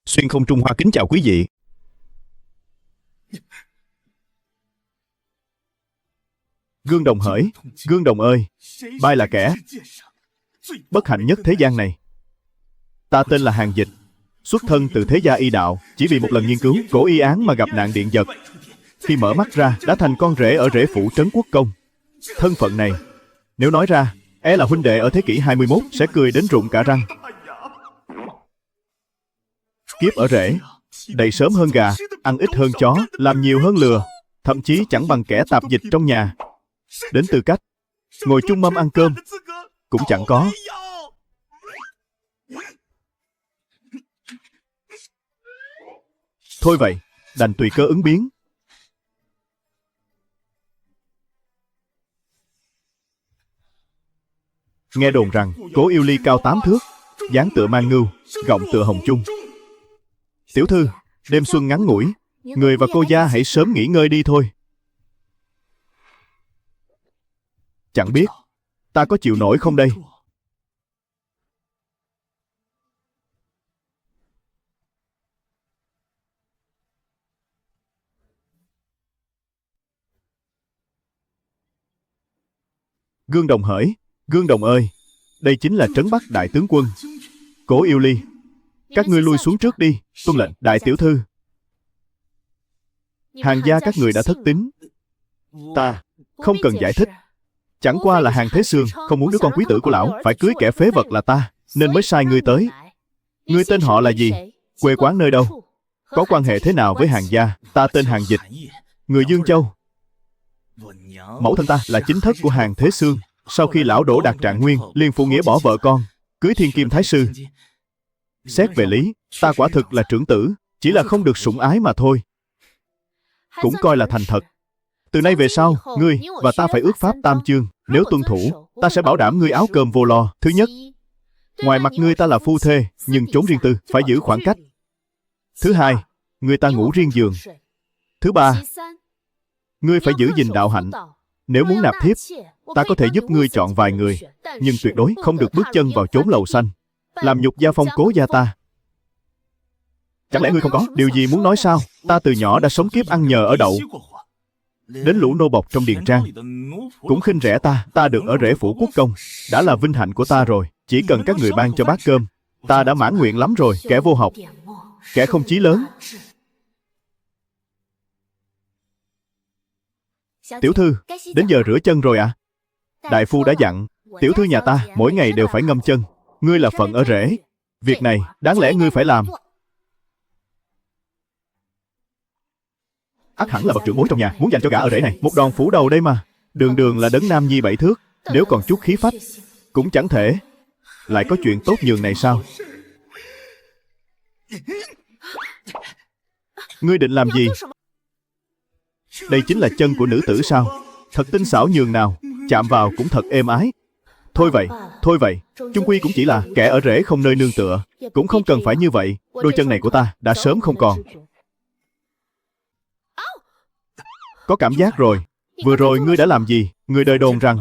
Xuyên không Trung Hoa kính chào quý vị. Gương Đồng hỡi, Gương Đồng ơi, bai là kẻ bất hạnh nhất thế gian này. Ta tên là Hàn Dịch, xuất thân từ thế gia y đạo, chỉ vì một lần nghiên cứu cổ y án mà gặp nạn điện giật. Khi mở mắt ra, đã thành con rể ở rể phủ Trấn Quốc Công. Thân phận này, nếu nói ra, e là huynh đệ ở thế kỷ 21 sẽ cười đến rụng cả răng. Kiếp ở rể, đậy sớm hơn gà, ăn ít hơn chó, làm nhiều hơn lừa, thậm chí chẳng bằng kẻ tạp dịch trong nhà. Đến tư cách ngồi chung mâm ăn cơm cũng chẳng có. Thôi vậy, đành tùy cơ ứng biến. Nghe đồn rằng Cố Yêu Ly cao 8 thước, dáng tựa mang ngưu, gọng tựa hồng chung. Tiểu thư, đêm xuân ngắn ngủi, người và cô gia hãy sớm nghỉ ngơi đi thôi. Chẳng biết ta có chịu nổi không đây? Gương Đồng hỡi, Gương Đồng ơi, đây chính là Trấn Bắc đại tướng quân Cố Yêu Ly. Các ngươi lui xuống trước đi. Tuân lệnh, đại tiểu thư. Hàn gia các người đã thất tín. Ta không cần giải thích. Chẳng qua là Hàn Thế Sương không muốn đứa con quý tử của lão phải cưới kẻ phế vật là ta, nên mới sai ngươi tới. Ngươi tên họ là gì? Quê quán nơi đâu? Có quan hệ thế nào với Hàn gia? Ta tên Hàn Dịch, người Dương Châu. Mẫu thân ta là chính thất của Hàn Thế Sương. Sau khi lão đổ đạt trạng nguyên, liền phụ nghĩa bỏ vợ con, cưới Thiên Kim Thái Sư. Xét về lý, ta quả thực là trưởng tử, chỉ là không được sủng ái mà thôi. Cũng coi là thành thật. Từ nay về sau, ngươi và ta phải ước pháp tam chương. Nếu tuân thủ, ta sẽ bảo đảm ngươi áo cơm vô lo. Thứ nhất, ngoài mặt ngươi ta là phu thê, nhưng chốn riêng tư, phải giữ khoảng cách. Thứ hai, người ta ngủ riêng giường. Thứ ba, ngươi phải giữ gìn đạo hạnh. Nếu muốn nạp thiếp, ta có thể giúp ngươi chọn vài người, nhưng tuyệt đối không được bước chân vào chốn lầu xanh, làm nhục gia phong Cố gia ta. Chẳng lẽ ngươi không có điều gì muốn nói sao? Ta từ nhỏ đã sống kiếp ăn nhờ ở đậu. Đến lũ nô bộc trong điền trang cũng khinh rẻ ta. Ta được ở rể phủ Quốc Công đã là vinh hạnh của ta rồi. Chỉ cần các người ban cho bát cơm, ta đã mãn nguyện lắm rồi. Kẻ vô học, kẻ không chí lớn. Tiểu thư, đến giờ rửa chân rồi à? Đại phu đã dặn, tiểu thư nhà ta mỗi ngày đều phải ngâm chân. Ngươi là phận ở rể, việc này đáng lẽ ngươi phải làm. Ắt hẳn là bậc trưởng bối trong nhà muốn dành cho gã ở rể này một đòn phủ đầu đây mà. Đường đường là đấng nam nhi 7 thước, nếu còn chút khí phách cũng chẳng thể. Lại có chuyện tốt nhường này sao? Ngươi định làm gì? Đây chính là chân của nữ tử sao? Thật tinh xảo nhường nào, chạm vào cũng thật êm ái. Thôi vậy, chung quy cũng chỉ là kẻ ở rể không nơi nương tựa. Cũng không cần phải như vậy. Đôi chân này của ta đã sớm không còn. Có cảm giác rồi. Vừa rồi ngươi đã làm gì? Người đời đồn rằng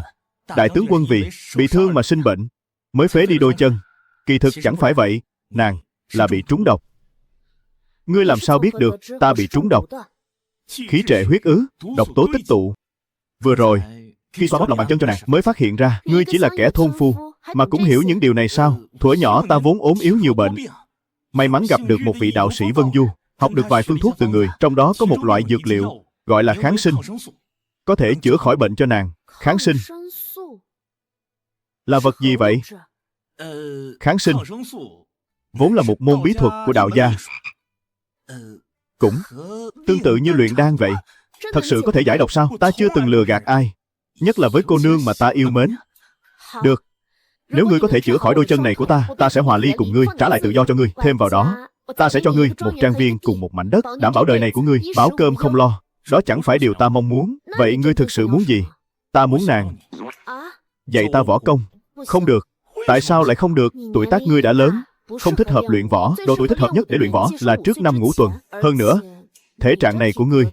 đại tướng quân vì bị thương mà sinh bệnh mới phế đi đôi chân. Kỳ thực chẳng phải vậy. Nàng là bị trúng độc. Ngươi làm sao biết được ta bị trúng độc? Khí trệ huyết ứ, độc tố tích tụ. Vừa rồi, khi xoa bóp lòng bàn chân cho nàng mới phát hiện ra ngươi chỉ là kẻ thôn phu, mà cũng hiểu những điều này sao? Thuở nhỏ ta vốn ốm yếu nhiều bệnh, may mắn gặp được một vị đạo sĩ Vân Du, học được vài phương thuốc từ người. Trong đó có một loại dược liệu gọi là kháng sinh, có thể chữa khỏi bệnh cho nàng. Kháng sinh là vật gì vậy? Kháng sinh vốn là một môn bí thuật của đạo gia, cũng tương tự như luyện đan vậy. Thật sự có thể giải độc sao? Ta chưa từng lừa gạt ai, nhất là với cô nương mà ta yêu mến. Được, nếu ngươi có thể chữa khỏi đôi chân này của ta, ta sẽ hòa ly cùng ngươi, trả lại tự do cho ngươi. Thêm vào đó, ta sẽ cho ngươi một trang viên cùng một mảnh đất, đảm bảo đời này của ngươi bão cơm không lo. Đó chẳng phải điều ta mong muốn. Vậy ngươi thực sự muốn gì? Ta muốn nàng dạy ta võ công. Không được. Tại sao lại không được? Tuổi tác ngươi đã lớn, không thích hợp luyện võ. Độ tuổi thích hợp nhất để luyện võ là trước năm ngũ tuần. Hơn nữa, thể trạng này của ngươi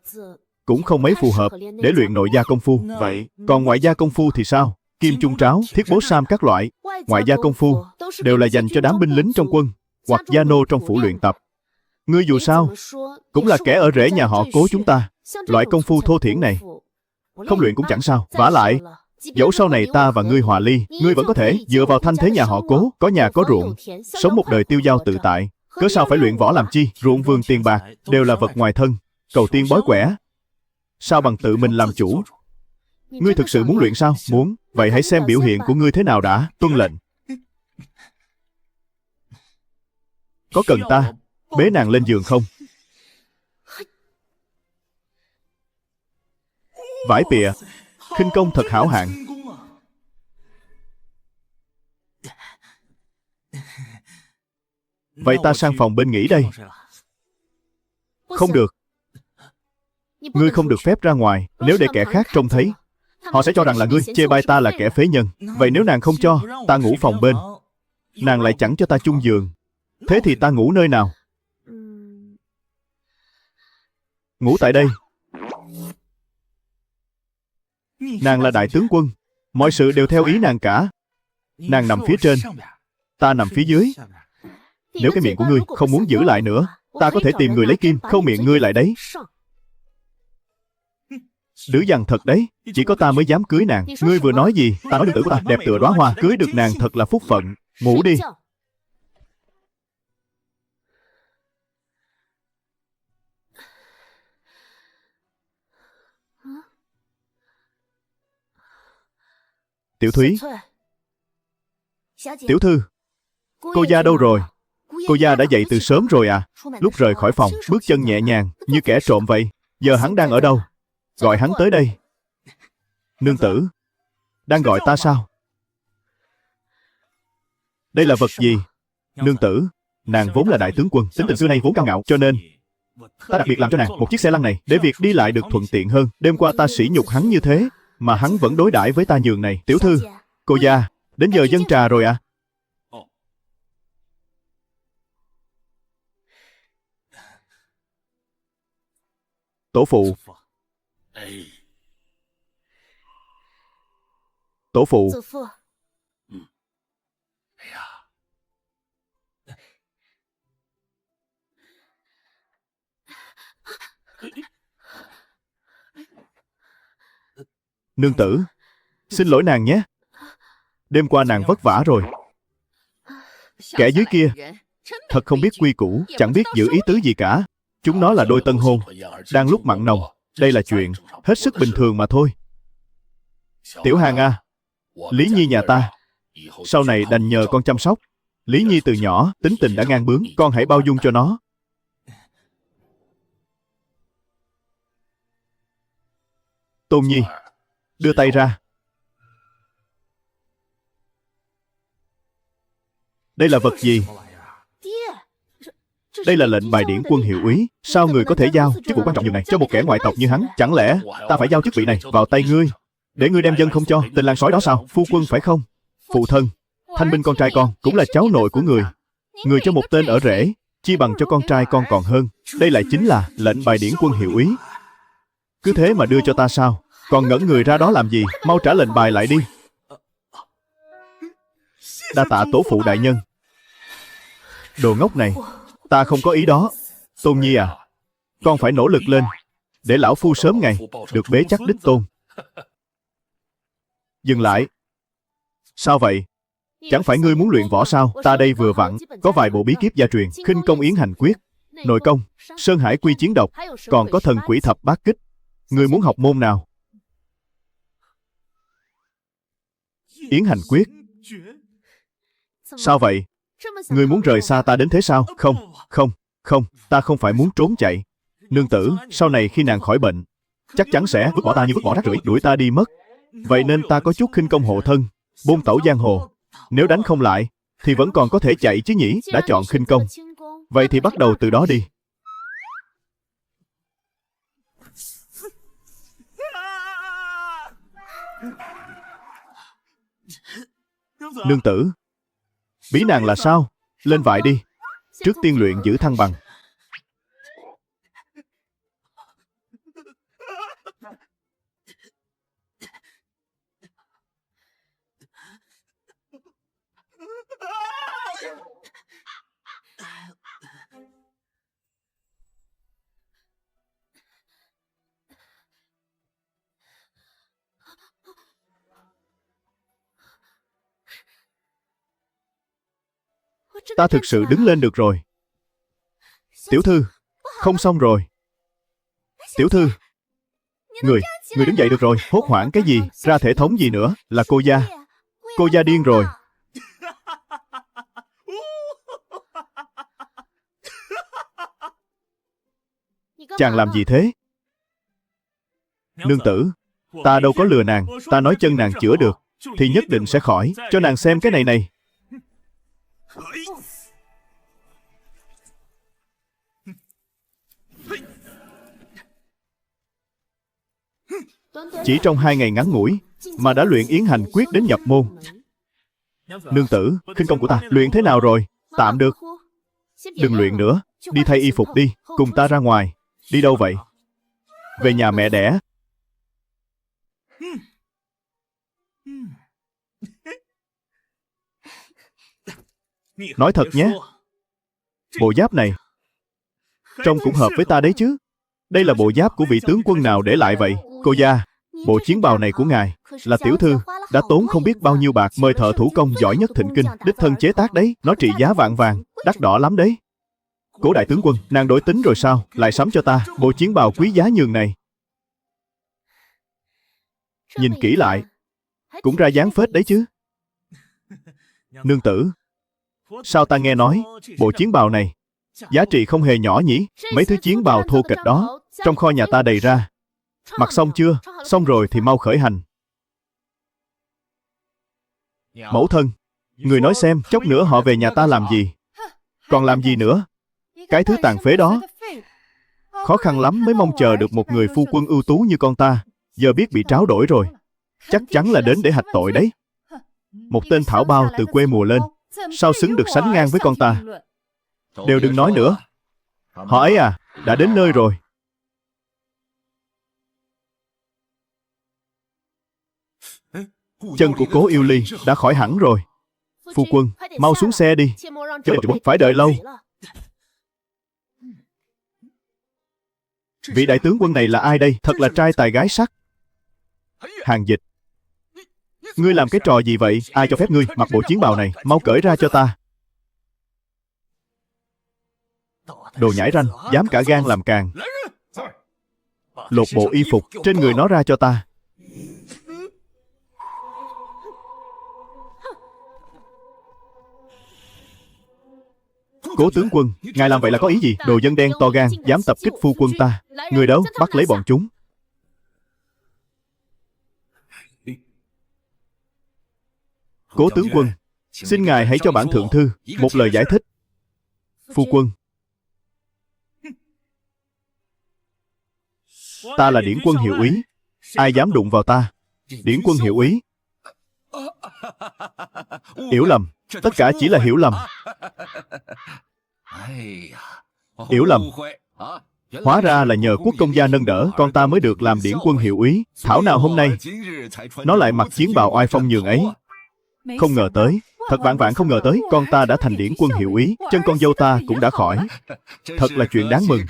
cũng không mấy phù hợp để luyện nội gia công phu. Vậy còn ngoại gia công phu thì sao? Kim chung tráo, thiết bố sam các loại ngoại gia công phu đều là dành cho đám binh lính trong quân hoặc gia nô trong phủ luyện tập. Ngươi dù sao cũng là kẻ ở rễ nhà họ Cố chúng ta. Loại công phu thô thiển này không luyện cũng chẳng sao. Vả lại, dẫu sau này ta và ngươi hòa ly, ngươi vẫn có thể dựa vào thanh thế nhà họ Cố, có nhà có ruộng, sống một đời tiêu dao tự tại. Cớ sao phải luyện võ làm chi? Ruộng vườn tiền bạc đều là vật ngoài thân, cầu tiên bói quẻ, sao bằng tự mình làm chủ? Ngươi thực sự muốn luyện sao? Muốn. Vậy hãy xem biểu hiện của ngươi thế nào đã. Tuân lệnh. Có cần ta bế nàng lên giường không? Vải pịa, khinh công thật hảo hạng. Vậy ta sang phòng bên nghỉ đây. Không được. Ngươi không được phép ra ngoài. Nếu để kẻ khác trông thấy, họ sẽ cho rằng là ngươi chê bai ta là kẻ phế nhân. Vậy nếu nàng không cho ta ngủ phòng bên, nàng lại chẳng cho ta chung giường, thế thì ta ngủ nơi nào? Ngủ tại đây. Nàng là đại tướng quân, mọi sự đều theo ý nàng cả. Nàng nằm phía trên, ta nằm phía dưới. Nếu cái miệng của ngươi không muốn giữ lại nữa, ta có thể tìm người lấy kim khâu miệng ngươi lại đấy. Dữ dằn thật đấy. Chỉ có ta mới dám cưới nàng. Ngươi vừa nói gì? Ta nói nương tử của ta đẹp tựa đóa hoa, cưới được nàng thật là phúc phận. Ngủ đi. Tiểu Thúy. Tiểu thư. Cô gia đâu rồi? Cô gia đã dậy từ sớm rồi à? Lúc rời khỏi phòng, bước chân nhẹ nhàng, như kẻ trộm vậy. Giờ hắn đang ở đâu? Gọi hắn tới đây. Nương tử. Đang gọi ta sao? Đây là vật gì? Nương tử. Nàng vốn là đại tướng quân, tính tình xưa nay vốn cao ngạo, cho nên ta đặc biệt làm cho nàng một chiếc xe lăn này, để việc đi lại được thuận tiện hơn. Đêm qua ta sỉ nhục hắn như thế, mà hắn vẫn đối đãi với ta nhường này. Tiểu thư. Cô gia. Đến giờ dâng trà rồi à? Tổ phụ. Tổ phụ. Nương tử. Xin lỗi nàng nhé. Đêm qua nàng vất vả rồi. Kẻ dưới kia thật không biết quy củ, chẳng biết giữ ý tứ gì cả. Chúng nó là đôi tân hôn, đang lúc mặn nồng. Đây là chuyện hết sức bình thường mà thôi. Tiểu Hàng à, Lý Nhi nhà ta sau này đành nhờ con chăm sóc. Lý Nhi từ nhỏ tính tình đã ngang bướng, con hãy bao dung cho nó. Tôn Nhi, đưa tay ra. Đây là vật gì? Đây là lệnh bài điển quân hiệu úy. Sao người có thể giao chức vụ quan trọng như này cho một kẻ ngoại tộc như hắn? Chẳng lẽ ta phải giao chức vị này vào tay ngươi, để ngươi đem dân không cho tên lang sói đó sao? Phu quân phải không? Phụ thân, Thanh Minh con trai con cũng là cháu nội của người. Người cho một tên ở rễ, chi bằng cho con trai con còn hơn. Đây lại chính là lệnh bài điển quân hiệu úy. Cứ thế mà đưa cho ta sao? Còn ngẩn người ra đó làm gì? Mau trả lệnh bài lại đi. Đa tạ tổ phụ đại nhân. Đồ ngốc này, ta không có ý đó. Tôn Nhi à, con phải nỗ lực lên, để lão phu sớm ngày được bế chắc đích tôn. Dừng lại. Sao vậy? Chẳng phải ngươi muốn luyện võ sao? Ta đây vừa vặn có vài bộ bí kíp gia truyền: khinh công yến hành quyết, nội công sơn hải quy chiến độc, còn có thần quỷ thập bát kích. Ngươi muốn học môn nào? Yến hành quyết. Sao vậy? Ngươi muốn rời xa ta đến thế sao? Không, không, không, ta không phải muốn trốn chạy. Nương tử, sau này khi nàng khỏi bệnh, chắc chắn sẽ vứt bỏ ta như vứt bỏ rác rưởi, đuổi ta đi mất. Vậy nên ta có chút khinh công hộ thân, bôn tẩu giang hồ. Nếu đánh không lại, thì vẫn còn có thể chạy chứ nhỉ? Đã chọn khinh công, vậy thì bắt đầu từ đó đi. Nương tử, bí nàng là sao? Lên vại đi. Trước tiên luyện giữ thăng bằng. Ta thực sự đứng lên được rồi. Tiểu thư, không xong rồi. Tiểu thư, người đứng dậy được rồi. Hốt hoảng cái gì? Ra thể thống gì nữa? Là cô gia. Cô gia điên rồi. Chàng làm gì thế? Nương tử, ta đâu có lừa nàng. Ta nói chân nàng chữa được thì nhất định sẽ khỏi. Cho nàng xem cái này này. Chỉ trong 2 ngày ngắn ngủi mà đã luyện yến hành quyết đến nhập môn. Nương tử, khinh công của ta luyện thế nào rồi? Tạm được. Đừng luyện nữa. Đi thay y phục đi. Cùng ta ra ngoài. Đi đâu vậy? Về nhà mẹ đẻ. Nói thật nhé. Bộ giáp này trông cũng hợp với ta đấy chứ. Đây là bộ giáp của vị tướng quân nào để lại vậy? Cô gia, bộ chiến bào này của ngài là tiểu thư đã tốn không biết bao nhiêu bạc mời thợ thủ công giỏi nhất Thịnh Kinh đích thân chế tác đấy. Nó trị giá vạn vàng, đắt đỏ lắm đấy. Cố đại tướng quân, nàng đổi tính rồi sao? Lại sắm cho ta bộ chiến bào quý giá nhường này. Nhìn kỹ lại cũng ra dáng phết đấy chứ. Nương tử, sao ta nghe nói bộ chiến bào này giá trị không hề nhỏ nhỉ? Mấy thứ chiến bào thô kệch đó trong kho nhà ta đầy ra. Mặc xong chưa? Xong rồi thì mau khởi hành. Mẫu thân, người nói xem, chốc nữa họ về nhà ta làm gì? Còn làm gì nữa? Cái thứ tàn phế đó. Khó khăn lắm mới mong chờ được một người phu quân ưu tú như con ta. Giờ biết bị tráo đổi rồi. Chắc chắn là đến để hạch tội đấy. Một tên thảo bao từ quê mùa lên, sao xứng được sánh ngang với con ta? Đều đừng nói nữa. Họ ấy à, đã đến nơi rồi. Chân của Cố Yêu Ly đã khỏi hẳn rồi. Phu quân, mau xuống xe đi. Phải đợi lâu. Vị đại tướng quân này là ai đây? Thật là trai tài gái sắc. Hàng Dịch, ngươi làm cái trò gì vậy? Ai cho phép ngươi mặc bộ chiến bào này? Mau cởi ra cho ta. Đồ nhãi ranh, dám cả gan làm càng. Lột bộ y phục trên người nó ra cho ta. Cố tướng quân, ngài làm vậy là có ý gì? Đồ dân đen to gan, dám tập kích phu quân ta. Người đâu, bắt lấy bọn chúng. Cố tướng quân, xin ngài hãy cho bản thượng thư một lời giải thích. Phu quân, ta là Điển Quân hiệu úy. Ai dám đụng vào ta? Điển Quân hiệu úy. Hiểu lầm. Tất cả chỉ là hiểu lầm. Hiểu lầm. Hóa ra là nhờ quốc công gia nâng đỡ, con ta mới được làm Điển Quân hiệu úy. Thảo nào hôm nay nó lại mặc chiến bào oai phong nhường ấy. Không ngờ tới, thật vạn vạn không ngờ tới, con ta đã thành Điển Quân hiệu úy. Chân con dâu ta cũng đã khỏi. Thật là chuyện đáng mừng.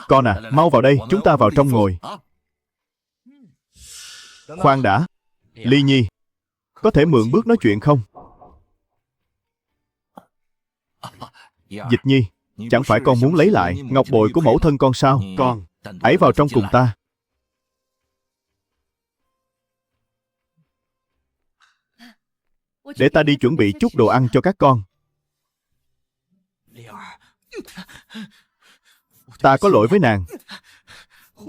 Con à, mau vào đây, chúng ta vào trong ngồi. Khoan đã. Ly Nhi, có thể mượn bước nói chuyện không? Dịch Nhi, chẳng phải con muốn lấy lại ngọc bội của mẫu thân con sao? Con, hãy vào trong cùng ta. Để ta đi chuẩn bị chút đồ ăn cho các con. Ta có lỗi với nàng.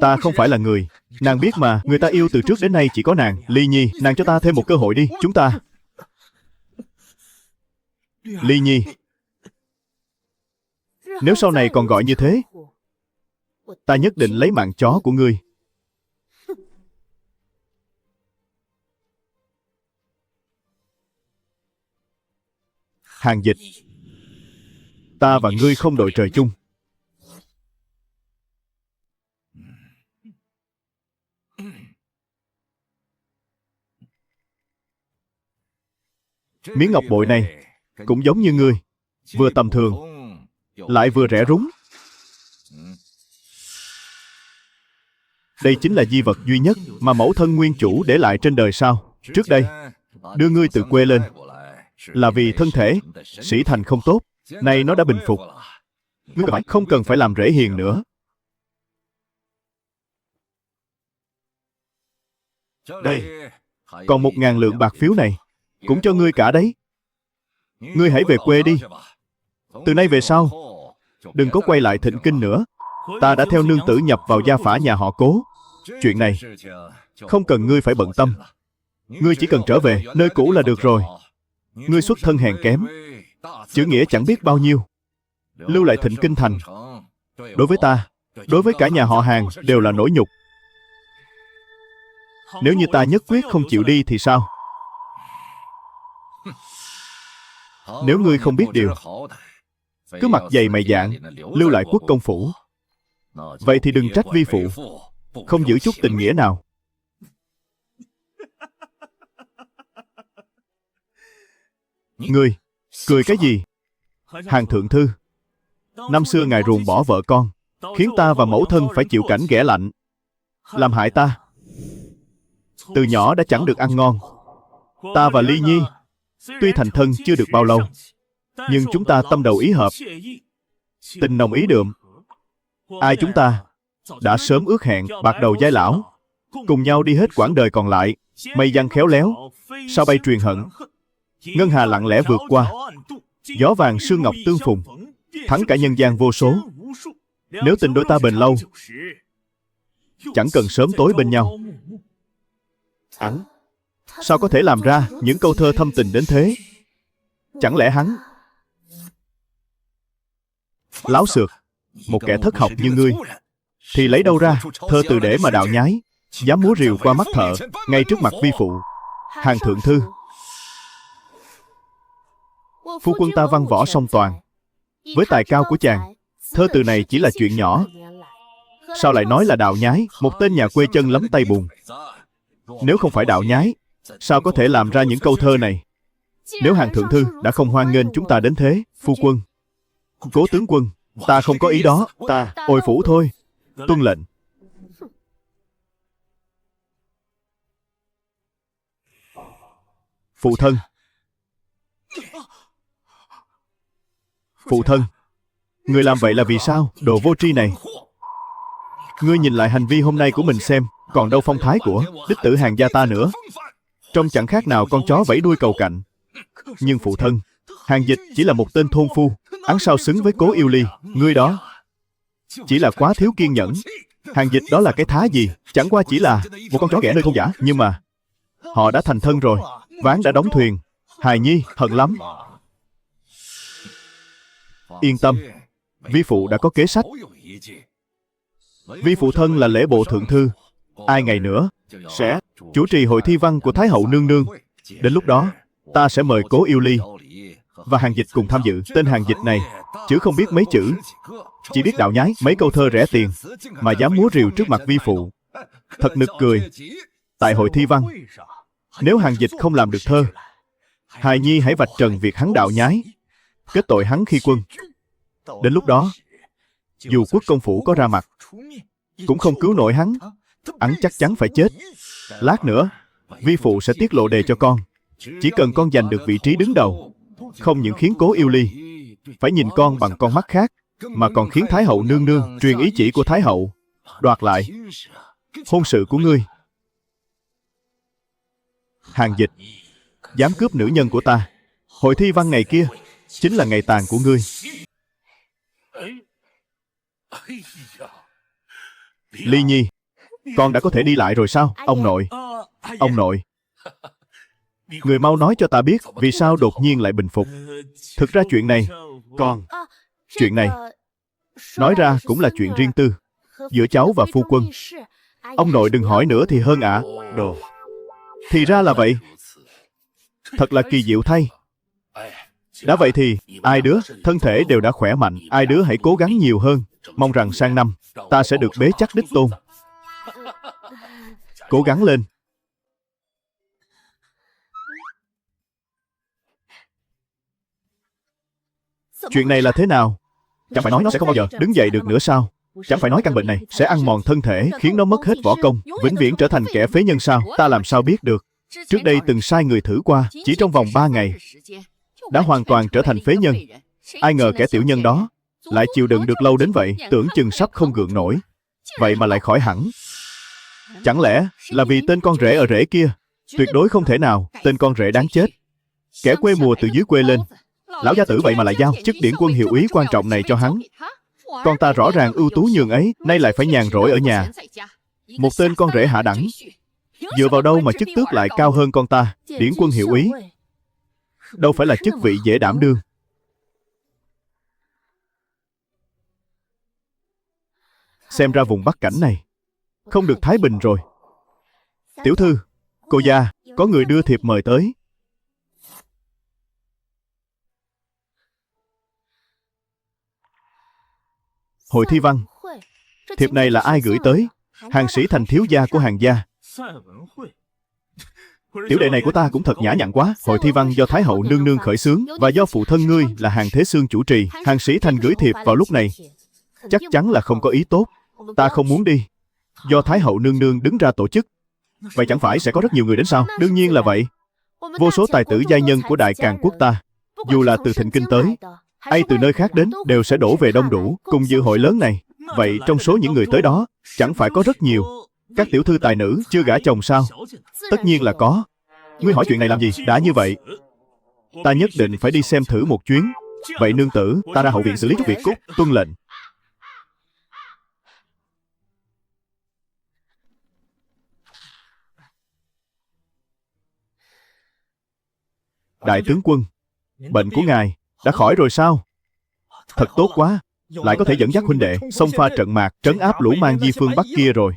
Ta không phải là người. Nàng biết mà, người ta yêu từ trước đến nay chỉ có nàng. Ly Nhi, nàng cho ta thêm một cơ hội đi. Chúng ta... Ly Nhi, nếu sau này còn gọi như thế, ta nhất định lấy mạng chó của ngươi. Hàng Dịch, ta và ngươi không đội trời chung. Miếng ngọc bội này cũng giống như ngươi, vừa tầm thường lại vừa rẻ rúng. Đây chính là di vật duy nhất mà mẫu thân nguyên chủ để lại trên đời sao? Trước đây đưa ngươi từ quê lên, là vì thân thể sĩ thành không tốt. Nay nó đã bình phục. Ngươi không cần phải làm rễ hiền nữa. Đây, còn 1.000 lượng bạc phiếu này, cũng cho ngươi cả đấy. Ngươi hãy về quê đi. Từ nay về sau, đừng có quay lại Thịnh Kinh nữa. Ta đã theo nương tử nhập vào gia phả nhà họ Cố. Chuyện này không cần ngươi phải bận tâm. Ngươi chỉ cần trở về nơi cũ là được rồi. Ngươi xuất thân hèn kém, chữ nghĩa chẳng biết bao nhiêu. Lưu lại Thịnh Kinh thành, đối với ta, đối với cả nhà họ Hàn đều là nỗi nhục. Nếu như ta nhất quyết không chịu đi thì sao? Nếu ngươi không biết điều, cứ mặt dày mày dạn lưu lại Quốc công phủ, vậy thì đừng trách vi phụ không giữ chút tình nghĩa nào. Ngươi cười cái gì? Hàn thượng thư, năm xưa ngài ruồng bỏ vợ con, khiến ta và mẫu thân phải chịu cảnh ghẻ lạnh, làm hại ta. Từ nhỏ đã chẳng được ăn ngon. Ta và Ly Nhi tuy thành thân chưa được bao lâu, nhưng chúng ta tâm đầu ý hợp, tình nồng ý đượm. Ai chúng ta đã sớm ước hẹn bạc đầu giai lão, cùng nhau đi hết quãng đời còn lại. Mây giăng khéo léo, sao bay truyền hận. Ngân hà lặng lẽ vượt qua, gió vàng sương ngọc tương phùng, thắng cả nhân gian vô số. Nếu tình đôi ta bền lâu, chẳng cần sớm tối bên nhau. Hắn sao có thể làm ra những câu thơ thâm tình đến thế? Chẳng lẽ hắn láo xược, một kẻ thất học như ngươi thì lấy đâu ra thơ từ để mà đạo nhái, dám múa rìu qua mắt thợ ngay trước mặt vi phụ. Hàn thượng thư, phu quân ta văn võ song toàn, với tài cao của chàng, thơ từ này chỉ là chuyện nhỏ. Sao lại nói là đạo nhái, một tên nhà quê chân lấm tay bùn? Nếu không phải đạo nhái, sao có thể làm ra những câu thơ này? Nếu Hàn thượng thư đã không hoan nghênh chúng ta đến thế, phu quân, Cố tướng quân, ta không có ý đó. Ta ôi phủ thôi. Tuân lệnh. Phụ thân. Phụ thân, người làm vậy là vì sao? Đồ vô tri này. Ngươi nhìn lại hành vi hôm nay của mình xem, còn đâu phong thái của đích tử Hàn gia ta nữa. Trông chẳng khác nào con chó vẫy đuôi cầu cạnh. Nhưng phụ thân, Hàn Dịch chỉ là một tên thôn phu, hắn sao xứng với Cố Yêu Ly? Ngươi đó chỉ là quá thiếu kiên nhẫn. Hàn Dịch đó là cái thá gì? Chẳng qua chỉ là một con chó ghẻ nơi thôn giả. Nhưng mà họ đã thành thân rồi, ván đã đóng thuyền. Hài nhi hận lắm. Yên tâm, vi phụ đã có kế sách. Vi phụ thân là lễ bộ thượng thư, ai ngày nữa sẽ chủ trì hội thi văn của Thái hậu nương nương. Đến lúc đó, ta sẽ mời Cố Yêu Ly và Hàn Dịch cùng tham dự. Tên Hàn Dịch này chứ không biết mấy chữ, chỉ biết đạo nhái mấy câu thơ rẻ tiền mà dám múa rìu trước mặt vi phụ. Thật nực cười. Tại hội thi văn, nếu Hàn Dịch không làm được thơ, hài nhi hãy vạch trần việc hắn đạo nhái, kết tội hắn khi quân. Đến lúc đó, dù quốc công phủ có ra mặt, cũng không cứu nổi hắn. Hắn chắc chắn phải chết. Lát nữa, vi phụ sẽ tiết lộ đề cho con. Chỉ cần con giành được vị trí đứng đầu, không những khiến Cố Yêu Ly phải nhìn con bằng con mắt khác, mà còn khiến Thái hậu nương nương truyền ý chỉ của Thái hậu, đoạt lại hôn sự của ngươi. Hàn Dịch, dám cướp nữ nhân của ta, hội thi văn ngày kia chính là ngày tàn của ngươi. Ly Nhi, con đã có thể đi lại rồi sao? Ông nội, ông nội, người mau nói cho ta biết vì sao đột nhiên lại bình phục. Thực ra chuyện này, chuyện này nói ra cũng là chuyện riêng tư giữa cháu và phu quân. Ông nội đừng hỏi nữa thì hơn ạ. Đồ, thì ra là vậy. Thật là kỳ diệu thay. Đã vậy thì ai đứa thân thể đều đã khỏe mạnh, ai đứa hãy cố gắng nhiều hơn. Mong rằng sang năm ta sẽ được bế chắc đích tôn. Cố gắng lên. Chuyện này là thế nào? Chẳng phải nói nó sẽ không bao giờ đứng dậy được nữa sao? Chẳng phải nói căn bệnh này sẽ ăn mòn thân thể, khiến nó mất hết võ công, vĩnh viễn trở thành kẻ phế nhân sao? Ta làm sao biết được? Trước đây từng sai người thử qua, chỉ trong vòng 3 ngày đã hoàn toàn trở thành phế nhân. Ai ngờ kẻ tiểu nhân đó lại chịu đựng được lâu đến vậy, tưởng chừng sắp không gượng nổi. Vậy mà lại khỏi hẳn. Chẳng lẽ là vì tên con rể ở rễ kia? Tuyệt đối không thể nào, tên con rể đáng chết. Kẻ quê mùa từ dưới quê lên, lão gia tử vậy mà lại giao chức điển quân hiệu úy quan trọng này cho hắn. Con ta rõ ràng ưu tú nhường ấy, nay lại phải nhàn rỗi ở nhà. Một tên con rể hạ đẳng, dựa vào đâu mà chức tước lại cao hơn con ta, điển quân hiệu úy? Đâu phải là chức vị dễ đảm đương. Xem ra vùng Bắc Cảnh này không được thái bình rồi. Tiểu thư, cô gia, có người đưa thiệp mời tới. Hội thi văn. Thiệp này là ai gửi tới? Hàng sĩ Thành thiếu gia của Hàng gia. Tiểu đệ này của ta cũng thật nhã nhặn quá. Hội thi văn do Thái hậu nương nương khởi xướng và do phụ thân ngươi là Hàng Thế Sương chủ trì. Hàng sĩ Thành gửi thiệp vào lúc này, chắc chắn là không có ý tốt. Ta không muốn đi. Do Thái hậu nương nương đứng ra tổ chức, vậy chẳng phải sẽ có rất nhiều người đến sao? Đương nhiên là vậy. Vô số tài tử giai nhân của Đại Càn quốc ta, dù là từ Thịnh Kinh tới, hay từ nơi khác đến, đều sẽ đổ về đông đủ cùng dự hội lớn này. Vậy trong số những người tới đó, chẳng phải có rất nhiều các tiểu thư tài nữ chưa gả chồng sao? Tất nhiên là có. Ngươi hỏi chuyện này làm gì? Đã như vậy, ta nhất định phải đi xem thử một chuyến. Vậy nương tử, ta ra hậu viện xử lý chút việc cút. Tuân lệnh. Đại tướng quân, bệnh của ngài đã khỏi rồi sao? Thật tốt quá, lại có thể dẫn dắt huynh đệ xông pha trận mạc, trấn áp lũ mang di phương Bắc kia rồi.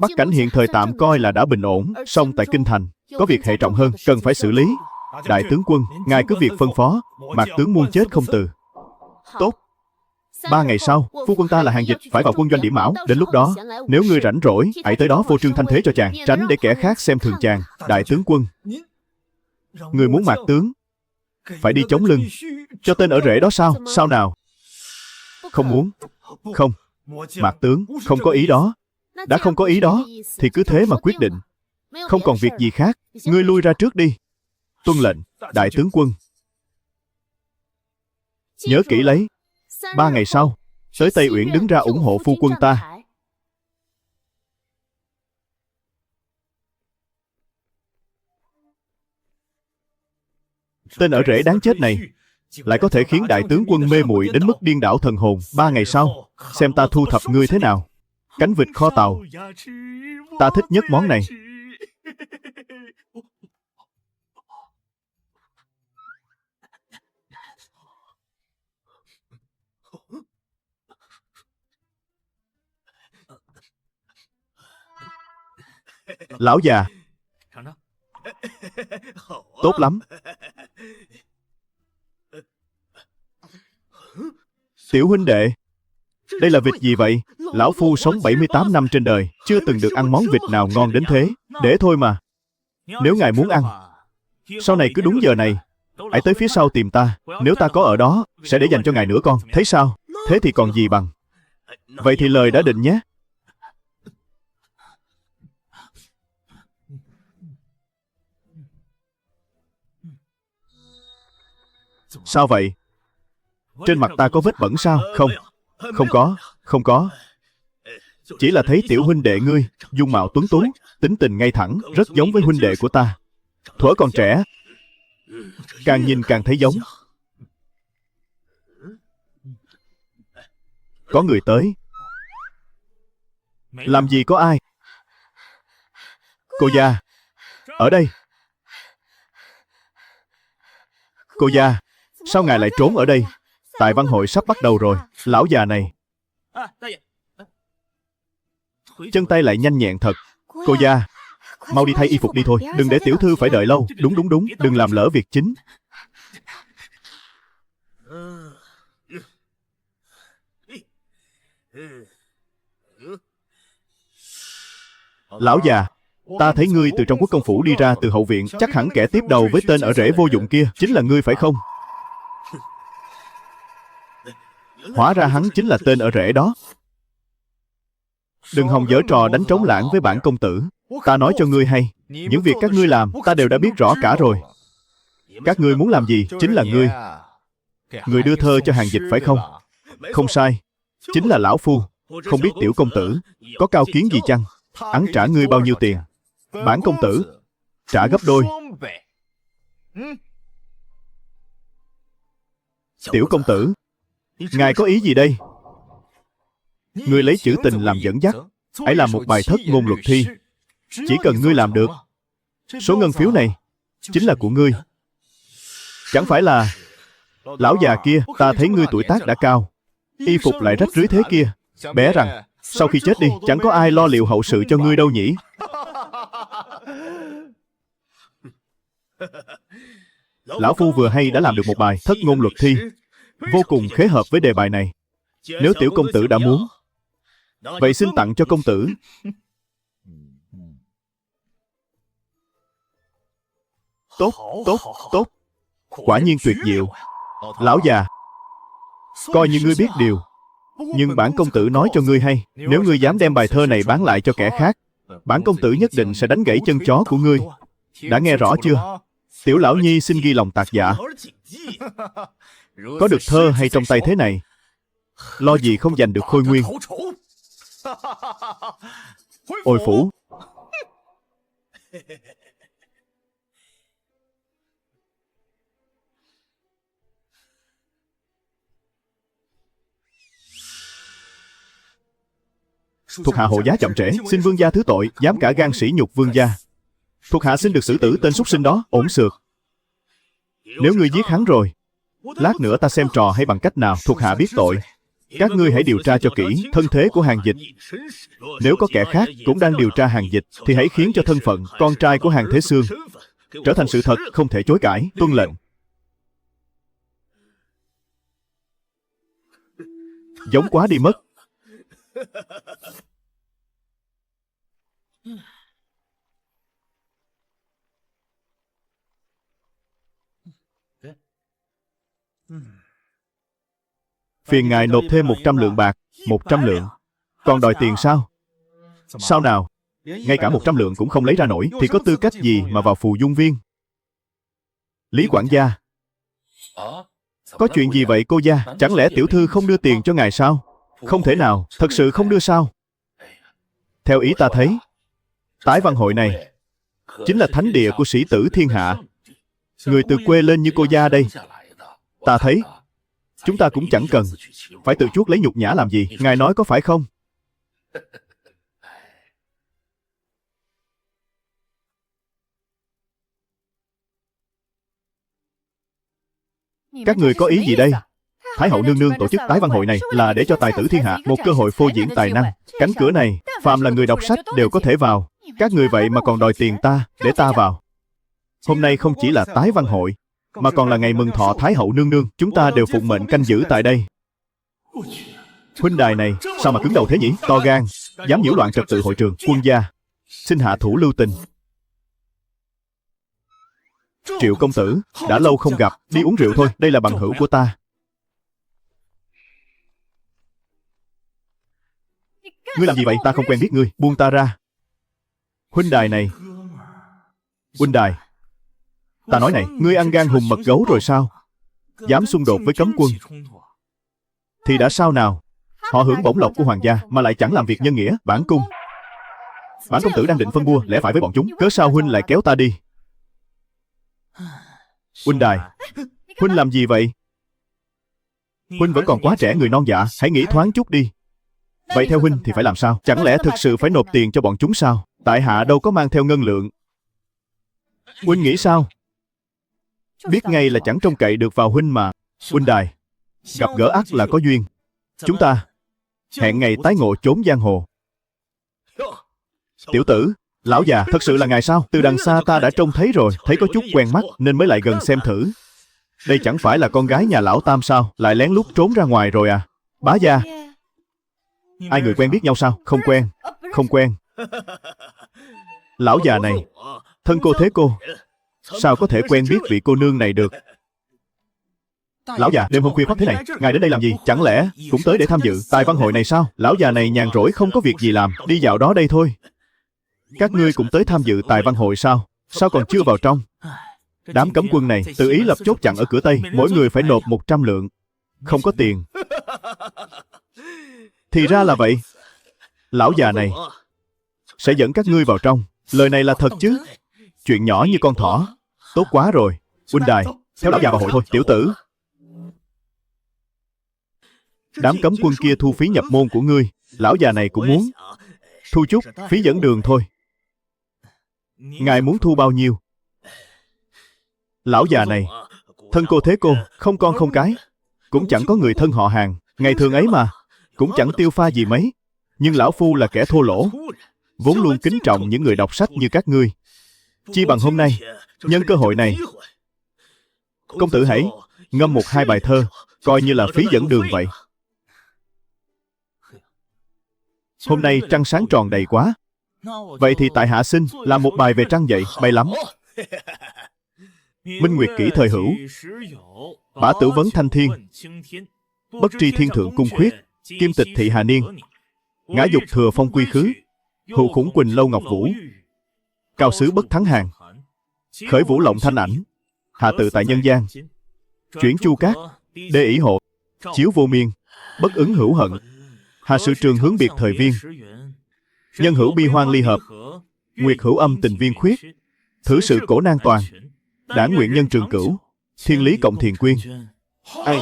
Bắc Cảnh hiện thời tạm coi là đã bình ổn, song tại kinh thành có việc hệ trọng hơn, cần phải xử lý. Đại tướng quân, ngài cứ việc phân phó, Mạc tướng muôn chết không từ. Tốt. 3 ngày sau, phu quân ta là Hàng Dịch phải vào quân doanh điểm mão. Đến lúc đó, nếu ngươi rảnh rỗi, hãy tới đó phô trương thanh thế cho chàng, tránh để kẻ khác xem thường chàng. Đại tướng quân, người muốn Mạc tướng phải đi chống lưng cho tên ở rễ đó sao? Sao nào? Không muốn. Không, Mạc tướng không có ý đó. Đã không có ý đó thì cứ thế mà quyết định. Không còn việc gì khác, ngươi lui ra trước đi. Tuân lệnh. Đại tướng quân, nhớ kỹ lấy. 3 ngày sau, tới Tây Uyển đứng ra ủng hộ phu quân ta. Tên ở rễ đáng chết này lại có thể khiến đại tướng quân mê muội đến mức điên đảo thần hồn. 3 ngày sau, xem ta thu thập ngươi thế nào. Cánh vịt kho tàu, ta thích nhất món này. Lão già, tốt lắm. Tiểu huynh đệ, đây là vịt gì vậy? Lão phu sống 78 năm trên đời, chưa từng được ăn món vịt nào ngon đến thế. Để thôi mà. Nếu ngài muốn ăn, sau này cứ đúng giờ này, hãy tới phía sau tìm ta. Nếu ta có ở đó, sẽ để dành cho ngài nữa con. Thấy sao? Thế thì còn gì bằng. Vậy thì lời đã định nhé. Sao vậy? Trên mặt ta có vết bẩn sao? Không, không có, không có. Chỉ là thấy tiểu huynh đệ ngươi, dung mạo tuấn tú, tính tình ngay thẳng, rất giống với huynh đệ của ta. Thuở còn trẻ, càng nhìn càng thấy giống. Có người tới. Làm gì có ai? Cô gia, ở đây. Cô gia, sao ngài lại trốn ở đây? Tại văn hội sắp bắt đầu rồi. Lão già này chân tay lại nhanh nhẹn thật. Cô gia, mau đi thay y phục đi thôi. Đừng để tiểu thư phải đợi lâu. Đúng, đừng làm lỡ việc chính. Lão già, ta thấy ngươi từ trong quốc công phủ đi ra từ hậu viện. Chắc hẳn kẻ tiếp đầu với tên ở rễ vô dụng kia chính là ngươi phải không? Hóa ra hắn chính là tên ở rễ đó. Đừng hòng giở trò đánh trống lãng với bản công tử. Ta nói cho ngươi hay, những việc các ngươi làm ta đều đã biết rõ cả rồi. Các ngươi muốn làm gì? Chính là ngươi. Người đưa thơ cho Hàng Dịch phải không? Không sai. Chính là lão phu. Không biết tiểu công tử có cao kiến gì chăng? Hắn trả ngươi bao nhiêu tiền? Bản công tử trả gấp đôi. Tiểu công tử, ngài có ý gì đây? Ngươi lấy chữ tình làm dẫn dắt, hãy làm một bài thất ngôn luật thi. Chỉ cần ngươi làm được, số ngân phiếu này chính là của ngươi. Chẳng phải là lão già kia, ta thấy ngươi tuổi tác đã cao, y phục lại rách rưới thế kia, bé rằng sau khi chết đi chẳng có ai lo liệu hậu sự cho ngươi đâu nhỉ? Lão phu vừa hay đã làm được một bài thất ngôn luật thi, vô cùng khế hợp với đề bài này. Nếu tiểu công tử đã muốn, vậy xin tặng cho công tử. Tốt, tốt, tốt. Quả nhiên tuyệt diệu. Lão già, coi như ngươi biết điều. Nhưng bản công tử nói cho ngươi hay, nếu ngươi dám đem bài thơ này bán lại cho kẻ khác, bản công tử nhất định sẽ đánh gãy chân chó của ngươi. Đã nghe rõ chưa? Tiểu lão nhi xin ghi lòng tạc dạ. Có được thơ hay trong tay thế này, lo gì không giành được khôi nguyên. Ôi phủ. Thuộc hạ hộ giá chậm trễ, xin vương gia thứ tội, dám cả gan sỉ nhục vương gia. Thuộc hạ xin được xử tử tên súc sinh đó, ổn xược. Nếu ngươi giết hắn rồi, lát nữa ta xem trò hay bằng cách nào. Thuộc hạ biết tội. Các ngươi hãy điều tra cho kỹ thân thế của Hàng Dịch. Nếu có kẻ khác cũng đang điều tra Hàng Dịch, thì hãy khiến cho thân phận con trai của Hàng Thế Xương trở thành sự thật không thể chối cãi. Tuân lệnh. Giống quá đi mất. Phiền ngài nộp thêm 100 lượng bạc. 100 lượng? Còn đòi tiền sao? Sao nào? Ngay cả 100 lượng cũng không lấy ra nổi, thì có tư cách gì mà vào phù dung viên? Lý quản gia, có chuyện gì vậy cô gia? Chẳng lẽ tiểu thư không đưa tiền cho ngài sao? Không thể nào, thật sự không đưa sao? Theo ý ta thấy, Tái Văn Hội này chính là thánh địa của sĩ tử thiên hạ. Người từ quê lên như cô gia đây, ta thấy chúng ta cũng chẳng cần phải tự chuốc lấy nhục nhã làm gì. Ngài nói có phải không? Các người có ý gì đây? Thái hậu nương nương tổ chức Tái Văn Hội này là để cho tài tử thiên hạ một cơ hội phô diễn tài năng. Cánh cửa này, phàm là người đọc sách đều có thể vào. Các người vậy mà còn đòi tiền ta, để ta vào. Hôm nay không chỉ là Tái Văn Hội, mà còn là ngày mừng thọ Thái hậu nương nương. Chúng ta đều phụng mệnh canh giữ tại đây. Huynh đài này, sao mà cứng đầu thế nhỉ? To gan, dám nhiễu loạn trật tự hội trường. Quân gia, xin hạ thủ lưu tình. Triệu công tử, đã lâu không gặp, đi uống rượu thôi. Đây là bằng hữu của ta. Ngươi làm gì vậy? Ta không quen biết ngươi, buông ta ra. Huynh đài này. Huynh đài, ta nói này, ngươi ăn gan hùm mật gấu rồi sao? Dám xung đột với cấm quân thì đã sao nào? Họ hưởng bổng lộc của hoàng gia mà lại chẳng làm việc nhân nghĩa. Bản công tử đang định phân bua lẽ phải với bọn chúng, cớ sao huynh lại kéo ta đi? Huynh đài, huynh làm gì vậy? Huynh vẫn còn quá trẻ người non dạ, hãy nghĩ thoáng chút đi. Vậy theo huynh thì phải làm sao? Chẳng lẽ thực sự phải nộp tiền cho bọn chúng sao? Tại hạ đâu có mang theo ngân lượng. Huynh nghĩ sao? Biết ngay là chẳng trông cậy được vào huynh mà. Huynh đài, gặp gỡ ắt là có duyên. Chúng ta hẹn ngày tái ngộ chốn giang hồ. Tiểu tử, lão già, thật sự là ngài sao? Từ đằng xa ta đã trông thấy rồi, thấy có chút quen mắt nên mới lại gần xem thử. Đây chẳng phải là con gái nhà lão Tam sao? Lại lén lút trốn ra ngoài rồi à? Bá gia, hai người quen biết nhau sao? Không quen. Không quen. Lão già này, thân cô thế cô, sao có thể quen biết vị cô nương này được? Lão già, đêm hôm khuya khoắt thế này, ngài đến đây làm gì? Chẳng lẽ cũng tới để tham dự Tài Văn Hội này sao? Lão già này nhàn rỗi không có việc gì làm, đi dạo đó đây thôi. Các ngươi cũng tới tham dự Tài Văn Hội sao? Sao còn chưa vào trong? Đám cấm quân này tự ý lập chốt chặn ở cửa Tây, mỗi người phải nộp 100 lượng. Không có tiền. Thì ra là vậy. Lão già này sẽ dẫn các ngươi vào trong. Lời này là thật chứ? Chuyện nhỏ như con thỏ. Tốt quá rồi. Huynh đài, theo lão già vào hội thôi. Tiểu tử, đám cấm quân kia thu phí nhập môn của ngươi. Lão già này cũng muốn thu chút phí dẫn đường thôi. Ngài muốn thu bao nhiêu? Lão già này thân cô thế cô, không con không cái, cũng chẳng có người thân họ hàng. Ngày thường ấy mà cũng chẳng tiêu pha gì mấy. Nhưng lão phu là kẻ thô lỗ, vốn luôn kính trọng những người đọc sách như các ngươi. Chi bằng hôm nay nhân cơ hội này, công tử hãy ngâm 1-2 bài thơ, coi như là phí dẫn đường vậy. Hôm nay trăng sáng tròn đầy quá. Vậy thì tại hạ xin làm một bài về trăng vậy. May lắm. Minh nguyệt kỷ thời hữu, bả tử vấn thanh thiên, bất tri thiên thượng cung khuyết, kim tịch thị hà niên, ngã dục thừa phong quy khứ, hữu khủng quỳnh lâu ngọc vũ, cao sứ bất thắng hàng, khởi vũ lộng thanh ảnh, hạ tự tại nhân gian, chuyển chu cát, đê ỷ hộ, chiếu vô miên, bất ứng hữu hận, hạ sự trường hướng biệt thời viên, nhân hữu bi hoan ly hợp, nguyệt hữu âm tình viên khuyết, thử sự cổ nan toàn, đảng nguyện nhân trường cửu, thiên lý cộng thiền quyên. Ai?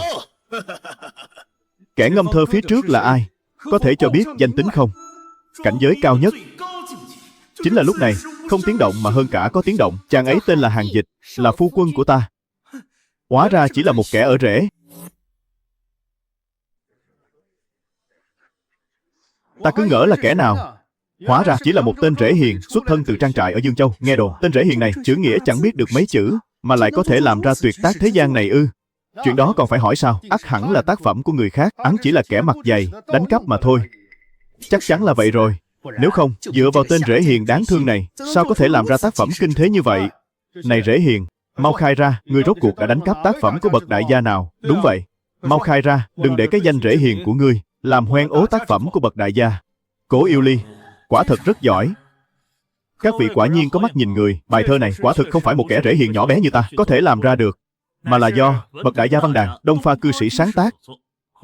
Kẻ ngâm thơ phía trước là ai? Có thể cho biết danh tính không? Cảnh giới cao nhất. Chính là lúc này, không tiếng động mà hơn cả có tiếng động. Chàng ấy tên là Hàng Dịch, là phu quân của ta. Hóa ra chỉ là một kẻ ở rễ. Ta cứ ngỡ là kẻ nào, hóa ra chỉ là một tên rễ hiền xuất thân từ trang trại ở Dương Châu. Nghe đồn tên rễ hiền này chữ nghĩa chẳng biết được mấy chữ, mà lại có thể làm ra tuyệt tác thế gian này ư? Chuyện đó còn phải hỏi sao? Ắt hẳn là tác phẩm của người khác. Hắn chỉ là kẻ mặt dày, đánh cắp mà thôi. Chắc chắn là vậy rồi. Nếu không, dựa vào tên rễ hiền đáng thương này, sao có thể làm ra tác phẩm kinh thế như vậy? Này rễ hiền, mau khai ra, ngươi rốt cuộc đã đánh cắp tác phẩm của bậc đại gia nào? Đúng vậy, mau khai ra, đừng để cái danh rễ hiền của ngươi làm hoen ố tác phẩm của bậc đại gia. Cố Yêu Ly, quả thật rất giỏi. Các vị quả nhiên có mắt nhìn người. Bài thơ này quả thực không phải một kẻ rễ hiền nhỏ bé như ta có thể làm ra được, mà là do bậc đại gia văn đàn, Đông Pha cư sĩ sáng tác.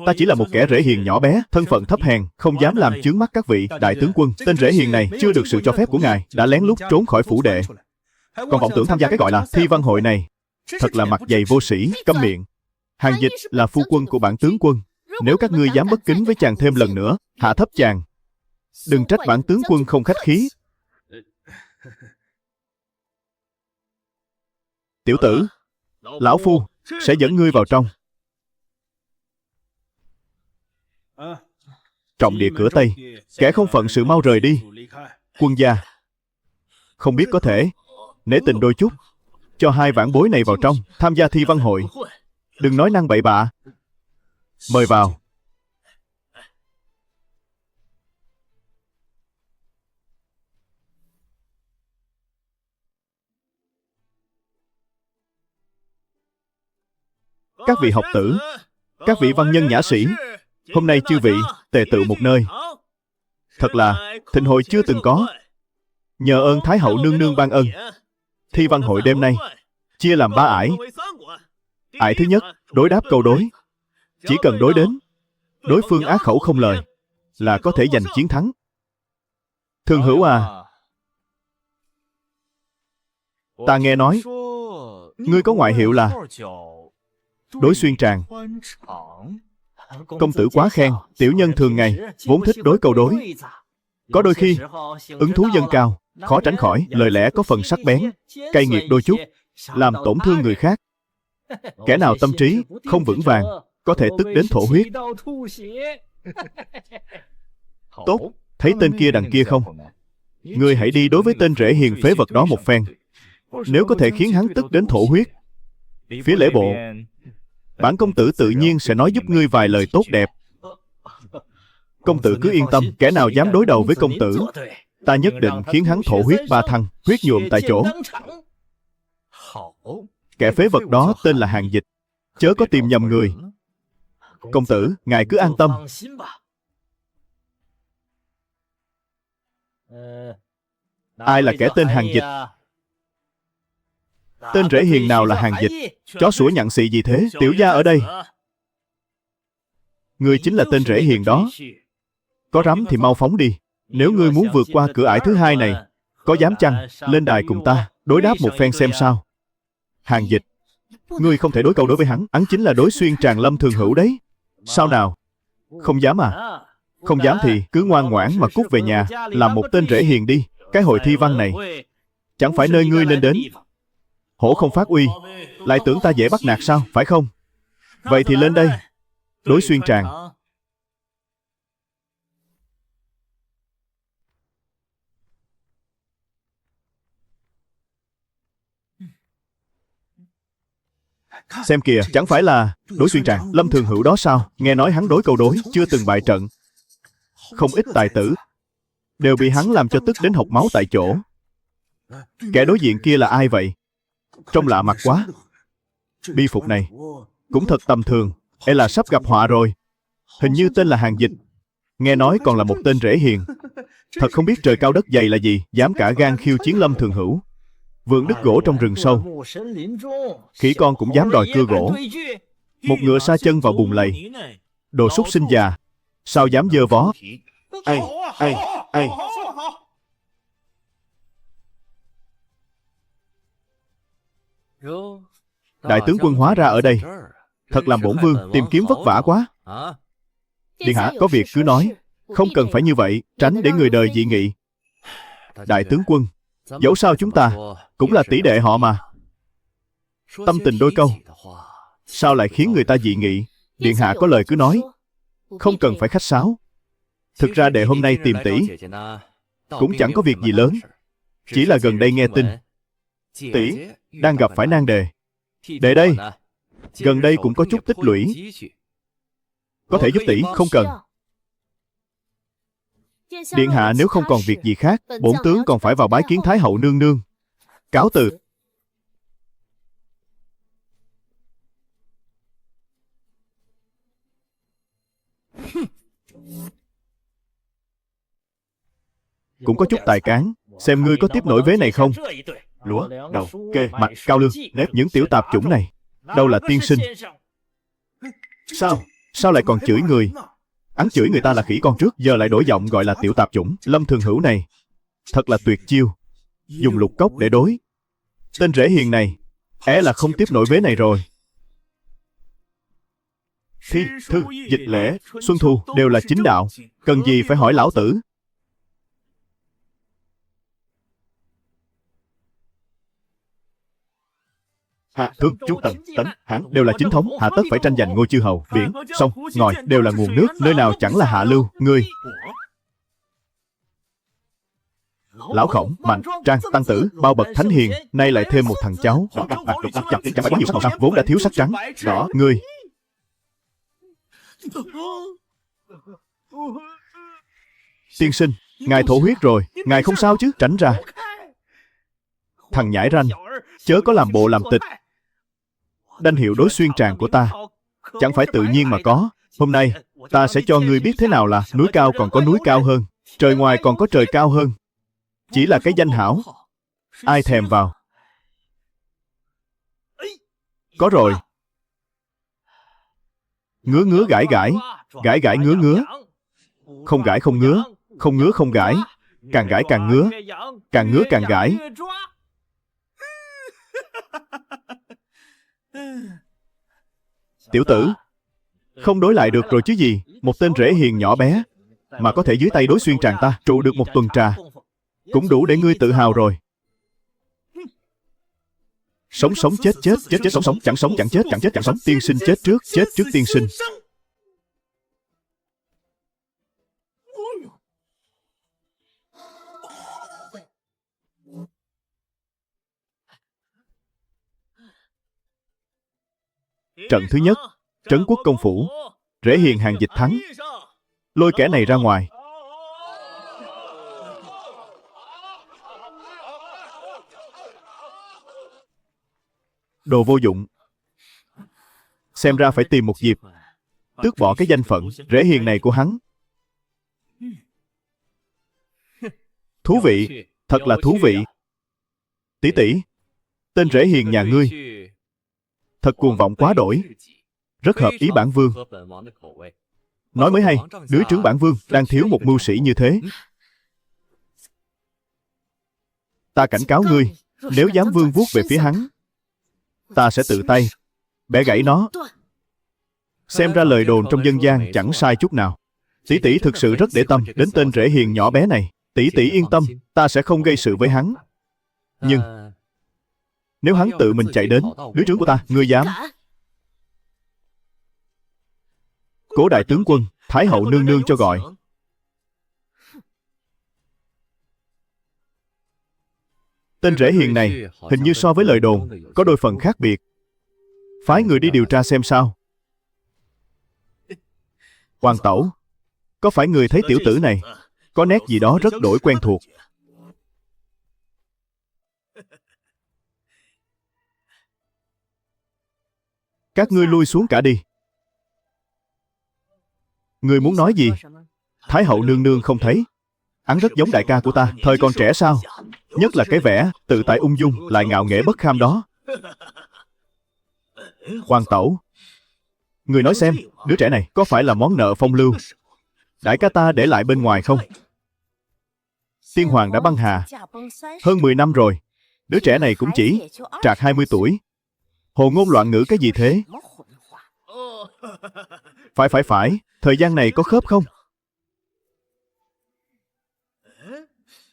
Ta chỉ là một kẻ rễ hiền nhỏ bé, thân phận thấp hèn, không dám làm chướng mắt các vị đại tướng quân. Tên rễ hiền này chưa được sự cho phép của ngài, đã lén lút trốn khỏi phủ đệ, còn vọng tưởng tham gia cái gọi là thi văn hội này. Thật là mặt dày vô sĩ, câm miệng. Hàng Dịch là phu quân của bản tướng quân. Nếu các ngươi dám bất kính với chàng thêm lần nữa, hạ thấp chàng. Đừng trách bản tướng quân không khách khí. Tiểu tử, lão phu sẽ dẫn ngươi vào trong. Trọng địa cửa Tây, kẻ không phận sự mau rời đi. Quân gia, không biết có thể nể tình đôi chút, cho hai vãn bối này vào trong tham gia thi văn hội. Đừng nói năng bậy bạ. Mời vào. Các vị học tử, các vị văn nhân nhã sĩ, hôm nay chư vị tề tựu một nơi, thật là thịnh hội chưa từng có. Nhờ ơn Thái hậu nương nương ban ân, thi văn hội đêm nay chia làm 3 ải. Ải thứ nhất, đối đáp câu đối. Chỉ cần đối đến, đối phương á khẩu không lời, là có thể giành chiến thắng. Thương hữu à, ta nghe nói ngươi có ngoại hiệu là đối xuyên tràng. Công tử quá khen. Tiểu nhân thường ngày vốn thích đối câu đối. Có đôi khi ứng thú dâng cao, khó tránh khỏi lời lẽ có phần sắc bén, cay nghiệt đôi chút, làm tổn thương người khác. Kẻ nào tâm trí không vững vàng, có thể tức đến thổ huyết. Tốt, thấy tên kia đằng kia không? Ngươi hãy đi đối với tên rễ hiền phế vật đó một phen. Nếu có thể khiến hắn tức đến thổ huyết, phía lễ bộ, bản công tử tự nhiên sẽ nói giúp ngươi vài lời tốt đẹp. Công tử cứ yên tâm, kẻ nào dám đối đầu với công tử, ta nhất định khiến hắn thổ huyết 3 thăng, huyết nhuộm tại chỗ. Kẻ phế vật đó tên là Hàng Dịch, chớ có tìm nhầm người. Công tử, ngài cứ an tâm. Ai là kẻ tên Hàng Dịch? Tên rễ hiền nào là hàng dịch? Chó sủa nhặng xị gì thế? Tiểu gia ở đây. Ngươi chính là tên rễ hiền đó. Có rắm thì mau phóng đi. Nếu ngươi muốn vượt qua cửa ải thứ hai này, có dám chăng lên đài cùng ta đối đáp một phen xem sao? Hàng dịch, ngươi không thể đối câu đối với hắn. Hắn chính là đối xuyên tràng Lâm Thường Hữu đấy. Sao nào? Không dám à? Không dám thì cứ ngoan ngoãn mà cút về nhà, làm một tên rễ hiền đi. Cái hội thi văn này chẳng phải nơi ngươi nên đến. Hổ không phát uy, lại tưởng ta dễ bắt nạt sao, phải không? Vậy thì lên đây, đối xuyên tràng. Xem kìa, chẳng phải là đối xuyên tràng Lâm Thường Hữu đó sao? Nghe nói hắn đối câu đối, chưa từng bại trận. Không ít tài tử đều bị hắn làm cho tức đến hộc máu tại chỗ. Kẻ đối diện kia là ai vậy? Trông lạ mặt quá. Bi phục này cũng thật tầm thường, e là sắp gặp họa rồi. Hình như tên là Hàng Dịch, nghe nói còn là một tên rễ hiền. Thật không biết trời cao đất dày là gì, dám cả gan khiêu chiến Lâm Thường Hữu. Vườn đứt gỗ trong rừng sâu, khỉ con cũng dám đòi cưa gỗ. Một ngựa sa chân vào bùn lầy. Đồ súc sinh già, sao dám dơ vó? Ai, ai, ai. Đại tướng quân hóa ra ở đây. Thật làm bổn vương tìm kiếm vất vả quá. Điện hạ có việc cứ nói, không cần phải như vậy, tránh để người đời dị nghị. Đại tướng quân, dẫu sao chúng ta cũng là tỷ đệ họ mà. Tâm tình đôi câu, sao lại khiến người ta dị nghị? Điện hạ có lời cứ nói, không cần phải khách sáo. Thực ra đệ hôm nay tìm tỷ cũng chẳng có việc gì lớn. Chỉ là gần đây nghe tin tỷ đang gặp phải nan đề. Đệ đây gần đây cũng có chút tích lũy, có thể giúp tỷ không cần. Điện hạ nếu không còn việc gì khác, bổn tướng còn phải vào bái kiến Thái hậu nương nương. Cáo từ. Cũng có chút tài cán, xem ngươi có tiếp nổi vế này không. Lúa, đầu, kê, mạch, cao lương, nếp, những tiểu tạp chủng này. Đâu là tiên sinh? Sao lại còn chửi người? Hắn chửi người ta là khỉ con trước, giờ lại đổi giọng gọi là tiểu tạp chủng. Lâm Thường Hữu này thật là tuyệt chiêu, dùng lục cốc để đối. Tên rễ hiền này là không tiếp nổi vế này rồi. Thi, thư, dịch lễ, xuân thu đều là chính đạo, cần gì phải hỏi lão tử. Hạ, thương, chú, tần, tấn, hán đều là chính thống. Hạ tất phải tranh giành ngôi chư hầu. Biển, sông, ngòi đều là nguồn nước, nơi nào chẳng là hạ lưu. Ngươi Lão Khổng, Mạnh, Trang, Tăng Tử, bao bậc thánh hiền, nay lại thêm một thằng cháu. Chẳng phải quá nhiều sao, vốn đã thiếu sắc trắng. Đó, ngươi tiên sinh, ngài thổ huyết rồi, ngài không sao chứ? Tránh ra. Thằng nhãi ranh, chớ có làm bộ làm tịch. Danh hiệu đối xuyên tràng của ta chẳng phải tự nhiên mà có. Hôm nay ta sẽ cho ngươi biết thế nào là núi cao còn có núi cao hơn, trời ngoài còn có trời cao hơn. Chỉ là cái danh hảo, ai thèm vào. Có rồi. Ngứa ngứa gãi gãi, gãi gãi ngứa ngứa. Không gãi không ngứa, không ngứa không gãi. Càng gãi càng ngứa, càng ngứa càng gãi. Tiểu tử, không đối lại được rồi chứ gì. Một tên rễ hiền nhỏ bé mà có thể dưới tay đối xuyên tràng ta trụ được một tuần trà, cũng đủ để ngươi tự hào rồi. Sống sống chết chết, chết chết sống sống, chẳng sống chẳng chết, chẳng chết chẳng sống. Tiên sinh chết trước tiên sinh. Trận thứ nhất, Trấn Quốc công phủ, rễ hiền Hàng Dịch thắng. Lôi kẻ này ra ngoài. Đồ vô dụng. Xem ra phải tìm một dịp tước bỏ cái danh phận rễ hiền này của hắn. Thú vị, thật là thú vị. Tỷ tỷ, Tên rể hiền nhà ngươi thật cuồng vọng quá đổi, rất hợp ý bản vương. Nói mới hay, dưới trướng bản vương đang thiếu một mưu sĩ như thế. Ta cảnh cáo ngươi, nếu dám vương vuốt về phía hắn, ta sẽ tự tay bẻ gãy nó. Xem ra lời đồn trong dân gian chẳng sai chút nào. Tỷ tỷ thực sự rất để tâm đến tên rể hiền nhỏ bé này. Tỷ tỷ yên tâm, ta sẽ không gây sự với hắn. Nhưng nếu hắn tự mình chạy đến dưới trướng của ta, ngươi dám? Cố đại tướng quân, Thái hậu nương nương cho gọi. Tên rể hiền này hình như so với lời đồn có đôi phần khác biệt. Phái người đi điều tra xem sao. Hoàng tẩu, có phải người thấy tiểu tử này có nét gì đó rất đổi quen thuộc? Các ngươi lui xuống cả đi. Ngươi muốn nói gì? Thái hậu nương nương không thấy. Hắn rất giống đại ca của ta, thời còn trẻ sao? Nhất là cái vẻ tự tại ung dung lại ngạo nghễ bất kham đó. Hoàng tẩu, người nói xem, đứa trẻ này có phải là món nợ phong lưu đại ca ta để lại bên ngoài không? Tiên hoàng đã băng hà hơn 10 năm rồi. Đứa trẻ này cũng chỉ trạc 20 tuổi. Hồ ngôn loạn ngữ cái gì thế? Phải, thời gian này có khớp không?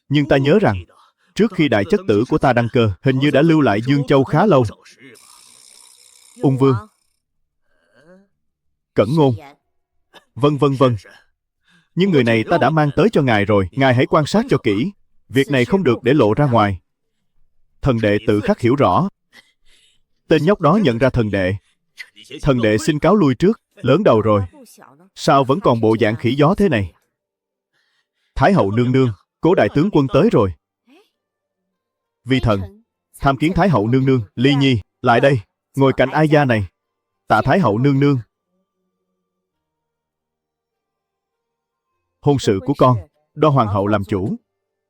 Nhưng ta nhớ rằng trước khi đại chất tử của ta đăng cơ, hình như đã lưu lại Dương Châu khá lâu. Ung vương, Cẩn ngôn, vân. Nhưng người này ta đã mang tới cho ngài rồi. Ngài hãy quan sát cho kỹ. Việc này không được để lộ ra ngoài. Thần đệ tự khắc hiểu rõ. Tên nhóc đó nhận ra thần đệ. Thần đệ xin cáo lui trước. Lớn đầu rồi, sao vẫn còn bộ dạng khỉ gió thế này? Thái hậu nương nương, Cố đại tướng quân tới rồi. Vi thần tham kiến Thái hậu nương nương. Ly Nhi, lại đây, ngồi cạnh ai gia này. Tạ Thái hậu nương nương. Hôn sự của con do hoàng hậu làm chủ.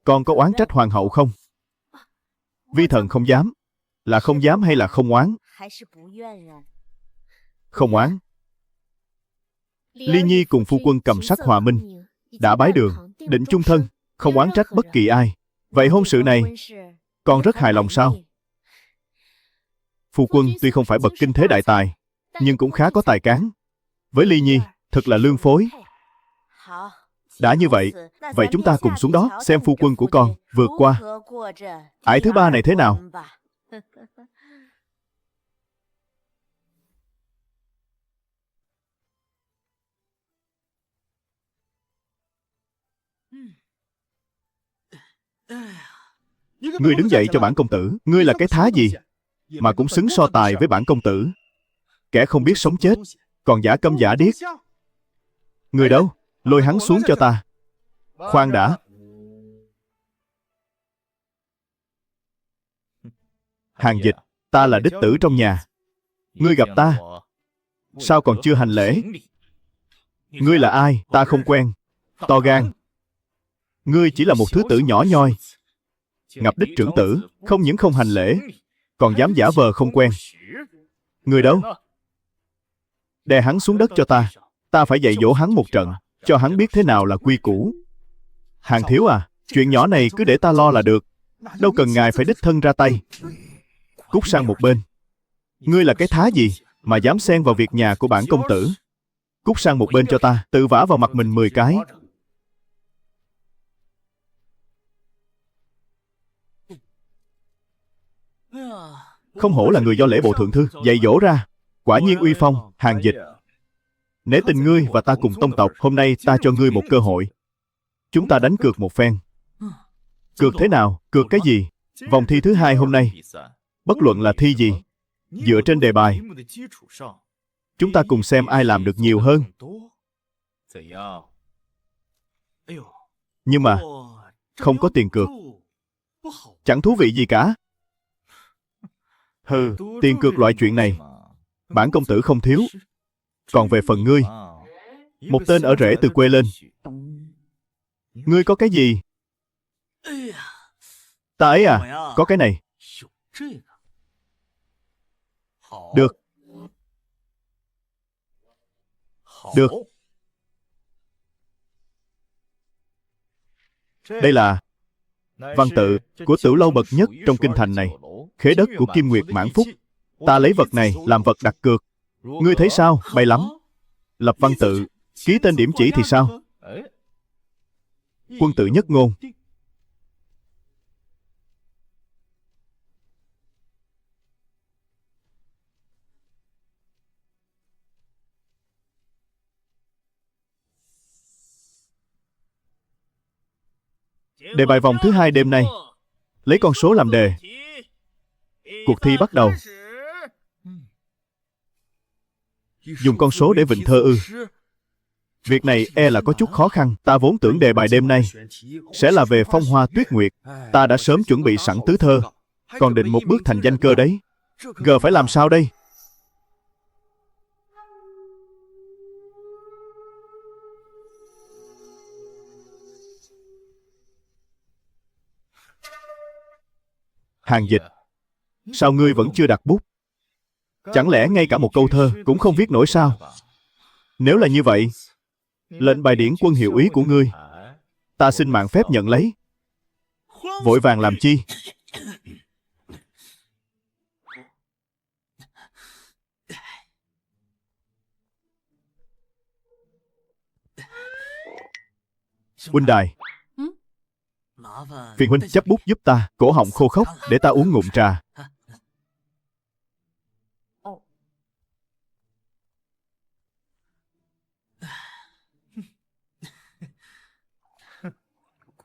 Con có oán trách hoàng hậu không? Vi thần không dám. Là không dám hay là không oán? Không oán. Ly Nhi cùng phu quân cầm sắc hòa minh, đã bái đường, định chung thân, không oán trách bất kỳ ai. Vậy hôn sự này, con rất hài lòng sao? Phu quân tuy không phải bậc kinh thế đại tài, nhưng cũng khá có tài cán. Với Ly Nhi, thật là lương phối. Đã như vậy, vậy chúng ta cùng xuống đó xem phu quân của con vượt qua ải thứ ba này thế nào. Ngươi đứng dậy cho bản công tử. Ngươi là cái thá gì mà cũng xứng so tài với bản công tử? Kẻ không biết sống chết, còn giả câm giả điếc. Người đâu? Lôi hắn xuống cho ta. Khoan đã. Hàng Dịch, ta là đích tử trong nhà. Ngươi gặp ta, sao còn chưa hành lễ? Ngươi là ai? Ta không quen. To gan. Ngươi chỉ là một thứ tử nhỏ nhoi. Ngập đích trưởng tử, không những không hành lễ, còn dám giả vờ không quen. Người đâu? Đè hắn xuống đất cho ta. Ta phải dạy dỗ hắn một trận, cho hắn biết thế nào là quy củ. Hàng thiếu à, chuyện nhỏ này cứ để ta lo là được. Đâu cần ngài phải đích thân ra tay. Cút sang một bên. Ngươi là cái thá gì mà dám xen vào việc nhà của bản công tử? Cút sang một bên cho ta. Tự vả vào mặt mình 10 cái. Không hổ là người do lễ bộ thượng thư dạy dỗ ra. Quả nhiên uy phong. Hàng Dịch, nể tình ngươi và ta cùng tông tộc, hôm nay ta cho ngươi một cơ hội. Chúng ta đánh cược một phen. Cược thế nào? Cược cái gì? Vòng thi thứ hai hôm nay, bất luận là thi gì, dựa trên đề bài, chúng ta cùng xem ai làm được nhiều hơn. Nhưng mà không có tiền cược, chẳng thú vị gì cả. Hừ, tiền cược loại chuyện này bản công tử không thiếu. Còn về phần ngươi, một tên ở rễ từ quê lên, ngươi có cái gì? Ta ấy à, có cái này. Được. Được. Đây là văn tự của Tửu lâu bậc nhất trong kinh thành này, khế đất của Kim Nguyệt Mãn Phúc. Ta lấy vật này làm vật đặt cược. Ngươi thấy sao? Bay lắm. Lập văn tự, ký tên điểm chỉ thì sao? Quân tử nhất ngôn. Đề bài vòng thứ 2 đêm nay. Lấy con số làm đề. Cuộc thi bắt đầu. Dùng con số để vịnh thơ ư? Việc này e là có chút khó khăn. Ta vốn tưởng đề bài đêm nay sẽ là về phong hoa tuyết nguyệt. Ta đã sớm chuẩn bị sẵn tứ thơ, còn định một bước thành danh cơ đấy. Giờ phải làm sao đây? Hàng Dịch, sao ngươi vẫn chưa đặt bút? Chẳng lẽ ngay cả một câu thơ cũng không viết nổi sao? Nếu là như vậy, lệnh bài điển quân hiệu úy của ngươi, ta xin mạng phép nhận lấy. Vội vàng làm chi? Huynh đài, phiền huynh chấp bút giúp ta. Cổ họng khô khốc, để ta uống ngụm trà.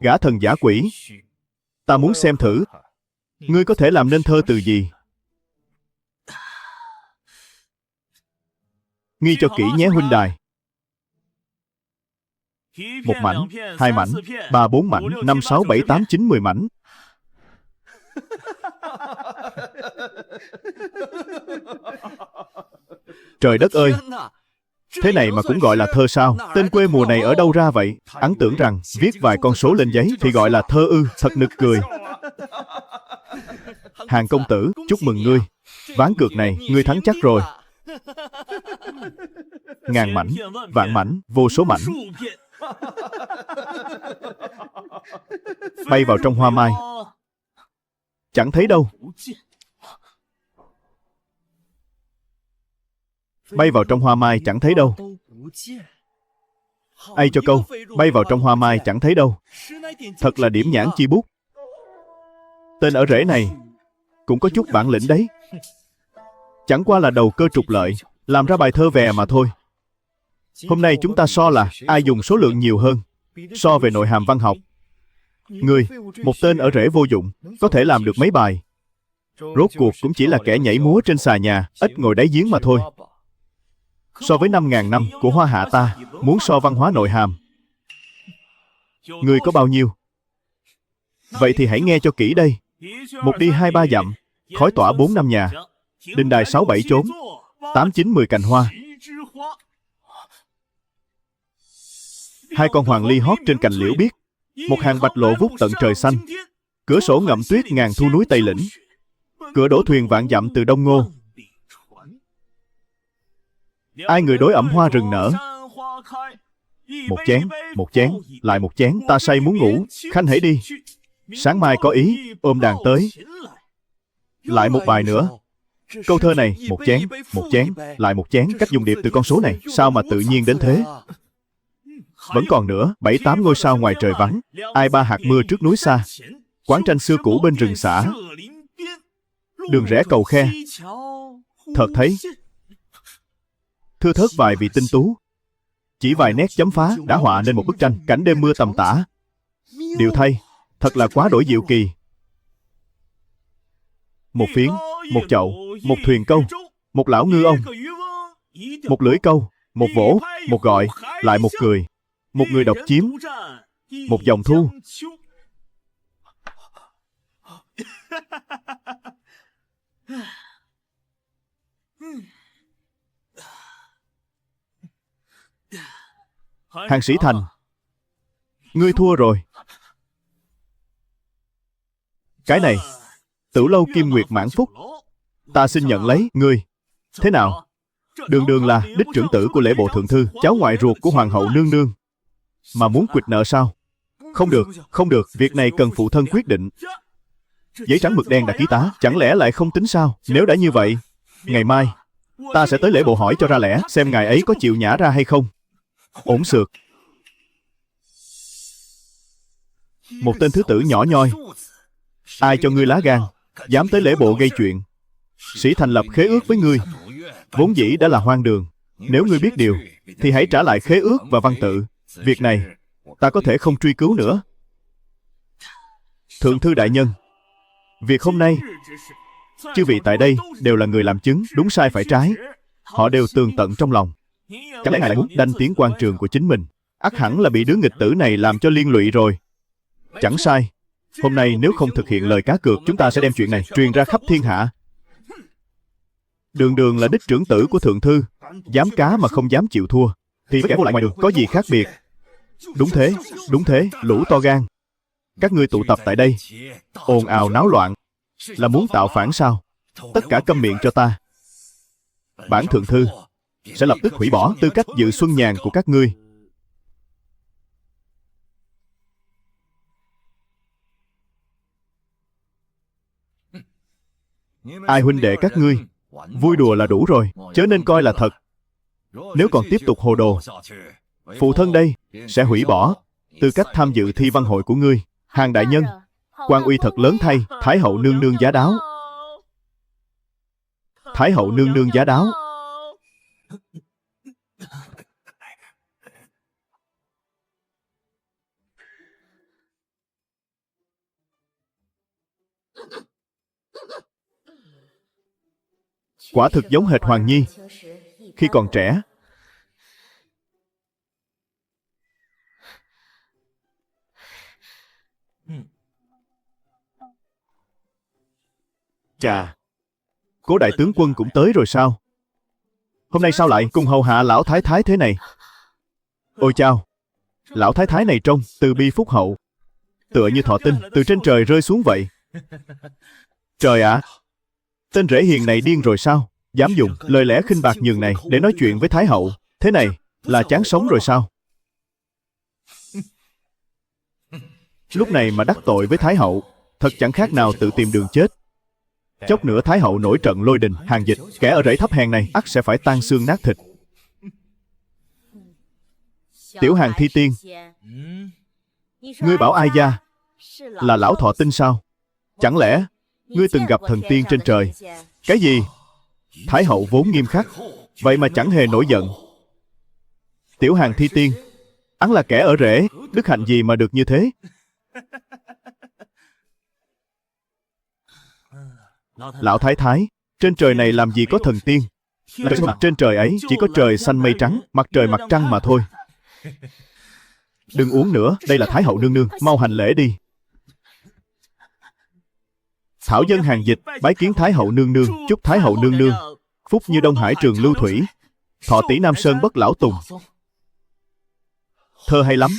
Gã thần giả quỷ, ta muốn xem thử ngươi có thể làm nên thơ từ gì. Ghi cho kỹ nhé huynh đài. 1 mảnh, 2 mảnh, 3, 4 mảnh, 5, 6, 7, 8, 9, 10 mảnh. Trời đất ơi! Thế này mà cũng gọi là thơ sao? Tên quê mùa này ở đâu ra vậy? Hắn tưởng rằng viết vài con số lên giấy thì gọi là thơ ư? Thật nực cười. Hàng công tử, chúc mừng ngươi. Ván cược này, ngươi thắng chắc rồi. Ngàn mảnh, vạn mảnh, vô số mảnh. Bay vào trong hoa mai. Chẳng thấy đâu. Bay vào trong hoa mai chẳng thấy đâu. Ai cho câu, bay vào trong hoa mai chẳng thấy đâu. Thật là điểm nhãn chi bút. Tên ở rễ này cũng có chút bản lĩnh đấy. Chẳng qua là đầu cơ trục lợi, làm ra bài thơ vè mà thôi. Hôm nay chúng ta so là ai dùng số lượng nhiều hơn. So về nội hàm văn học. Ngươi, một tên ở rễ vô dụng, có thể làm được mấy bài. Rốt cuộc cũng chỉ là kẻ nhảy múa trên xà nhà, ít ngồi đáy giếng mà thôi. So với 5.000 năm của Hoa Hạ ta, muốn so văn hóa nội hàm, ngươi có bao nhiêu? Vậy thì hãy nghe cho kỹ đây. Một đi 2, 3 dặm, khói tỏa 4, 5 nhà, đình đài 6, 7 chốn, 8, 9, 10 cành hoa. 2 con hoàng ly hót trên cành liễu biếc, một hàng bạch lộ vút tận trời xanh. Cửa sổ ngậm tuyết ngàn thu núi Tây Lĩnh, cửa đổ thuyền vạn dặm từ Đông Ngô. Ai người đối ẩm hoa rừng nở. Một chén, lại một chén, ta say muốn ngủ, khanh hãy đi. Sáng mai có ý, ôm đàn tới. Lại một bài nữa. Câu thơ này, một chén, lại một chén, cách dùng điệp từ con số này, sao mà tự nhiên đến thế? Vẫn còn nữa, 7, 8 ngôi sao ngoài trời vắng, ai 3 hạt mưa trước núi xa. Quán tranh xưa cũ bên rừng xả, đường rẽ cầu khe. Thật thấy thưa thớt vài vị tinh tú, chỉ vài nét chấm phá đã họa nên một bức tranh cảnh đêm mưa tầm tã. Điều thay, thật là quá đổi diệu kỳ. Một phiến, một chậu, một thuyền câu, một lão ngư ông, một lưỡi câu, một vỗ, một gọi, lại một cười, một người độc chiếm, một dòng thu. Hàng Sĩ Thành, ngươi thua rồi. Cái này, Tửu lâu Kim Nguyệt Mãn Phúc, ta xin nhận lấy. Ngươi Thế nào? Đường Đường là đích trưởng tử của lễ bộ thượng thư, cháu ngoại ruột của hoàng hậu nương nương, mà muốn quỵt nợ sao? Không được, không được, việc này cần phụ thân quyết định. Giấy trắng mực đen đã ký tá, chẳng lẽ lại không tính sao? Nếu đã như vậy, ngày mai ta sẽ tới lễ bộ hỏi cho ra lẽ, xem ngài ấy có chịu nhả ra hay không. Ổn xược. Một tên thứ tử nhỏ nhoi, ai cho ngươi lá gan, dám tới lễ bộ gây chuyện? Sĩ thành lập khế ước với ngươi, vốn dĩ đã là hoang đường. Nếu ngươi biết điều, thì hãy trả lại khế ước và văn tự. Việc này, ta có thể không truy cứu nữa. Thượng thư đại nhân, việc hôm nay, chư vị tại đây đều là người làm chứng, đúng sai phải trái, họ đều tường tận trong lòng. Chẳng lẽ ngài lại muốn đanh tiếng quan trường của chính mình? Ắt hẳn là bị đứa nghịch tử này làm cho liên lụy rồi. Chẳng sai. Hôm nay nếu không thực hiện lời cá cược, chúng ta sẽ đem chuyện này truyền ra khắp thiên hạ. Đường Đường là đích trưởng tử của thượng thư, dám cá mà không dám chịu thua, thì với kẻ vô lại ngoài đường có gì khác biệt? Đúng thế, lũ to gan. Các ngươi tụ tập tại đây, ồn ào náo loạn, là muốn tạo phản sao? Tất cả câm miệng cho ta. Bản thượng thư sẽ lập tức hủy bỏ tư cách dự xuân nhàn của các ngươi. Ai huynh đệ các ngươi vui đùa là đủ rồi, chớ nên coi là thật. Nếu còn tiếp tục hồ đồ, phụ thân đây sẽ hủy bỏ tư cách tham dự thi văn hội của ngươi. Hàng đại nhân, quan uy thật lớn thay. Thái hậu nương nương giá đáo. Thái hậu nương nương giá đáo. Quả thực giống hệt Hoàng Nhi khi còn trẻ. Chà, Cố đại tướng quân cũng tới rồi sao? Hôm nay sao lại cùng hầu hạ lão thái thái thế này? Ôi chao, lão thái thái này trông từ bi phúc hậu, tựa như thọ tinh từ trên trời rơi xuống vậy. Trời ạ, tên rể hiền này điên rồi sao? Dám dùng lời lẽ khinh bạc nhường này để nói chuyện với thái hậu. Thế này là chán sống rồi sao? Lúc này mà đắc tội với thái hậu, thật chẳng khác nào tự tìm đường chết. Chốc nữa thái hậu nổi trận lôi đình, Hàng Dịch, kẻ ở rẫy thấp hèn này ắt sẽ phải tan xương nát thịt. Tiểu Hàng Thi Tiên, ngươi bảo Ai Gia là lão thọ tinh sao? Chẳng lẽ ngươi từng gặp thần tiên trên trời? Cái gì? Thái hậu vốn nghiêm khắc, vậy mà chẳng hề nổi giận. Tiểu Hàng Thi Tiên, hắn là kẻ ở rễ, đức hạnh gì mà được như thế? Lão thái thái, trên trời này làm gì có thần tiên? Trên trời ấy chỉ có trời xanh mây trắng, mặt trời mặt trăng mà thôi. Đừng uống nữa, đây là Thái hậu nương nương, mau hành lễ đi. Thảo dân Hàng Dịch bái kiến Thái hậu nương nương, chúc Thái hậu nương nương phúc như Đông Hải trường lưu thủy, thọ tỷ Nam Sơn bất lão tùng. Thơ hay lắm.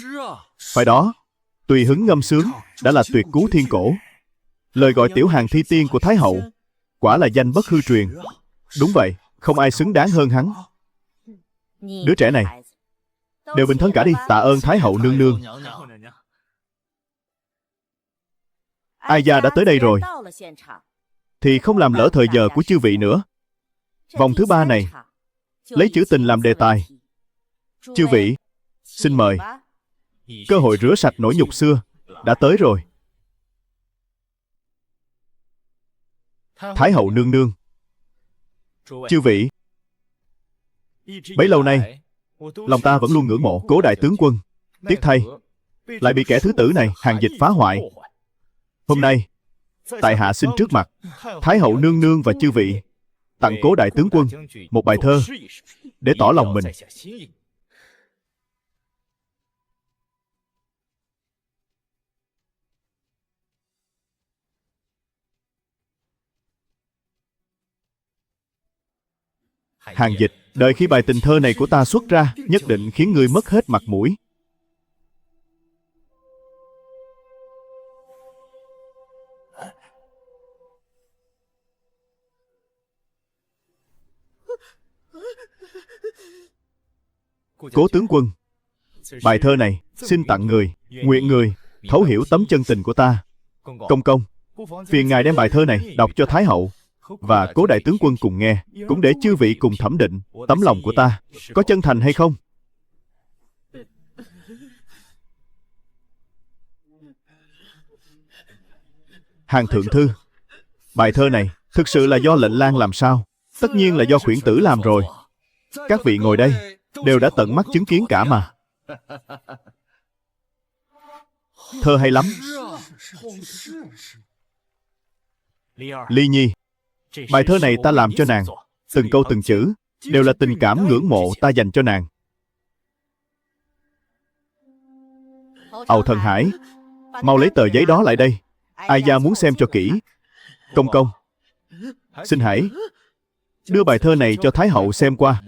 Phải đó, tùy hứng ngâm sướng đã là tuyệt cú thiên cổ. Lời gọi Tiểu Hàng Thi Tiên của Thái hậu quả là danh bất hư truyền. Đúng vậy, không ai xứng đáng hơn hắn. Đứa trẻ này đều bình thân cả đi. Tạ ơn Thái hậu nương nương. Ai Gia đã tới đây rồi thì không làm lỡ thời giờ của chư vị nữa. Vòng thứ 3 này lấy trữ tình làm đề tài. Chư vị xin mời. Cơ hội rửa sạch nỗi nhục xưa đã tới rồi. Thái hậu nương nương, chư vị, bấy lâu nay lòng ta vẫn luôn ngưỡng mộ Cố đại tướng quân. Tiếc thay lại bị kẻ thứ tử này Hàng Dịch phá hoại. Hôm nay tại hạ xin trước mặt Thái hậu nương nương và chư vị tặng Cố đại tướng quân một bài thơ để tỏ lòng mình. Hàng Dịch, đợi khi bài tình thơ này của ta xuất ra, nhất định khiến ngươi mất hết mặt mũi. Cố tướng quân, bài thơ này xin tặng người, nguyện người thấu hiểu tấm chân tình của ta. Công công, phiền ngài đem bài thơ này đọc cho Thái hậu và Cố đại tướng quân cùng nghe, cũng để chư vị cùng thẩm định tấm lòng của ta có chân thành hay không. Hàng thượng thư, bài thơ này thực sự là do lệnh lang làm sao? Tất nhiên là do khuyển tử làm rồi. Các vị ngồi đây đều đã tận mắt chứng kiến cả mà. Thơ hay lắm. Ly Nhi, bài thơ này ta làm cho nàng, từng câu từng chữ đều là tình cảm ngưỡng mộ ta dành cho nàng. Ầu Thần Hải, mau lấy tờ giấy đó lại đây. Ai gia muốn xem cho kỹ. Công công, xin hãy đưa bài thơ này cho Thái hậu xem qua.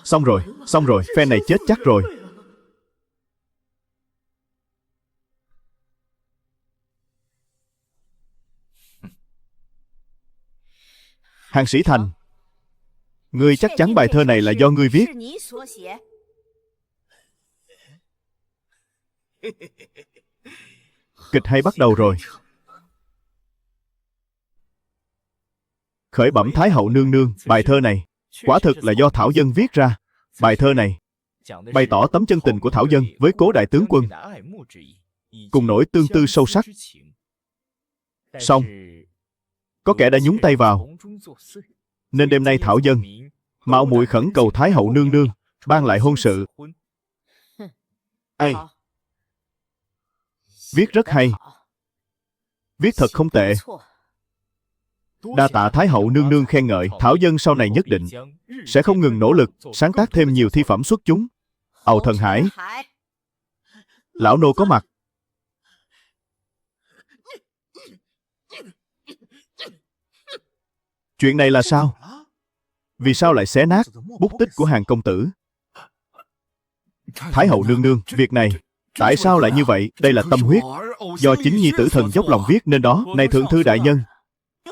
Xong rồi, phe này chết chắc rồi. Hàng Sĩ Thành, ngươi chắc chắn bài thơ này là do ngươi viết. Kịch hay bắt đầu rồi. Khởi bẩm Thái hậu nương nương, bài thơ này quả thực là do Thảo Dân viết ra. Bài thơ này bày tỏ tấm chân tình của Thảo Dân với Cố đại tướng quân, cùng nỗi tương tư sâu sắc. Xong, có kẻ đã nhúng tay vào, nên đêm nay Thảo Dân mạo muội khẩn cầu Thái hậu nương nương ban lại hôn sự. Ai? Viết rất hay. Viết thật không tệ. Đa tạ Thái hậu nương nương khen ngợi. Thảo Dân sau này nhất định sẽ không ngừng nỗ lực sáng tác thêm nhiều thi phẩm xuất chúng. Ầu Thần Hải, lão nô có mặt. Chuyện này là sao? Vì sao lại xé nát bút tích của Hàng công tử? Thái hậu nương nương, việc này tại sao lại như vậy? Đây là tâm huyết do chính nhi tử thần dốc lòng viết nên đó. Này thượng thư đại nhân,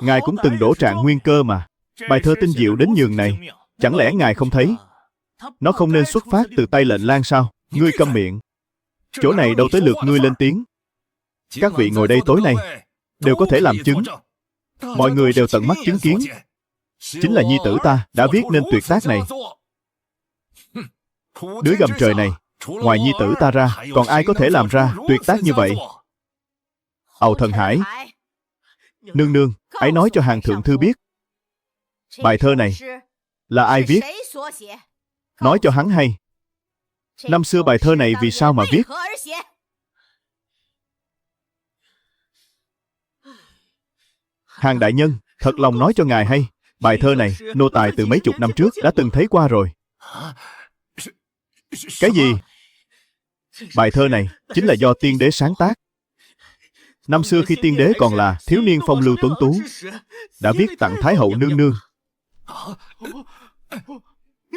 ngài cũng từng đổ trạng nguyên cơ mà. Bài thơ tinh diệu đến nhường này, chẳng lẽ ngài không thấy nó không nên xuất phát từ tay lệnh lang sao? Ngươi câm miệng. Chỗ này đâu tới lượt ngươi lên tiếng. Các vị ngồi đây tối nay đều có thể làm chứng. Mọi người đều tận mắt chứng kiến. Chính là nhi tử ta đã viết nên tuyệt tác này. Dưới gầm trời này, ngoài nhi tử ta ra, còn ai có thể làm ra tuyệt tác như vậy? Ầu Thần Hải, nương nương, hãy nói cho Hàng thượng thư biết, bài thơ này là ai viết? Nói cho hắn hay. Năm xưa bài thơ này vì sao mà viết? Hàng đại nhân, thật lòng nói cho ngài hay. Bài thơ này, nô tài từ mấy chục năm trước đã từng thấy qua rồi. Cái gì? Bài thơ này chính là do tiên đế sáng tác. Năm xưa khi tiên đế còn là thiếu niên phong lưu tuấn tú, đã viết tặng Thái hậu nương nương.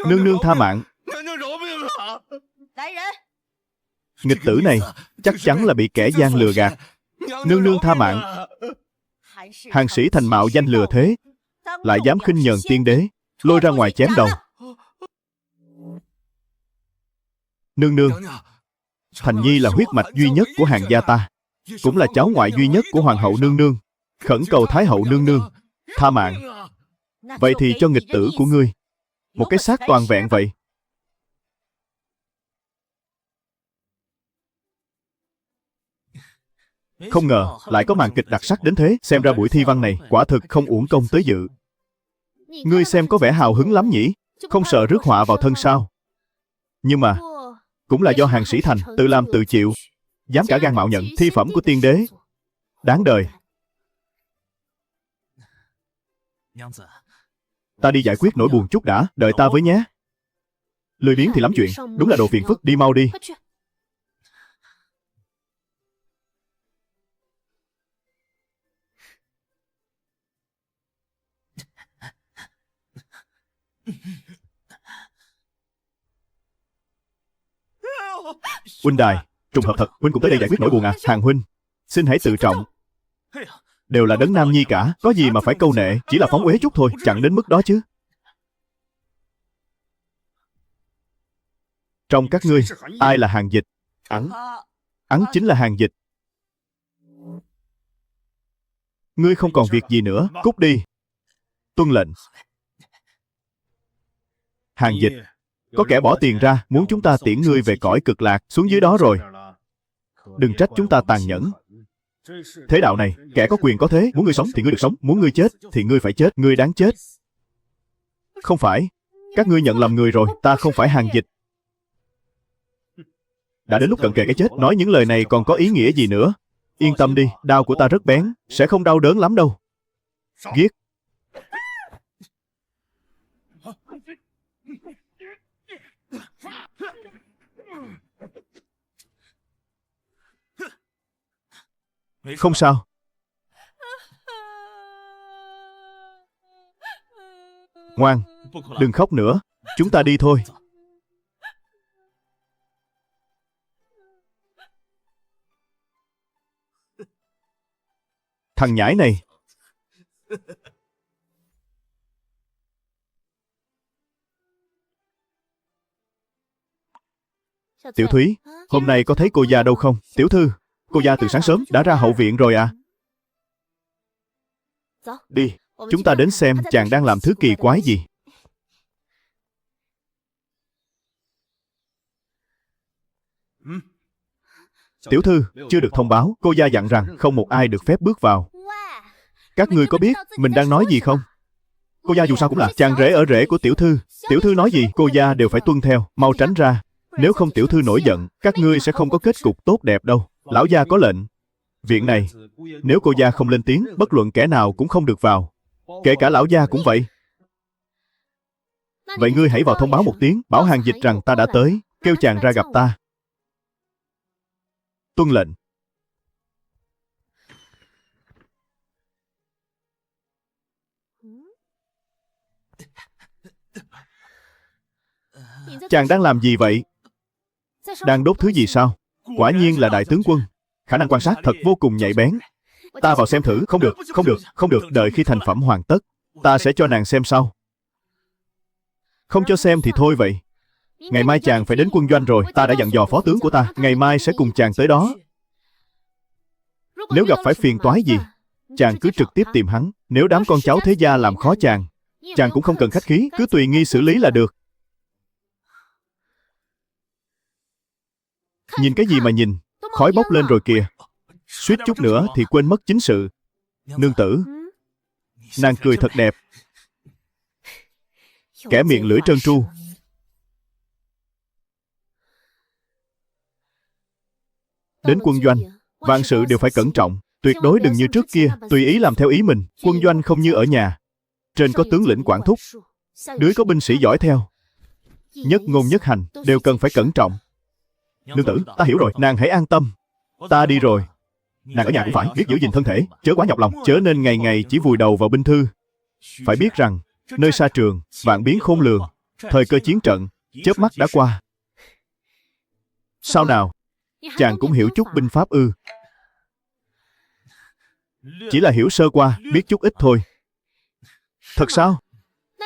Nương nương tha mạng. Nghịch tử này chắc chắn là bị kẻ gian lừa gạt. Nương nương tha mạng. Hàng Sĩ Thành mạo danh lừa thế, lại dám khinh nhờn tiên đế, lôi ra ngoài chém đầu. Nương nương, Thành Nhi là huyết mạch duy nhất của Hàng gia ta, cũng là cháu ngoại duy nhất của Hoàng hậu nương nương. Khẩn cầu Thái hậu nương nương tha mạng. Vậy thì cho nghịch tử của ngươi một cái xác toàn vẹn vậy. Không ngờ lại có màn kịch đặc sắc đến thế. Xem ra buổi thi văn này quả thực không uổng công tới dự. Ngươi xem có vẻ hào hứng lắm nhỉ? Không sợ rước họa vào thân sao? Nhưng mà cũng là do Hàng Sĩ Thành tự làm tự chịu, dám cả gan mạo nhận thi phẩm của tiên đế. Đáng đời. Ta đi giải quyết nỗi buồn chút đã, đợi ta với nhé. Lười biếng thì lắm chuyện, đúng là đồ phiền phức. Đi mau đi. Huynh đài, trùng hợp thật, huynh cũng tới đây giải quyết nỗi buồn à? Hàng huynh, xin hãy tự trọng. Đều là đấng nam nhi cả, có gì mà phải câu nệ, chỉ là phóng uế chút thôi, chẳng đến mức đó chứ. Trong các ngươi, ai là hàng dịch? Hắn chính là hàng dịch. Ngươi không còn việc gì nữa, cút đi. Tuân lệnh. Hàng dịch, có kẻ bỏ tiền ra, muốn chúng ta tiễn ngươi về cõi cực lạc, xuống dưới đó rồi. Đừng trách chúng ta tàn nhẫn. Thế đạo này, kẻ có quyền có thế, muốn ngươi sống thì ngươi được sống, muốn ngươi chết thì ngươi phải chết, ngươi đáng chết. Không phải, các ngươi nhận lầm người rồi, ta không phải hàng dịch. Đã đến lúc cận kề cái chết, nói những lời này còn có ý nghĩa gì nữa? Yên tâm đi, đao của ta rất bén, sẽ không đau đớn lắm đâu. Giết. Không sao. Ngoan, đừng khóc nữa. Chúng ta đi thôi. Thằng nhãi này. Tiểu Thúy, hôm nay có thấy cô gia đâu không? Tiểu thư, cô gia từ sáng sớm đã ra hậu viện rồi à? Đi, chúng ta đến xem chàng đang làm thứ kỳ quái gì. Tiểu thư, chưa được thông báo, cô gia dặn rằng không một ai được phép bước vào. Các ngươi có biết mình đang nói gì không? Cô gia dù sao cũng là chàng rể ở rể của tiểu thư. Tiểu thư nói gì, cô gia đều phải tuân theo, mau tránh ra. Nếu không tiểu thư nổi giận, các ngươi sẽ không có kết cục tốt đẹp đâu. Lão gia có lệnh. Viện này, nếu cô gia không lên tiếng, bất luận kẻ nào cũng không được vào. Kể cả lão gia cũng vậy. Vậy ngươi hãy vào thông báo một tiếng, bảo hàng dịch rằng ta đã tới, kêu chàng ra gặp ta. Tuân lệnh. Chàng đang làm gì vậy? Đang đốt thứ gì sao? Quả nhiên là đại tướng quân. Khả năng quan sát thật vô cùng nhạy bén. Ta vào xem thử. Không được, không được, không được. Đợi khi thành phẩm hoàn tất, ta sẽ cho nàng xem sau. Không cho xem thì thôi vậy. Ngày mai chàng phải đến quân doanh rồi. Ta đã dặn dò phó tướng của ta, ngày mai sẽ cùng chàng tới đó. Nếu gặp phải phiền toái gì, chàng cứ trực tiếp tìm hắn. Nếu đám con cháu thế gia làm khó chàng, chàng cũng không cần khách khí, cứ tùy nghi xử lý là được. Nhìn cái gì mà nhìn, khói bốc lên rồi kìa. Suýt chút nữa thì quên mất chính sự. Nương tử, nàng cười thật đẹp. Kẻ miệng lưỡi trơn tru. Đến quân doanh, vạn sự đều phải cẩn trọng. Tuyệt đối đừng như trước kia, tùy ý làm theo ý mình. Quân doanh không như ở nhà. Trên có tướng lĩnh quản thúc, dưới có binh sĩ dõi theo. Nhất ngôn nhất hành, đều cần phải cẩn trọng. Nương tử, ta hiểu rồi, nàng hãy an tâm. Ta đi rồi. Nàng ở nhà cũng phải biết giữ gìn thân thể, chớ quá nhọc lòng, chớ nên ngày ngày chỉ vùi đầu vào binh thư. Phải biết rằng, nơi xa trường, vạn biến khôn lường, thời cơ chiến trận, chớp mắt đã qua. Sao nào? Chàng cũng hiểu chút binh pháp ư? Chỉ là hiểu sơ qua, biết chút ít thôi. Thật sao?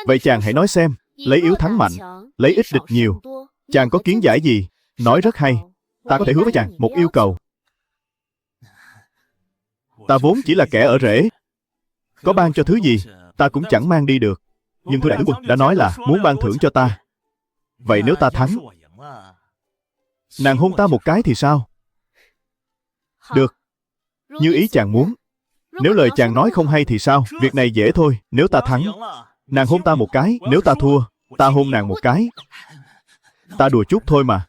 Vậy chàng hãy nói xem, lấy yếu thắng mạnh, lấy ít địch nhiều. Chàng có kiến giải gì? Nói rất hay. Ta có thể hứa với chàng một yêu cầu. Ta vốn chỉ là kẻ ở rễ. Có ban cho thứ gì, ta cũng chẳng mang đi được. Nhưng thưa đại tướng quân đã nói là muốn ban thưởng cho ta. Vậy nếu ta thắng, nàng hôn ta một cái thì sao? Được. Như ý chàng muốn. Nếu lời chàng nói không hay thì sao? Việc này dễ thôi. Nếu ta thắng, nàng hôn ta một cái. Nếu ta thua, ta hôn nàng một cái. Ta đùa chút thôi mà.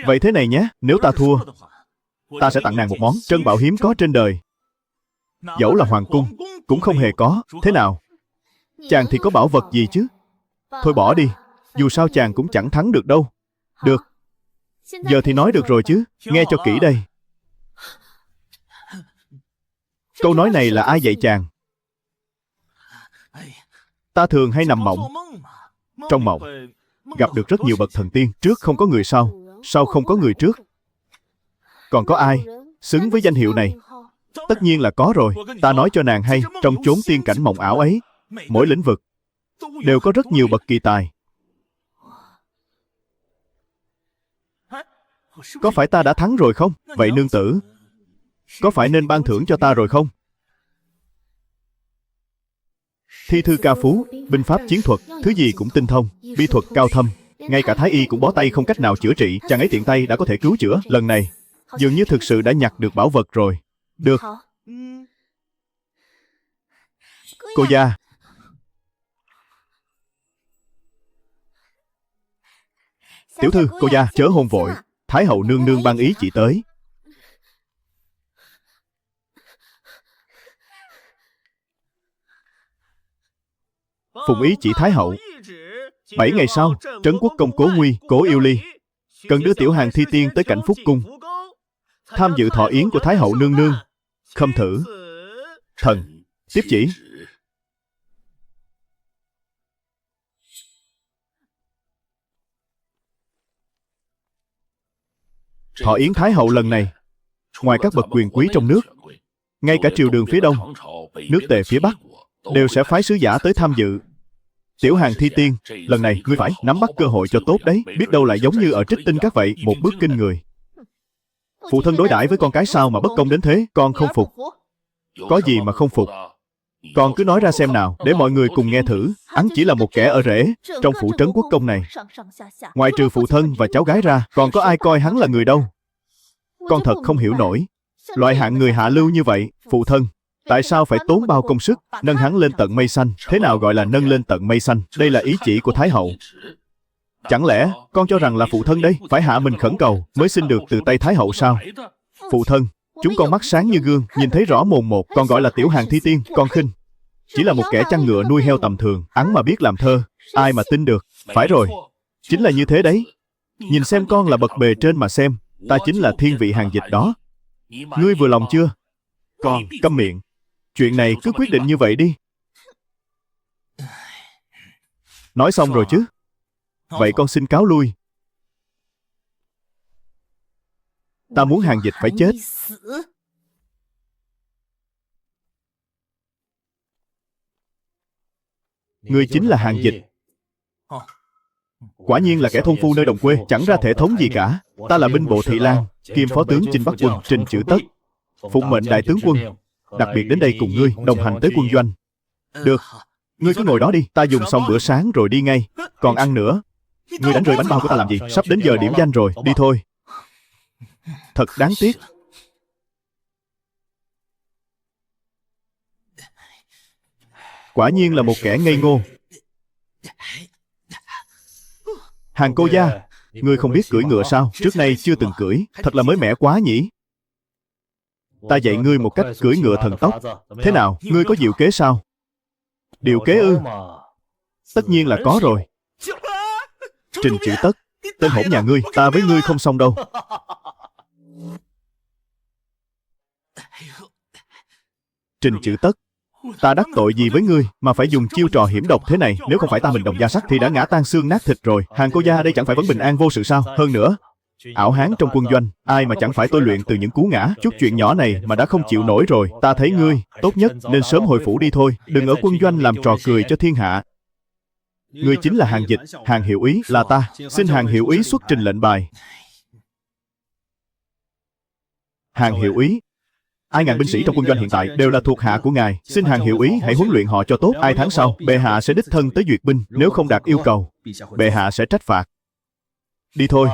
Vậy thế này nhé, nếu ta thua, ta sẽ tặng nàng một món trân bảo hiếm có trên đời. Dẫu là hoàng cung, cũng không hề có. Thế nào? Chàng thì có bảo vật gì chứ? Thôi bỏ đi. Dù sao chàng cũng chẳng thắng được đâu. Được. Giờ thì nói được rồi chứ. Nghe cho kỹ đây. Câu nói này là ai dạy chàng? Ta thường hay nằm mộng. Trong mộng, gặp được rất nhiều bậc thần tiên. Trước không có người sau, sau không có người trước. Còn có ai xứng với danh hiệu này? Tất nhiên là có rồi. Ta nói cho nàng hay, trong chốn tiên cảnh mộng ảo ấy, mỗi lĩnh vực đều có rất nhiều bậc kỳ tài. Có phải ta đã thắng rồi không? Vậy nương tử, có phải nên ban thưởng cho ta rồi không? Thi thư ca phú, binh pháp chiến thuật, thứ gì cũng tinh thông, bi thuật cao thâm. Ngay cả thái y cũng bó tay không cách nào chữa trị. Chàng ấy tiện tay đã có thể cứu chữa. Lần này, dường như thực sự đã nhặt được bảo vật rồi. Được. Cô gia. Tiểu thư, cô gia, chớ hôn vội. Thái hậu nương nương ban ý chỉ tới. Phụng ý chỉ Thái hậu. 7 ngày sau, Trấn Quốc công Cố Nguy, Cố Yêu Ly cần đưa tiểu hàng Thi Tiên tới cảnh Phúc Cung tham dự thọ yến của Thái hậu nương nương. Khâm thử. Thần tiếp chỉ. Thọ yến Thái hậu lần này, ngoài các bậc quyền quý trong nước, ngay cả triều đường phía đông, nước Tề phía bắc đều sẽ phái sứ giả tới tham dự. Tiểu hàng Thi Tiên, lần này ngươi phải nắm bắt cơ hội cho tốt đấy. Biết đâu lại giống như ở Trích Tinh Các vậy, một bước kinh người. Phụ thân đối đãi với con cái sao mà bất công đến thế? Con không phục. Có gì mà không phục? Con cứ nói ra xem nào, để mọi người cùng nghe thử. Hắn chỉ là một kẻ ở rễ trong phủ Trấn Quốc công này. Ngoài trừ phụ thân và cháu gái ra, còn có ai coi hắn là người đâu. Con thật không hiểu nổi. Loại hạng người hạ lưu như vậy, phụ thân, tại sao phải tốn bao công sức nâng hắn lên tận mây xanh? Thế nào gọi là nâng lên tận mây xanh? Đây là ý chỉ của Thái hậu. Chẳng lẽ con cho rằng là phụ thân đây phải hạ mình khẩn cầu mới xin được từ tay Thái hậu sao? Phụ thân, chúng con mắt sáng như gương, nhìn thấy rõ mồn một. Còn gọi là tiểu hàng Thi Tiên, con khinh. Chỉ là một kẻ chăn ngựa nuôi heo tầm thường. Hắn mà biết làm thơ, ai mà tin được? Phải rồi, chính là như thế đấy. Nhìn xem con là bậc bề trên mà xem. Ta chính là thiên vị hàng dịch đó. Ngươi vừa lòng chưa? Con, câm miệng. Chuyện này cứ quyết định như vậy đi. Nói xong rồi chứ? Vậy con xin cáo lui. Ta muốn hàng dịch phải chết. Ngươi chính là hàng dịch. Quả nhiên là kẻ thôn phu nơi đồng quê, chẳng ra thể thống gì cả. Ta là binh bộ thị lang, kiêm phó tướng Chinh Bắc quân Trình Chữ Tất, phụng mệnh đại tướng quân, đặc biệt đến đây cùng ngươi đồng hành tới quân doanh. Được, ngươi cứ ngồi đó đi. Ta dùng xong bữa sáng rồi đi ngay. Còn ăn nữa. Ngươi đánh rơi bánh bao của ta làm gì? Sắp đến giờ điểm danh rồi. Đi thôi. Thật đáng tiếc. Quả nhiên là một kẻ ngây ngô. Hàng cô gia, ngươi không biết cưỡi ngựa sao? Trước nay chưa từng cưỡi. Thật là mới mẻ quá nhỉ. Ta dạy ngươi một cách cưỡi ngựa thần tốc. Thế nào, ngươi có diệu kế sao? Điều kế ư? Tất nhiên là có rồi. Trình Chữ Tất, tên hỗn nhà ngươi, ta với ngươi không xong đâu. Trình Chữ Tất, ta đắc tội gì với ngươi mà phải dùng chiêu trò hiểm độc thế này? Nếu không phải ta mình đồng gia sắt thì đã ngã tan xương nát thịt rồi. Hàng cô gia đây chẳng phải vẫn bình an vô sự sao? Hơn nữa, ảo hán trong quân doanh, ai mà chẳng phải tôi luyện từ những cú ngã. Chút chuyện nhỏ này mà đã không chịu nổi rồi. Ta thấy ngươi, tốt nhất nên sớm hồi phủ đi thôi. Đừng ở quân doanh làm trò cười cho thiên hạ. Ngươi chính là hàng dịch, Hàng hiệu úy là ta. Xin Hàng hiệu úy xuất trình lệnh bài. Hàng hiệu úy, ai ngàn binh sĩ trong quân doanh hiện tại đều là thuộc hạ của ngài. Xin Hàng hiệu úy hãy huấn luyện họ cho tốt. 2 tháng sau, bệ hạ sẽ đích thân tới duyệt binh. Nếu không đạt yêu cầu, bệ hạ sẽ trách phạt. Đi thôi.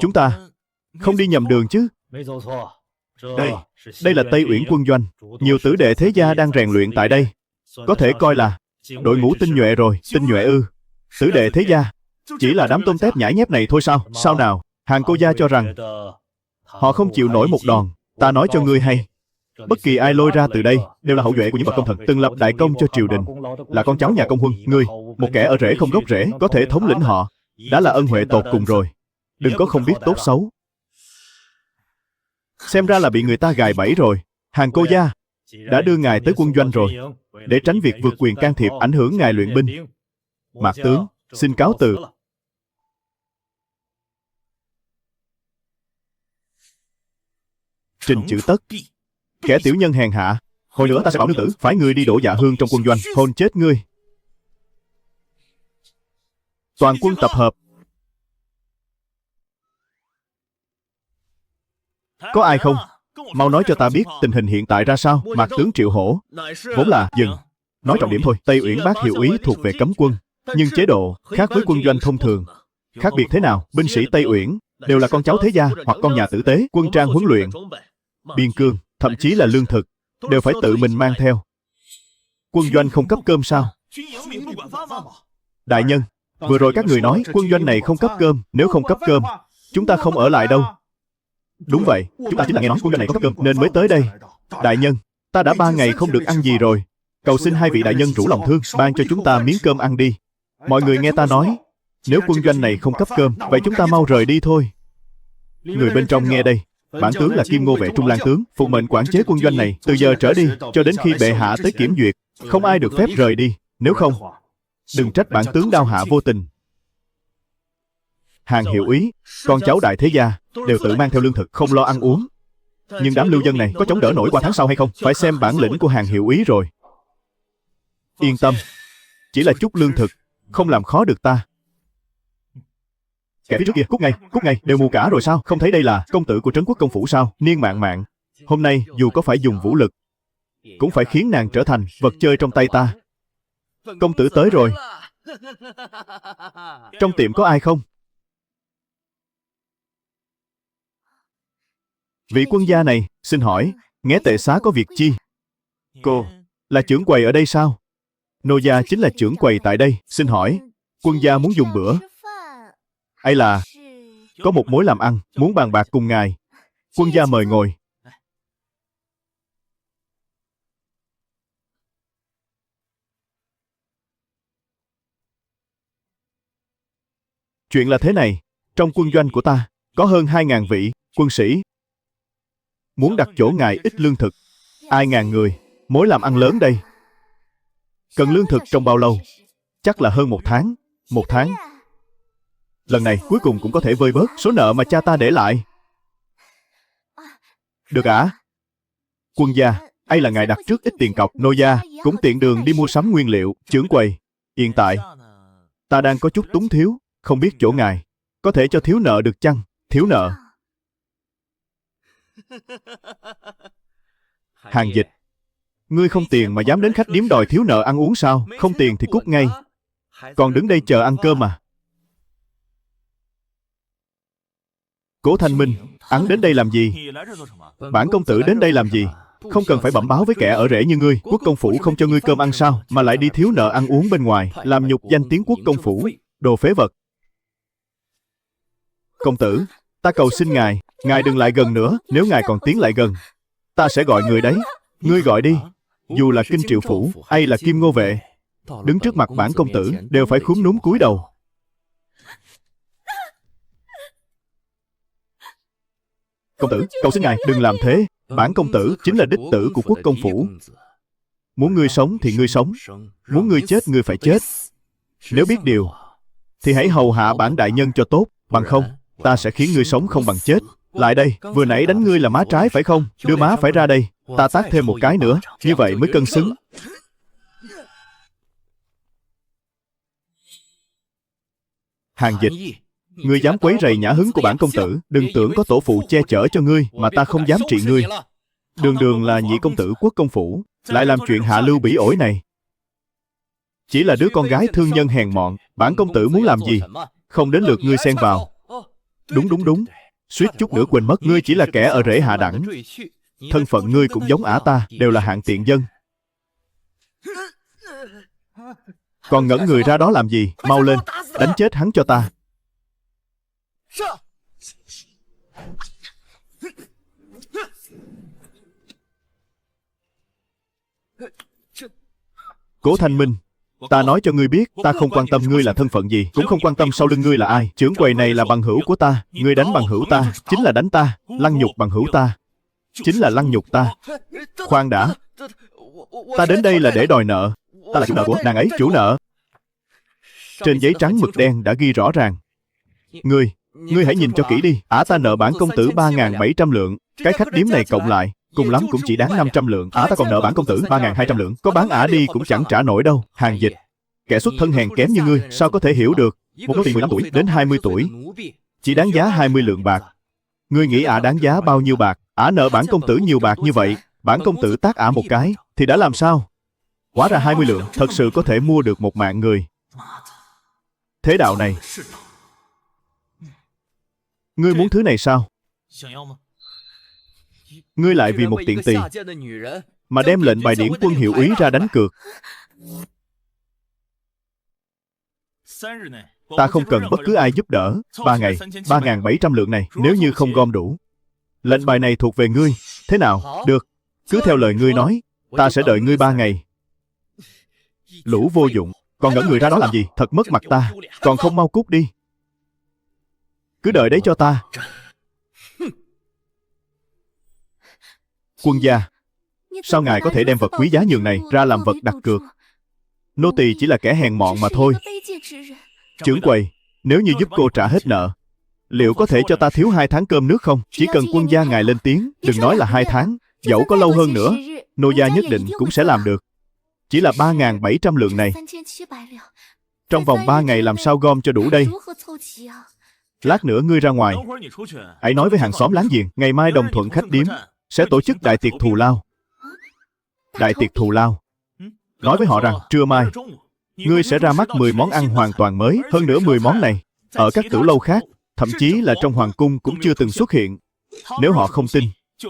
Chúng ta không đi nhầm đường chứ? Đây là Tây Uyển quân doanh. Nhiều tử đệ thế gia đang rèn luyện tại đây. Có thể coi là đội ngũ tinh nhuệ rồi. Tinh nhuệ ư? Tử đệ thế gia chỉ là đám tôm tép nhãi nhép này thôi sao? Sao nào? Hàng cô gia cho rằng họ không chịu nổi một đòn. Ta nói cho ngươi hay, bất kỳ ai lôi ra từ đây đều là hậu duệ của những bậc công thần, từng lập đại công cho triều đình, là con cháu nhà công huân. Ngươi, một kẻ ở rễ không gốc rễ, có thể thống lĩnh họ, đã là ân huệ tột cùng rồi. Đừng có không biết tốt xấu. Xem ra là bị người ta gài bẫy rồi. Hàng cô gia đã đưa ngài tới quân doanh rồi. để tránh việc vượt quyền can thiệp ảnh hưởng ngài luyện binh. Mạc tướng, xin cáo từ. Trình Chữ Tất, kẻ tiểu nhân hèn hạ. Hồi nữa ta sẽ bảo nương tử phái ngươi đi đổ dạ hương trong quân doanh. Hôn chết ngươi. Toàn quân tập hợp. Có ai không? Mau nói cho ta biết tình hình hiện tại ra sao. Mạc tướng Triệu Hổ. Vốn là dừng. Nói trọng điểm thôi. Tây Uyển Bác hiệu úy thuộc về cấm quân, nhưng chế độ khác với quân doanh thông thường. Khác biệt thế nào? Binh sĩ Tây Uyển đều là con cháu thế gia hoặc con nhà tử tế. Quân trang huấn luyện, biên cương, thậm chí là lương thực đều phải tự mình mang theo. Quân doanh không cấp cơm sao? Đại nhân, vừa rồi các người nói quân doanh này không cấp cơm. Nếu không cấp cơm, chúng ta không ở lại đâu. Đúng vậy, chúng ta chính là nghe nói quân doanh này có cấp cơm nên mới tới đây. Đại nhân, ta đã 3 ngày không được ăn gì rồi. Cầu xin hai vị đại nhân rủ lòng thương, ban cho chúng ta miếng cơm ăn đi. Mọi người nghe ta nói, nếu quân doanh này không cấp cơm, vậy chúng ta mau rời đi thôi. Người bên trong nghe đây. Bản tướng là Kim Ngô vệ Trung Lang tướng, phụ mệnh quản chế quân doanh này từ giờ trở đi cho đến khi bệ hạ tới kiểm duyệt. Không ai được phép rời đi. Nếu không, đừng trách bản tướng đao hạ vô tình. Hàng hiệu úy, con cháu đại thế gia đều tự mang theo lương thực, không lo ăn uống. Nhưng đám lưu dân này có chống đỡ nổi qua tháng sau hay không? Phải xem bản lĩnh của hàng hiệu úy rồi. Yên tâm, chỉ là chút lương thực, không làm khó được ta. Kẻ phía trước kia, cút ngay, đều mù cả rồi sao? Không thấy đây là công tử của Trấn Quốc công phủ sao? Niên Mạn Mạn, hôm nay dù có phải dùng vũ lực, cũng phải khiến nàng trở thành vật chơi trong tay ta. Công tử tới rồi. Trong tiệm có ai không? Vị quân gia này, xin hỏi, nghé tệ xá có việc chi? Cô, là trưởng quầy ở đây sao? Nô gia chính là trưởng quầy tại đây. Xin hỏi, quân gia muốn dùng bữa, hay là có một mối làm ăn, muốn bàn bạc cùng ngài? Quân gia mời ngồi. Chuyện là thế này, trong quân doanh của ta có hơn 2.000 vị quân sĩ, muốn đặt chỗ ngài ít lương thực. Ai ngàn người, mối làm ăn lớn đây. Cần lương thực trong bao lâu? Chắc là hơn 1 tháng. 1 tháng. Lần này cuối cùng cũng có thể vơi bớt số nợ mà cha ta để lại. Được ạ? Quân gia, ấy là ngài đặt trước ít tiền cọc. Nô gia cũng tiện đường đi mua sắm nguyên liệu. Trưởng quầy, hiện tại ta đang có chút túng thiếu, không biết chỗ ngài có thể cho thiếu nợ được chăng? Thiếu nợ. Hàng Dịch, ngươi không tiền mà dám đến khách điếm đòi thiếu nợ ăn uống sao? Không tiền thì cút ngay. Còn đứng đây chờ ăn cơm à? Cố Thanh Minh, hắn đến đây làm gì? Bản công tử đến đây làm gì? Không cần phải bẩm báo với kẻ ở rễ như ngươi. Quốc công phủ không cho ngươi cơm ăn sao? Mà lại đi thiếu nợ ăn uống bên ngoài, làm nhục danh tiếng quốc công phủ. Đồ phế vật. Công tử, ta cầu xin ngài, ngài đừng lại gần nữa. Nếu ngài còn tiến lại gần, ta sẽ gọi người đấy. Ngươi gọi đi. Dù là Kinh Triệu phủ hay là Kim Ngô vệ, đứng trước mặt bản công tử đều phải cúm núm cúi đầu. Công tử, cầu xin ngài đừng làm thế. Bản công tử chính là đích tử của quốc công phủ. Muốn ngươi sống thì ngươi sống, muốn ngươi chết ngươi phải chết. Nếu biết điều thì hãy hầu hạ bản đại nhân cho tốt, bằng không ta sẽ khiến ngươi sống không bằng chết. Lại đây, vừa nãy đánh ngươi là má trái phải không? Đưa má phải ra đây, ta tát thêm một cái nữa, như vậy mới cân xứng. Hàng Dịch, ngươi dám quấy rầy nhã hứng của bản công tử, đừng tưởng có tổ phụ che chở cho ngươi mà ta không dám trị ngươi. Đường đường là nhị công tử quốc công phủ, lại làm chuyện hạ lưu bỉ ổi này. Chỉ là đứa con gái thương nhân hèn mọn, bản công tử muốn làm gì, không đến lượt ngươi xen vào. Đúng, suýt chút nữa quên mất, ngươi chỉ là kẻ ở rễ hạ đẳng. Thân phận ngươi cũng giống ả ta, đều là hạng tiện dân. Còn ngẩn người ra đó làm gì? Mau lên, đánh chết hắn cho ta. Cố Thanh Minh, ta nói cho ngươi biết, ta không quan tâm ngươi là thân phận gì, cũng không quan tâm sau lưng ngươi là ai. Trưởng quầy này là bằng hữu của ta, ngươi đánh bằng hữu ta, chính là đánh ta. Lăng nhục bằng hữu ta, chính là lăng nhục ta. Khoan đã, Ta đến đây là để đòi nợ. Ta là chủ nợ của nàng ấy, chủ nợ. Trên giấy trắng mực đen đã ghi rõ ràng. Ngươi hãy nhìn cho kỹ đi. Ta nợ bản công tử 3.700 lượng. Cái khách điếm này cộng lại, cùng lắm cũng chỉ đáng 500 lượng. Ta còn nợ bản công tử 3.200 lượng. Có bán đi cũng chẳng trả nổi đâu. Hàng dịch. Kẻ xuất thân hèn kém như ngươi, sao có thể hiểu được? Một nô tỳ 15 tuổi đến 20 tuổi, chỉ đáng giá 20 lượng bạc. Ngươi nghĩ đáng giá bao nhiêu bạc? Nợ bản công tử nhiều bạc như vậy, bản công tử tát một cái, thì đã làm sao? Hóa ra 20 lượng, thật sự có thể mua được một mạng người. Thế đạo này, ngươi muốn thứ này sao? Ngươi lại vì một tiện tỳ mà đem lệnh bài điển quân hiệu úy ra đánh cược. Ta không cần bất cứ ai giúp đỡ. 3 ngày, 3.700 lượng này, nếu như không gom đủ, lệnh bài này thuộc về ngươi. Thế nào? Được. Cứ theo lời ngươi nói, ta sẽ đợi ngươi 3 ngày. Lũ vô dụng, còn ngẩn người ra đó làm gì? Thật mất mặt ta. Còn không mau cút đi. Cứ đợi đấy cho ta. Quân gia, sao ngài có thể đem vật quý giá nhường này ra làm vật đặt cược? Nô tỳ chỉ là kẻ hèn mọn mà thôi. Trưởng quầy, nếu như giúp cô trả hết nợ, liệu có thể cho ta thiếu 2 tháng cơm nước không? Chỉ cần quân gia ngài lên tiếng, đừng nói là 2 tháng, dẫu có lâu hơn nữa, nô gia nhất định cũng sẽ làm được. Chỉ là 3.700 lượng này, trong vòng 3 ngày làm sao gom cho đủ đây? Lát nữa ngươi ra ngoài, hãy nói với hàng xóm láng giềng, ngày mai Đồng Thuận khách điếm sẽ tổ chức đại tiệc thù lao. Đại tiệc thù lao. Nói với họ rằng, trưa mai, ngươi sẽ ra mắt 10 món ăn hoàn toàn mới. Hơn nữa 10 món này, ở các tử lâu khác, thậm chí là trong hoàng cung cũng chưa từng xuất hiện. Nếu họ không tin,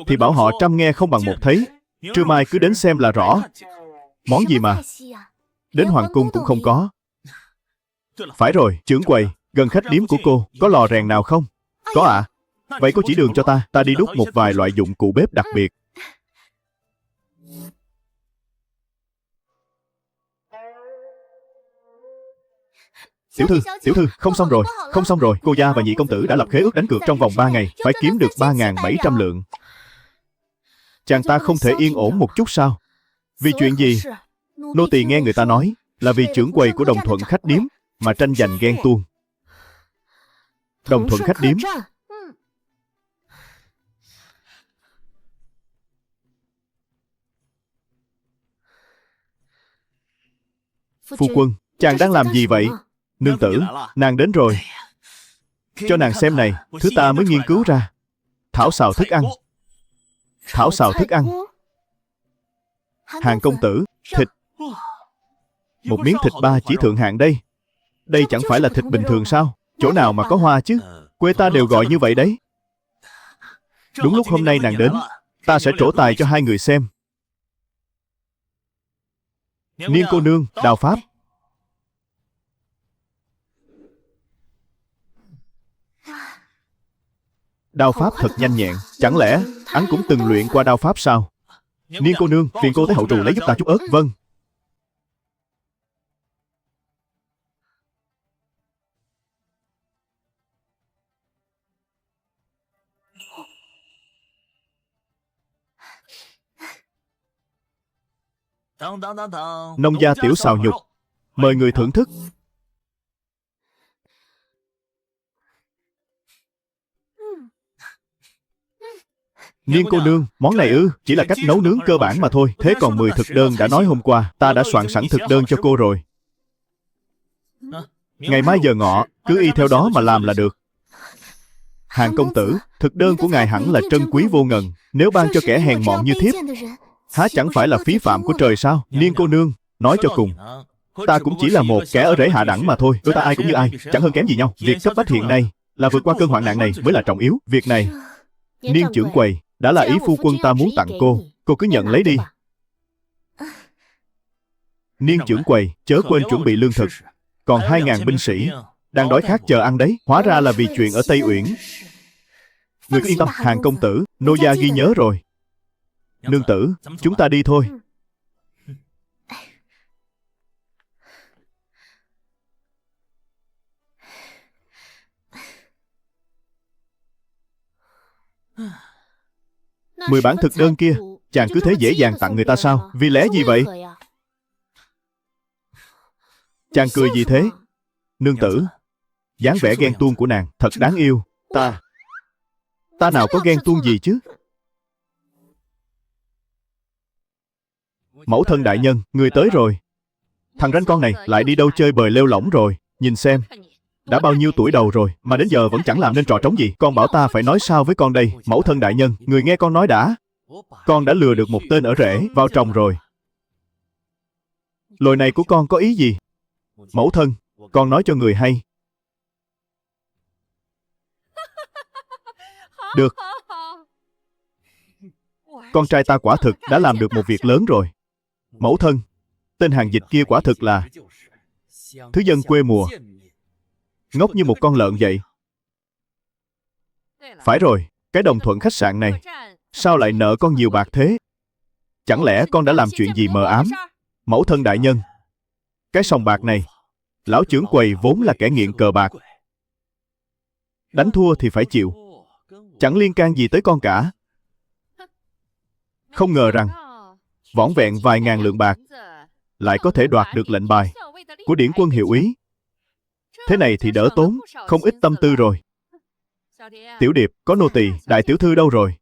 thì bảo họ trăm nghe không bằng một thấy. Trưa mai cứ đến xem là rõ. Món gì mà đến hoàng cung cũng không có. Phải rồi, trưởng quầy, gần khách điếm của cô, có lò rèn nào không? Có ạ. Vậy cô chỉ đường cho ta đi đúc một vài loại dụng cụ bếp đặc biệt. Tiểu thư, không xong rồi. Cô gia và nhị công tử đã lập khế ước đánh cược trong vòng 3 ngày, phải kiếm được 3.700 lượng. Chàng ta không thể yên ổn một chút sao? Vì chuyện gì? Nô tỳ nghe người ta nói là vì trưởng quầy của Đồng Thuận khách điếm mà tranh giành ghen tuông. Đồng Thuận khách điếm. Phu quân, chàng đang làm gì vậy? Nương tử, nàng đến rồi. Cho nàng xem này, thứ ta mới nghiên cứu ra. Thảo xào thức ăn. Thảo xào thức ăn. Hàng công tử, thịt. Một miếng thịt ba chỉ thượng hạng đây. Đây chẳng phải là thịt bình thường sao? Chỗ nào mà có hoa chứ? Quê ta đều gọi như vậy đấy. Đúng lúc hôm nay nàng đến, ta sẽ trổ tài cho hai người xem. Niên cô nương, đào pháp. Đao pháp thật nhanh nhẹn. Chẳng lẽ hắn cũng từng luyện qua đao pháp sao? Niên cô nương, phiền cô tới hậu trù lấy giúp ta chút ớt. Vâng. Nông gia tiểu xào nhục, mời người thưởng thức. Niên cô nương, món này chỉ là cách nấu nướng cơ bản mà thôi. Thế còn 10 thực đơn đã nói hôm qua, ta đã soạn sẵn thực đơn cho cô rồi. Ngày mai giờ ngọ, cứ y theo đó mà làm là được. Hàng công tử, thực đơn của ngài hẳn là trân quý vô ngần. Nếu ban cho kẻ hèn mọn như thiếp, há chẳng phải là phí phạm của trời sao? Niên cô nương, nói cho cùng, ta cũng chỉ là một kẻ ở rễ hạ đẳng mà thôi. Đôi ta ai cũng như ai, chẳng hơn kém gì nhau. Việc cấp bách hiện nay là vượt qua cơn hoạn nạn này mới là trọng yếu. Việc này, Niên trưởng quầy, đã là ý phu quân ta muốn tặng cô cứ nhận lấy đi. Niên trưởng quầy, chớ quên chuẩn bị lương thực. Còn 2.000 binh sĩ đang đói khát chờ ăn đấy. Hóa ra là vì chuyện ở Tây Uyển. Người cứ yên tâm, Hàng công tử, nô gia ghi nhớ rồi. Nương tử, chúng ta đi thôi. Mười bản thực đơn kia, Chàng cứ thế dễ dàng tặng người ta sao? Vì lẽ gì vậy? Chàng cười gì thế? Nương tử, dáng vẻ ghen tuông của nàng thật đáng yêu. Ta nào có ghen tuông gì chứ? Mẫu thân đại nhân, người tới rồi. Thằng ranh con này lại đi đâu chơi bời lêu lỏng rồi. Nhìn xem, đã bao nhiêu tuổi đầu rồi mà đến giờ vẫn chẳng làm nên trò trống gì. Con bảo ta phải nói sao với con đây? Mẫu thân đại nhân, người nghe con nói đã. Con đã lừa được một tên ở rể vào chồng rồi. Lời này của con có ý gì? Mẫu thân, con nói cho người hay. Được. Con trai ta quả thực đã làm được một việc lớn rồi. Mẫu thân, tên hàng dịch kia quả thực là thứ dân quê mùa, ngốc như một con lợn vậy. Phải rồi, cái Đồng Thuận khách sạn này sao lại nợ con nhiều bạc thế? Chẳng lẽ con đã làm chuyện gì mờ ám? Mẫu thân đại nhân, cái sòng bạc này, lão trưởng quầy vốn là kẻ nghiện cờ bạc. Đánh thua thì phải chịu, chẳng liên can gì tới con cả. Không ngờ rằng vỏn vẹn vài ngàn lượng bạc lại có thể đoạt được lệnh bài của điển quân hiệu úy. Thế này thì đỡ tốn không ít tâm tư rồi. Tiểu điệp, có nô tỳ, đại tiểu thư đâu rồi?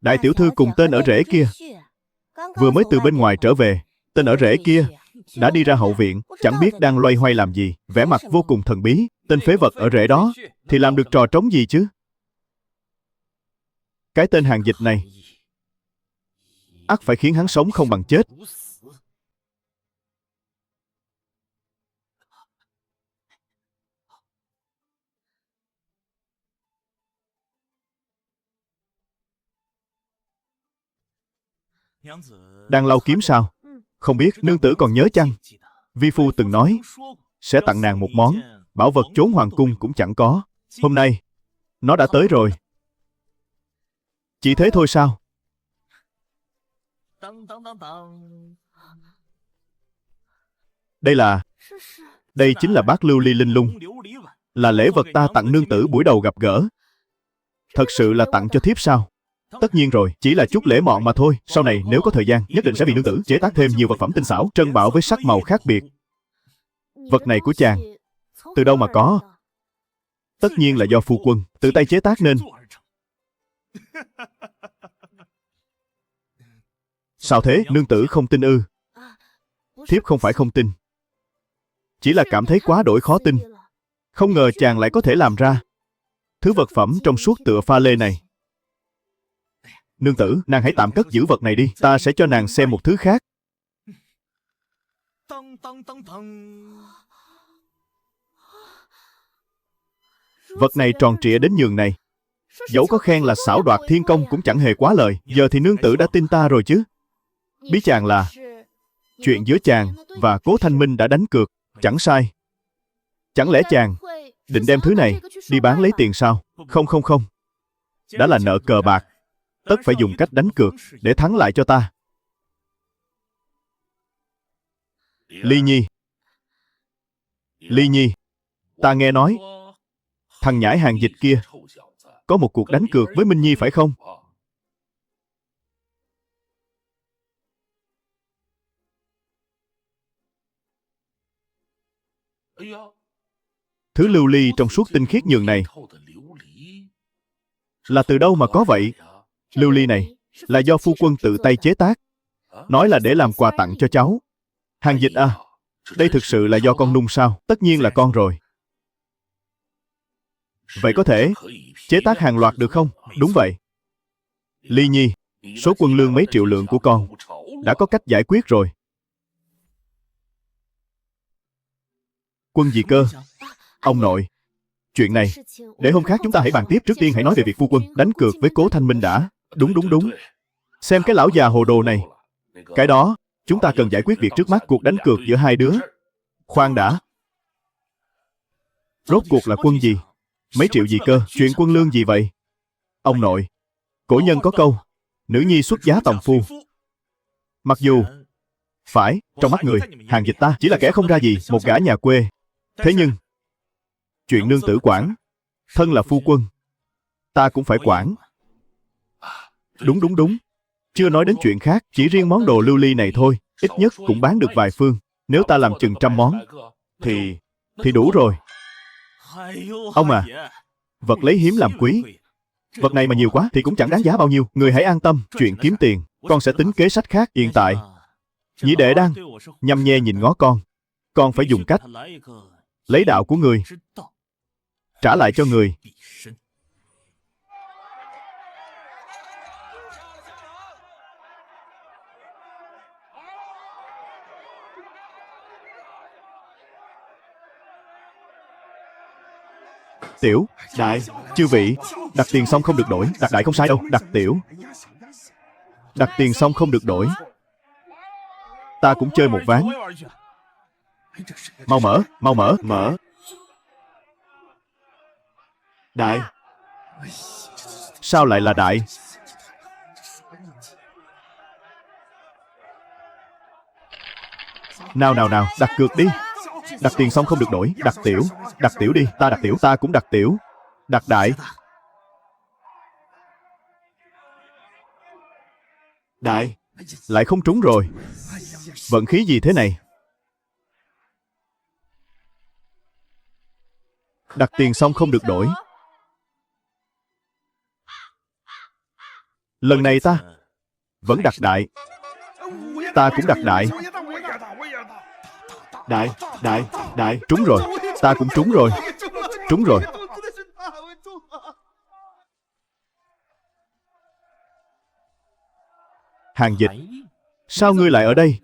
Đại tiểu thư cùng tên ở rể kia vừa mới từ bên ngoài trở về. Tên ở rể kia đã đi ra hậu viện, chẳng biết đang loay hoay làm gì, vẻ mặt vô cùng thần bí. Tên phế vật ở rể đó thì làm được trò trống gì chứ? Cái tên hàng dịch này ắt phải khiến hắn sống không bằng chết. Đang lau kiếm sao? Không biết nương tử còn nhớ chăng? Vi phu từng nói sẽ tặng nàng một món bảo vật chốn hoàng cung cũng chẳng có. Hôm nay nó đã tới rồi. Chỉ thế thôi sao? Đây chính là bát lưu ly linh lung, là lễ vật ta tặng nương tử buổi đầu gặp gỡ. Thật sự là tặng cho thiếp sao? Tất nhiên rồi, chỉ là chút lễ mọn mà thôi. Sau này nếu có thời gian, nhất định sẽ vì nương tử chế tác thêm nhiều vật phẩm tinh xảo, trân bảo với sắc màu khác biệt. Vật này của chàng từ đâu mà có? Tất nhiên là do phu quân tự tay chế tác nên. Sao thế, nương tử không tin ư? Thiếp không phải không tin, chỉ là cảm thấy quá đổi khó tin. Không ngờ chàng lại có thể làm ra thứ vật phẩm trong suốt tựa pha lê này. Nương tử, nàng hãy tạm cất giữ vật này đi, ta sẽ cho nàng xem một thứ khác. Vật này tròn trịa đến nhường này, dẫu có khen là xảo đoạt thiên công cũng chẳng hề quá lời. Giờ thì nương tử đã tin ta rồi chứ? Bí chàng là chuyện giữa chàng và Cố Thanh Minh đã đánh cược, chẳng sai. Chẳng lẽ chàng định đem thứ này đi bán lấy tiền sao? Không. Đã là nợ cờ bạc, tất phải dùng cách đánh cược để thắng lại cho ta. Ly Nhi, ta nghe nói thằng nhãi hàng dịch kia có một cuộc đánh cược với Minh Nhi phải không? Thứ lưu ly trong suốt tinh khiết nhường này là từ đâu mà có vậy? Lưu ly này là do phu quân tự tay chế tác, nói là để làm quà tặng cho cháu. Hàng dịch à, đây thực sự là do con nung sao? Tất nhiên là con rồi. Vậy có thể chế tác hàng loạt được không? Đúng vậy. Ly Nhi, số quân lương mấy triệu lượng của con đã có cách giải quyết rồi. Quân gì cơ? Ông nội, chuyện này để hôm khác chúng ta hãy bàn tiếp. Trước tiên hãy nói về việc phu quân đánh cược với Cố Thanh Minh đã. Đúng. Xem cái lão già hồ đồ này. Cái đó chúng ta cần giải quyết việc trước mắt, cuộc đánh cược giữa hai đứa. Khoan đã, rốt cuộc là quân gì? Mấy triệu gì cơ? Chuyện quân lương gì vậy? Ông nội, cổ nhân có câu nữ nhi xuất giá tòng phu. Mặc dù phải, trong mắt người, hàng dịch ta chỉ là kẻ không ra gì, một gã nhà quê. Thế nhưng chuyện nương tử quản, thân là phu quân, ta cũng phải quản. Đúng. Chưa nói đến chuyện khác, chỉ riêng món đồ lưu ly này thôi, ít nhất cũng bán được vài phương. Nếu ta làm chừng 100 món, thì đủ rồi. Ông à, vật lấy hiếm làm quý. Vật này mà nhiều quá thì cũng chẳng đáng giá bao nhiêu. Người hãy an tâm, chuyện kiếm tiền, con sẽ tính kế sách khác. Hiện tại, nhị đệ đang nhăm nhe nhìn ngó con phải dùng cách lấy đạo của người trả lại cho người. Tiểu, đại, chư vị, đặt tiền xong không được đổi. Đặt đại không sai đâu, đặt tiểu. Đặt tiền xong không được đổi. Ta cũng chơi một ván. Mau mở, mau mở, mở. Đại. Sao lại là đại? Nào nào nào, đặt cược đi. Đặt tiền xong không được đổi. Đặt tiểu đi. Ta đặt tiểu, ta cũng đặt tiểu. Đặt đại. Đại. Lại không trúng rồi. Vận khí gì thế này? Đặt tiền xong không được đổi. Lần này ta vẫn đặt đại. Ta cũng đặt đại. Đại, trúng rồi. Ta cũng trúng rồi. Trúng rồi. Hàng Dịch, sao ngươi lại ở đây?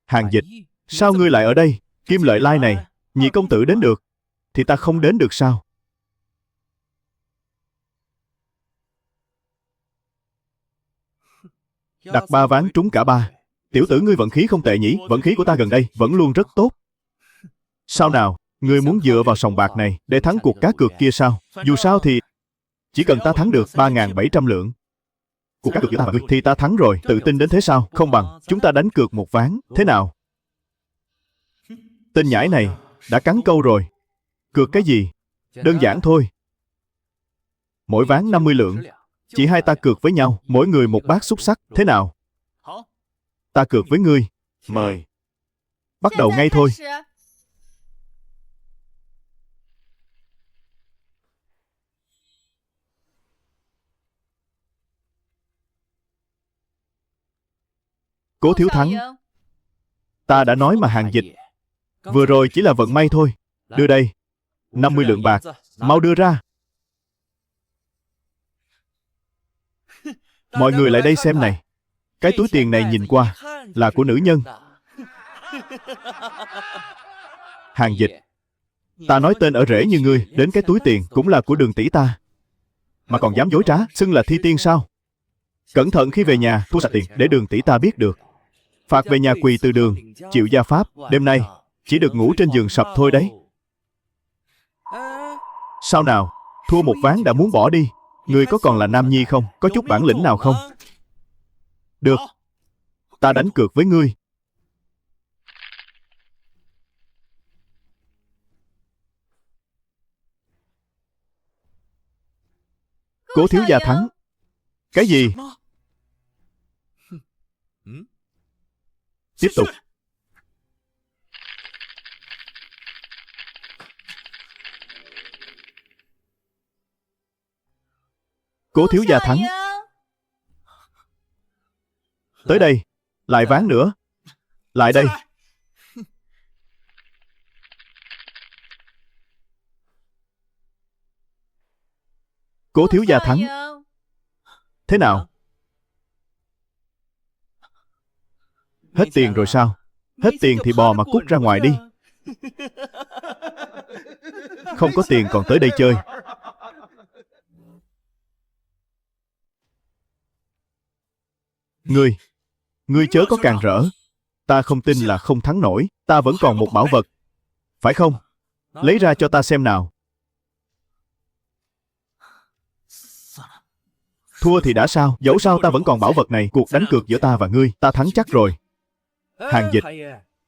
Hàng Dịch, sao ngươi lại ở đây? Kim Lợi Lai này, nhị công tử đến được, thì ta không đến được sao? Đặt 3 ván trúng cả 3. Tiểu tử ngươi vận khí không tệ nhỉ? Vận khí của ta gần đây vẫn luôn rất tốt. Sao nào, ngươi muốn dựa vào sòng bạc này để thắng cuộc cá cược kia sao? Dù sao thì chỉ cần ta thắng được 3.700 lượng. Cuộc cá cược giữa ta và ngươi thì ta thắng rồi. Tự tin đến thế sao? Không bằng chúng ta đánh cược một ván. Thế nào? Tên nhãi này đã cắn câu rồi. Cược cái gì? Đơn giản thôi. Mỗi ván 50 lượng. Chỉ hai ta cược với nhau, mỗi người một bát xúc xắc. Thế nào? Ta cược với ngươi. Mời. Bắt đầu ngay thôi. Cố Thiếu Thắng, ta đã nói mà Hàng Dịch, vừa rồi chỉ là vận may thôi. Đưa đây 50 lượng bạc. Mau đưa ra. Mọi người lại đây xem này. Cái túi tiền này nhìn qua là của nữ nhân. Hàng Dịch, ta nói tên ở rễ như ngươi, đến cái túi tiền cũng là của Đường tỷ ta, mà còn dám dối trá, xưng là thi tiên sao? Cẩn thận khi về nhà, thu sạch tiền để Đường tỷ ta biết được. Phạt về nhà quỳ từ đường, chịu gia pháp. Đêm nay chỉ được ngủ trên giường sập thôi đấy. Sao nào, thua một ván đã muốn bỏ đi? Ngươi có còn là nam nhi không? Có chút bản lĩnh nào không? Được, ta đánh cược với ngươi. Cố thiếu gia thắng. Cái gì? Tiếp tục. Cố thiếu gia thắng. Tới đây. Lại ván nữa. Lại đây. Cố thiếu gia thắng. Thế nào? Hết tiền rồi sao? Hết tiền thì bò mà cút ra ngoài đi. Không có tiền còn tới đây chơi. Ngươi chớ có càng rỡ. Ta không tin là không thắng nổi. Ta vẫn còn một bảo vật. Phải không? Lấy ra cho ta xem nào. Thua thì đã sao? Dẫu sao ta vẫn còn bảo vật này. Cuộc đánh cược giữa ta và ngươi, ta thắng chắc rồi. Hàng Dịch,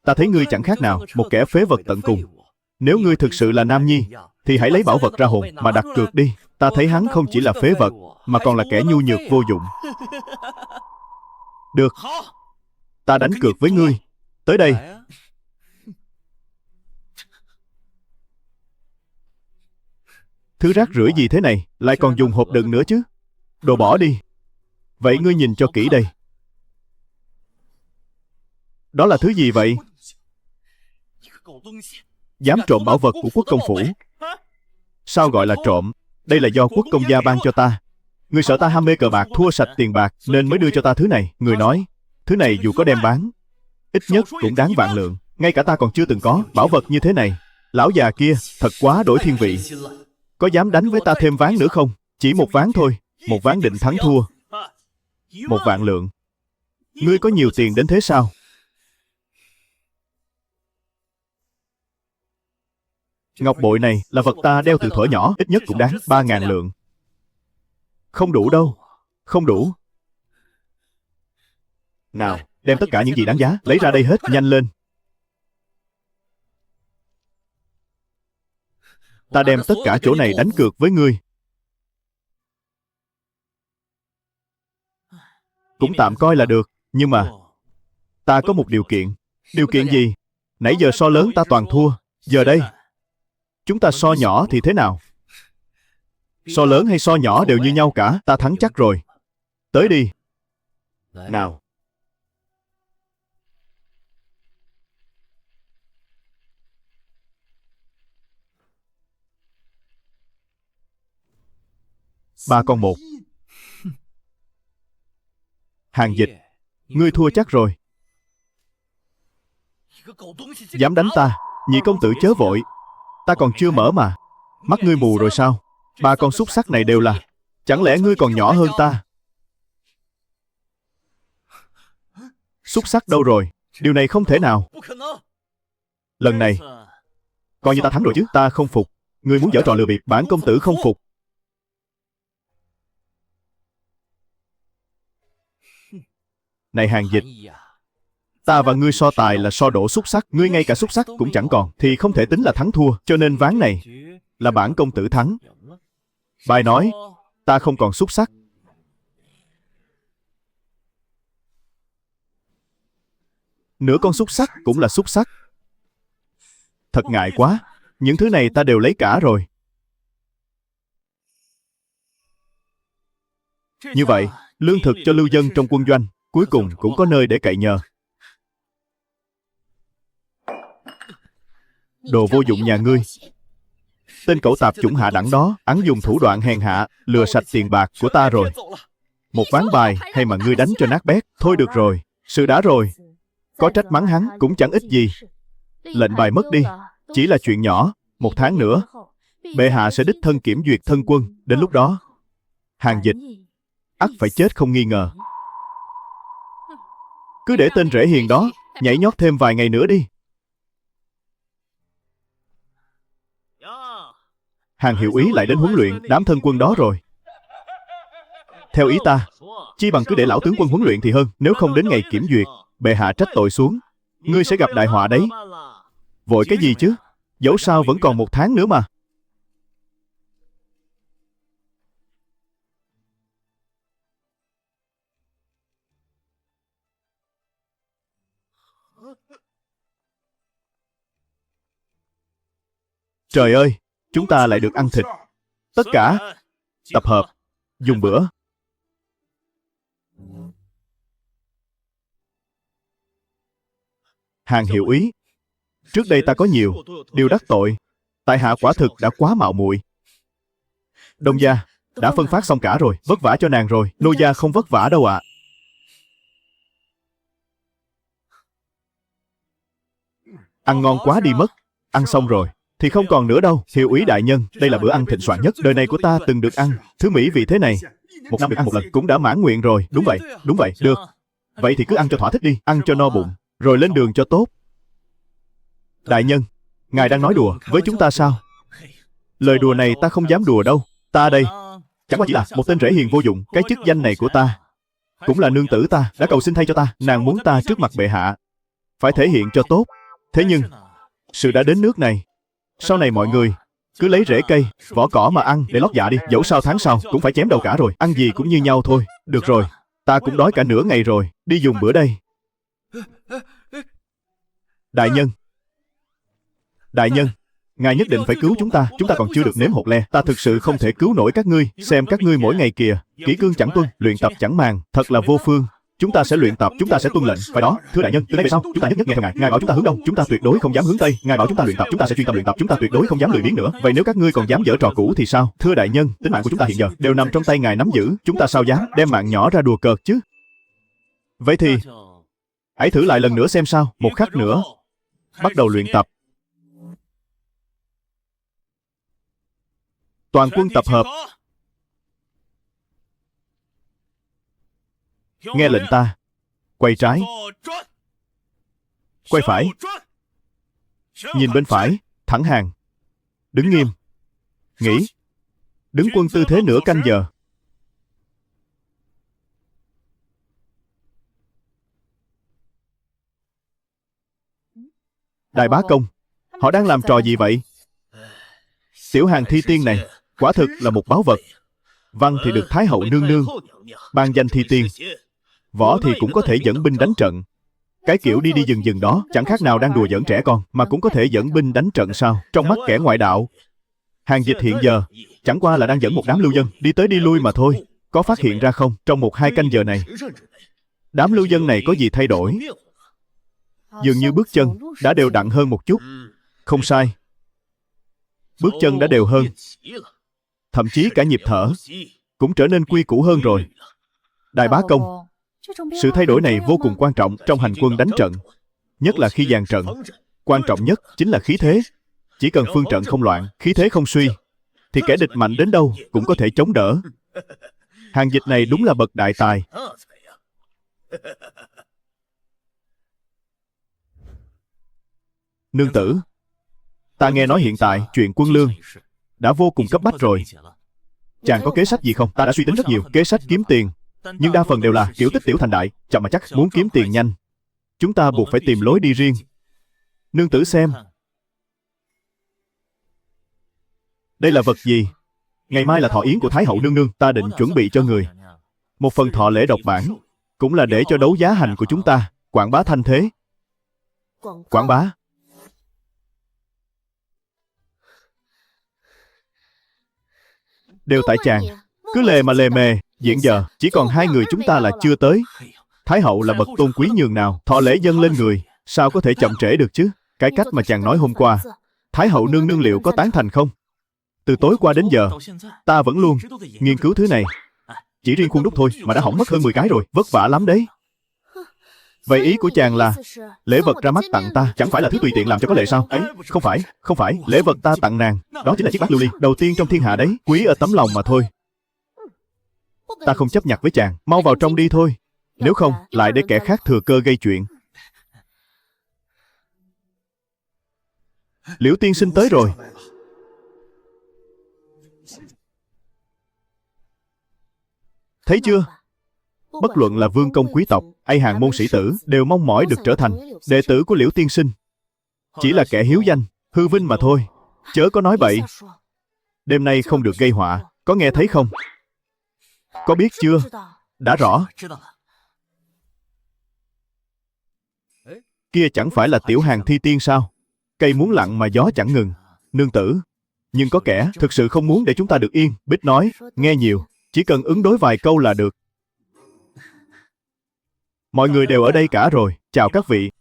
ta thấy ngươi chẳng khác nào một kẻ phế vật tận cùng. Nếu ngươi thực sự là nam nhi, thì hãy lấy bảo vật ra hồn mà đặt cược đi. Ta thấy hắn không chỉ là phế vật, mà còn là kẻ nhu nhược vô dụng. Được, ta đánh cược với ngươi. Tới đây. Thứ rác rưởi gì thế này, lại còn dùng hộp đựng nữa chứ? Đồ bỏ đi. Vậy ngươi nhìn cho kỹ đây. Đó là thứ gì vậy? Dám trộm bảo vật của quốc công phủ. Sao gọi là trộm? Đây là do quốc công gia ban cho ta. Người sợ ta ham mê cờ bạc, thua sạch tiền bạc, nên mới đưa cho ta thứ này. Người nói, thứ này dù có đem bán, ít nhất cũng đáng vạn lượng. Ngay cả ta còn chưa từng có bảo vật như thế này. Lão già kia thật quá đổi thiên vị. Có dám đánh với ta thêm ván nữa không? Chỉ một ván thôi. Một ván định thắng thua. 1.000 lượng. Ngươi có nhiều tiền đến thế sao? Ngọc bội này là vật ta đeo từ thuở nhỏ, ít nhất cũng đáng 3.000 lượng. Không đủ đâu. Không đủ. Nào, đem tất cả những gì đáng giá lấy ra đây hết, nhanh lên. Ta đem tất cả chỗ này đánh cược với ngươi. Cũng tạm coi là được, nhưng mà ta có một điều kiện. Điều kiện gì? Nãy giờ so lớn ta toàn thua. Giờ đây chúng ta so nhỏ thì thế nào? So lớn hay so nhỏ đều như nhau cả. Ta thắng chắc rồi. Tới đi. Nào. Ba con một. Hàng Dịch, ngươi thua chắc rồi. Dám đánh ta. Nhị công tử chớ vội. Ta còn chưa mở mà. Mắt ngươi mù rồi sao? Ba con xúc xắc này đều là... Chẳng lẽ ngươi còn nhỏ hơn ta? Xúc xắc đâu rồi? Điều này không thể nào. Lần này coi như ta thắng rồi chứ. Ta không phục. Ngươi muốn giở trò lừa bịp. Bản công tử không phục. Này Hàng Dịch, ta và ngươi so tài là so đổ xúc xắc. Ngươi ngay cả xúc xắc cũng chẳng còn, thì không thể tính là thắng thua. Cho nên ván này là bản công tử thắng. Bài nói ta không còn xúc xắc. Nửa con xúc xắc cũng là xúc xắc. Thật ngại quá. Những thứ này ta đều lấy cả rồi. Như vậy, lương thực cho lưu dân trong quân doanh cuối cùng cũng có nơi để cậy nhờ. Đồ vô dụng nhà ngươi. Tên cẩu tạp chủng hạ đẳng đó, hắn dùng thủ đoạn hèn hạ lừa sạch tiền bạc của ta rồi. Một ván bài hay mà ngươi đánh cho nát bét. Thôi được rồi, sự đã rồi. Có trách mắng hắn cũng chẳng ích gì. Lệnh bài mất đi, chỉ là chuyện nhỏ. 1 tháng nữa bệ hạ sẽ đích thân kiểm duyệt thân quân. Đến lúc đó Hàng Dịch ắt phải chết không nghi ngờ. Cứ để tên rễ hiền đó nhảy nhót thêm vài ngày nữa đi. Hàng hiệu úy lại đến huấn luyện đám thân quân đó rồi. Theo ý ta, chi bằng cứ để lão tướng quân huấn luyện thì hơn. Nếu không đến ngày kiểm duyệt, bệ hạ trách tội xuống, ngươi sẽ gặp đại họa đấy. Vội cái gì chứ? Dẫu sao vẫn còn 1 tháng nữa mà. Trời ơi, chúng ta lại được ăn thịt. Tất cả tập hợp, dùng bữa. Hàng hiệu úy, trước đây ta có nhiều điều đắc tội. Tại hạ quả thực đã quá mạo muội. Đông gia đã phân phát xong cả rồi. Vất vả cho nàng rồi. Nô gia không vất vả đâu ạ. Ăn ngon quá đi mất. Ăn xong rồi thì không còn nữa đâu. Hiệu úy đại nhân, đây là bữa ăn thịnh soạn nhất đời này của ta từng được ăn. Thứ mỹ vị thế này, 1 năm được ăn 1 lần cũng đã mãn nguyện rồi. Đúng vậy, được. Vậy thì cứ ăn cho thỏa thích đi. Ăn cho no bụng, rồi lên đường cho tốt. Đại nhân, ngài đang nói đùa với chúng ta sao? Lời đùa này ta không dám đùa đâu. Ta đây chẳng qua chỉ là một tên rễ hiền vô dụng. Cái chức danh này của ta cũng là nương tử ta đã cầu xin thay cho ta. Nàng muốn ta trước mặt bệ hạ phải thể hiện cho tốt. Thế nhưng sự đã đến nước này, sau này mọi người Cứ lấy rễ cây, vỏ cỏ mà ăn để lót dạ đi. Dẫu sao tháng sau cũng phải chém đầu cả rồi. Ăn gì cũng như nhau thôi. Được rồi, ta cũng đói cả nửa ngày rồi. Đi dùng bữa đây. Đại nhân, đại nhân, ngài nhất định phải cứu chúng ta. Chúng ta còn chưa được nếm hột le. Ta thực sự không thể cứu nổi các ngươi. Xem các ngươi mỗi ngày kìa. Kỷ cương chẳng tuân, luyện tập chẳng màng. Thật là vô phương. Chúng ta sẽ luyện tập, chúng ta sẽ tuân lệnh. Phải đó, thưa đại nhân, từ nay về sau, chúng ta nhất nhất nghe theo ngài. Ngài bảo chúng ta hướng đông, chúng ta tuyệt đối không dám hướng tây. Ngài bảo chúng ta luyện tập, chúng ta sẽ chuyên tâm luyện tập, chúng ta tuyệt đối không dám lười biếng nữa. Vậy nếu các ngươi còn dám giở trò cũ thì sao? Thưa đại nhân, tính mạng của chúng ta hiện giờ đều nằm trong tay ngài nắm giữ. Chúng ta sao dám đem mạng nhỏ ra đùa cợt chứ? Vậy thì hãy thử lại lần nữa xem sao. Một khắc nữa, bắt đầu luyện tập. Toàn quân tập hợp. Nghe lệnh ta. Quay trái. Quay phải. Nhìn bên phải. Thẳng hàng. Đứng nghiêm. Nghỉ. Đứng quân tư thế nửa canh giờ. Đại bá công, họ đang làm trò gì vậy? Tiểu Hàng Thi Tiên này quả thực là một báu vật. Văn thì được Thái hậu nương nương ban danh Thi Tiên, võ thì cũng có thể dẫn binh đánh trận. Cái kiểu đi đi dừng dừng đó chẳng khác nào đang đùa giỡn trẻ con, mà cũng có thể dẫn binh đánh trận sao? Trong mắt kẻ ngoại đạo, Hàng Dịch hiện giờ chẳng qua là đang dẫn một đám lưu dân đi tới đi lui mà thôi. Có phát hiện ra không? Trong 1-2 canh giờ này, đám lưu dân này có gì thay đổi? Dường như bước chân đã đều đặn hơn một chút. Không sai, bước chân đã đều hơn. Thậm chí cả nhịp thở cũng trở nên quy củ hơn rồi. Đại bá công, sự thay đổi này vô cùng quan trọng trong hành quân đánh trận. Nhất là khi dàn trận, quan trọng nhất chính là khí thế. Chỉ cần phương trận không loạn, khí thế không suy, thì kẻ địch mạnh đến đâu cũng có thể chống đỡ. Hàng Dịch này đúng là bậc đại tài. Nương tử, ta nghe nói hiện tại chuyện quân lương đã vô cùng cấp bách rồi. Chàng có kế sách gì không? Ta đã suy tính rất nhiều kế sách kiếm tiền, nhưng đa phần đều là kiểu tích tiểu thành đại, chậm mà chắc. Muốn kiếm tiền nhanh, chúng ta buộc phải tìm lối đi riêng. Nương tử xem, đây là vật gì? Ngày mai là thọ yến của Thái hậu nương nương. Ta định chuẩn bị cho người một phần thọ lễ độc bản, cũng là để cho đấu giá hành của chúng ta quảng bá thanh thế. Quảng bá? Đều tại chàng, cứ lề mà lề mề. Hiện giờ chỉ còn 2 người chúng ta là chưa tới. Thái hậu là bậc tôn quý nhường nào, thọ lễ dâng lên người, sao có thể chậm trễ được chứ? Cái cách mà chàng nói hôm qua, Thái hậu nương nương liệu có tán thành không? Từ tối qua đến giờ, ta vẫn luôn nghiên cứu thứ này. Chỉ riêng khuôn đúc thôi mà đã hỏng mất hơn 10 cái rồi, vất vả lắm đấy. Vậy ý của chàng là lễ vật ra mắt tặng ta chẳng phải là thứ tùy tiện làm cho có lệ sao? Ấy, không phải, lễ vật ta tặng nàng, đó chính là chiếc bát lưu ly, đầu tiên trong thiên hạ đấy, quý ở tấm lòng mà thôi. Ta không chấp nhặt với chàng, mau vào trong đi thôi. Nếu không, lại để kẻ khác thừa cơ gây chuyện. Liễu tiên sinh tới rồi. Thấy chưa? Bất luận là vương công quý tộc hay hàng môn sĩ tử đều mong mỏi được trở thành đệ tử của Liễu tiên sinh. Chỉ là kẻ hiếu danh, hư vinh mà thôi. Chớ có nói bậy. Đêm nay không được gây họa, có nghe thấy không? Có biết chưa? Đã rõ. Kia chẳng phải là Tiểu Hàng Thi Tiên sao? Cây muốn lặng mà gió chẳng ngừng. Nương tử, nhưng có kẻ thực sự không muốn để chúng ta được yên. Bích nói, nghe nhiều, chỉ cần ứng đối vài câu là được. Mọi người đều ở đây cả rồi. Chào các vị.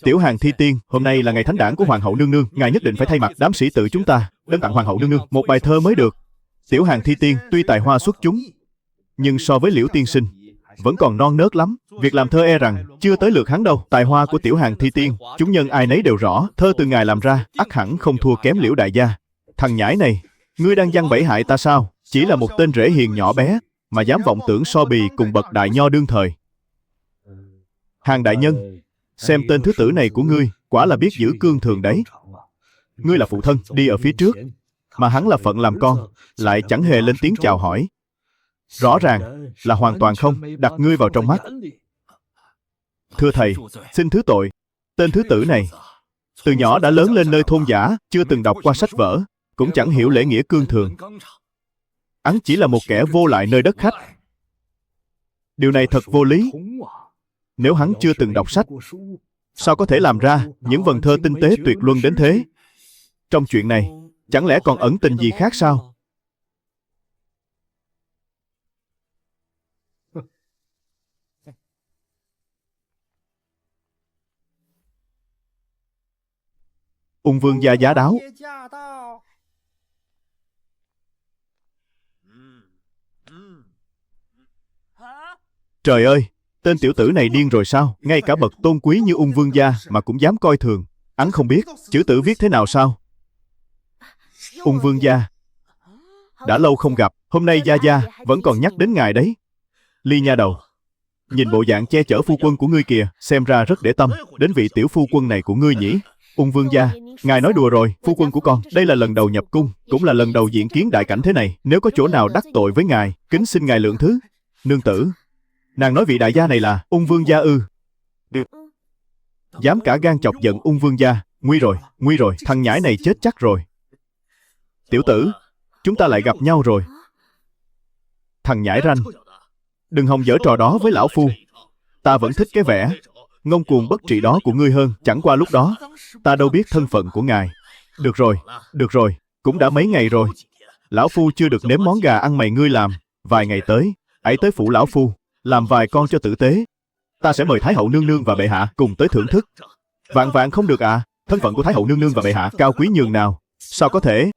Tiểu Hàng Thi Tiên, hôm nay là ngày thánh đản của Hoàng hậu nương nương. Ngài nhất định phải thay mặt đám sĩ tử chúng ta đến tặng Hoàng hậu nương nương một bài thơ mới được. Tiểu Hàng Thi Tiên tuy tài hoa xuất chúng, nhưng so với Liễu tiên sinh vẫn còn non nớt lắm. Việc làm thơ e rằng chưa tới lượt hắn đâu. Tài hoa của Tiểu Hàng Thi Tiên, chúng nhân ai nấy đều rõ. Thơ từ ngài làm ra ắt hẳn không thua kém Liễu đại gia. Thằng nhãi này, ngươi đang giăng bẫy hại ta sao? Chỉ là một tên rễ hiền nhỏ bé mà dám vọng tưởng so bì cùng bậc đại nho đương thời. Hàng đại nhân, xem tên thứ tử này của ngươi, quả là biết giữ cương thường đấy. Ngươi là phụ thân đi ở phía trước, mà hắn là phận làm con, lại chẳng hề lên tiếng chào hỏi. Rõ ràng là hoàn toàn không đặt ngươi vào trong mắt. Thưa thầy, xin thứ tội. Tên thứ tử này từ nhỏ đã lớn lên nơi thôn dã, chưa từng đọc qua sách vở, cũng chẳng hiểu lễ nghĩa cương thường. Hắn chỉ là một kẻ vô lại nơi đất khách. Điều này thật vô lý. Nếu hắn chưa từng đọc sách, sao có thể làm ra những vần thơ tinh tế tuyệt luân đến thế? Trong chuyện này, chẳng lẽ còn ẩn tình gì khác sao? Ung vương gia giá đáo. Trời ơi, tên tiểu tử này điên rồi sao? Ngay cả bậc tôn quý như ung vương gia mà cũng dám coi thường. Hắn không biết chữ tử viết thế nào sao? Ung vương gia, đã lâu không gặp, hôm nay gia gia vẫn còn nhắc đến ngài đấy. Ly nha đầu, nhìn bộ dạng che chở phu quân của ngươi kìa, xem ra rất để tâm đến vị tiểu phu quân này của ngươi nhỉ? Ung vương gia, ngài nói đùa rồi, phu quân của con, đây là lần đầu nhập cung, cũng là lần đầu diện kiến đại cảnh thế này. Nếu có chỗ nào đắc tội với ngài, kính xin ngài lượng thứ. Nương tử, nàng nói vị đại gia này là ung vương gia ư? Dám cả gan chọc giận ung vương gia. Nguy rồi, thằng nhãi này chết chắc rồi. Tiểu tử, chúng ta lại gặp nhau rồi. Thằng nhãi ranh, đừng hòng giở trò đó với lão phu. Ta vẫn thích cái vẻ ngông cuồng bất trị đó của ngươi hơn. Chẳng qua lúc đó ta đâu biết thân phận của ngài. Được rồi, cũng đã mấy ngày rồi. Lão phu chưa được nếm món gà ăn mày ngươi làm. Vài ngày tới, hãy tới phủ lão phu, làm vài con cho tử tế. Ta sẽ mời Thái hậu nương nương và bệ hạ cùng tới thưởng thức. Vạn không được à? Thân phận của Thái hậu nương nương và bệ hạ cao quý nhường nào? Sao có thể?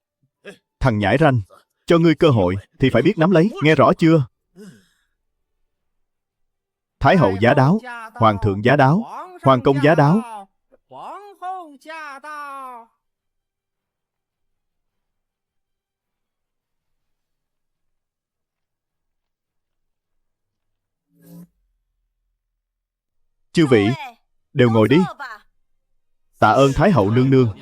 Thằng nhãi ranh, cho ngươi cơ hội thì phải biết nắm lấy, nghe rõ chưa? Thái hậu giá đáo, hoàng thượng giá đáo, hoàng công giá đáo. Chư vị, đều ngồi đi. Tạ ơn Thái hậu nương nương.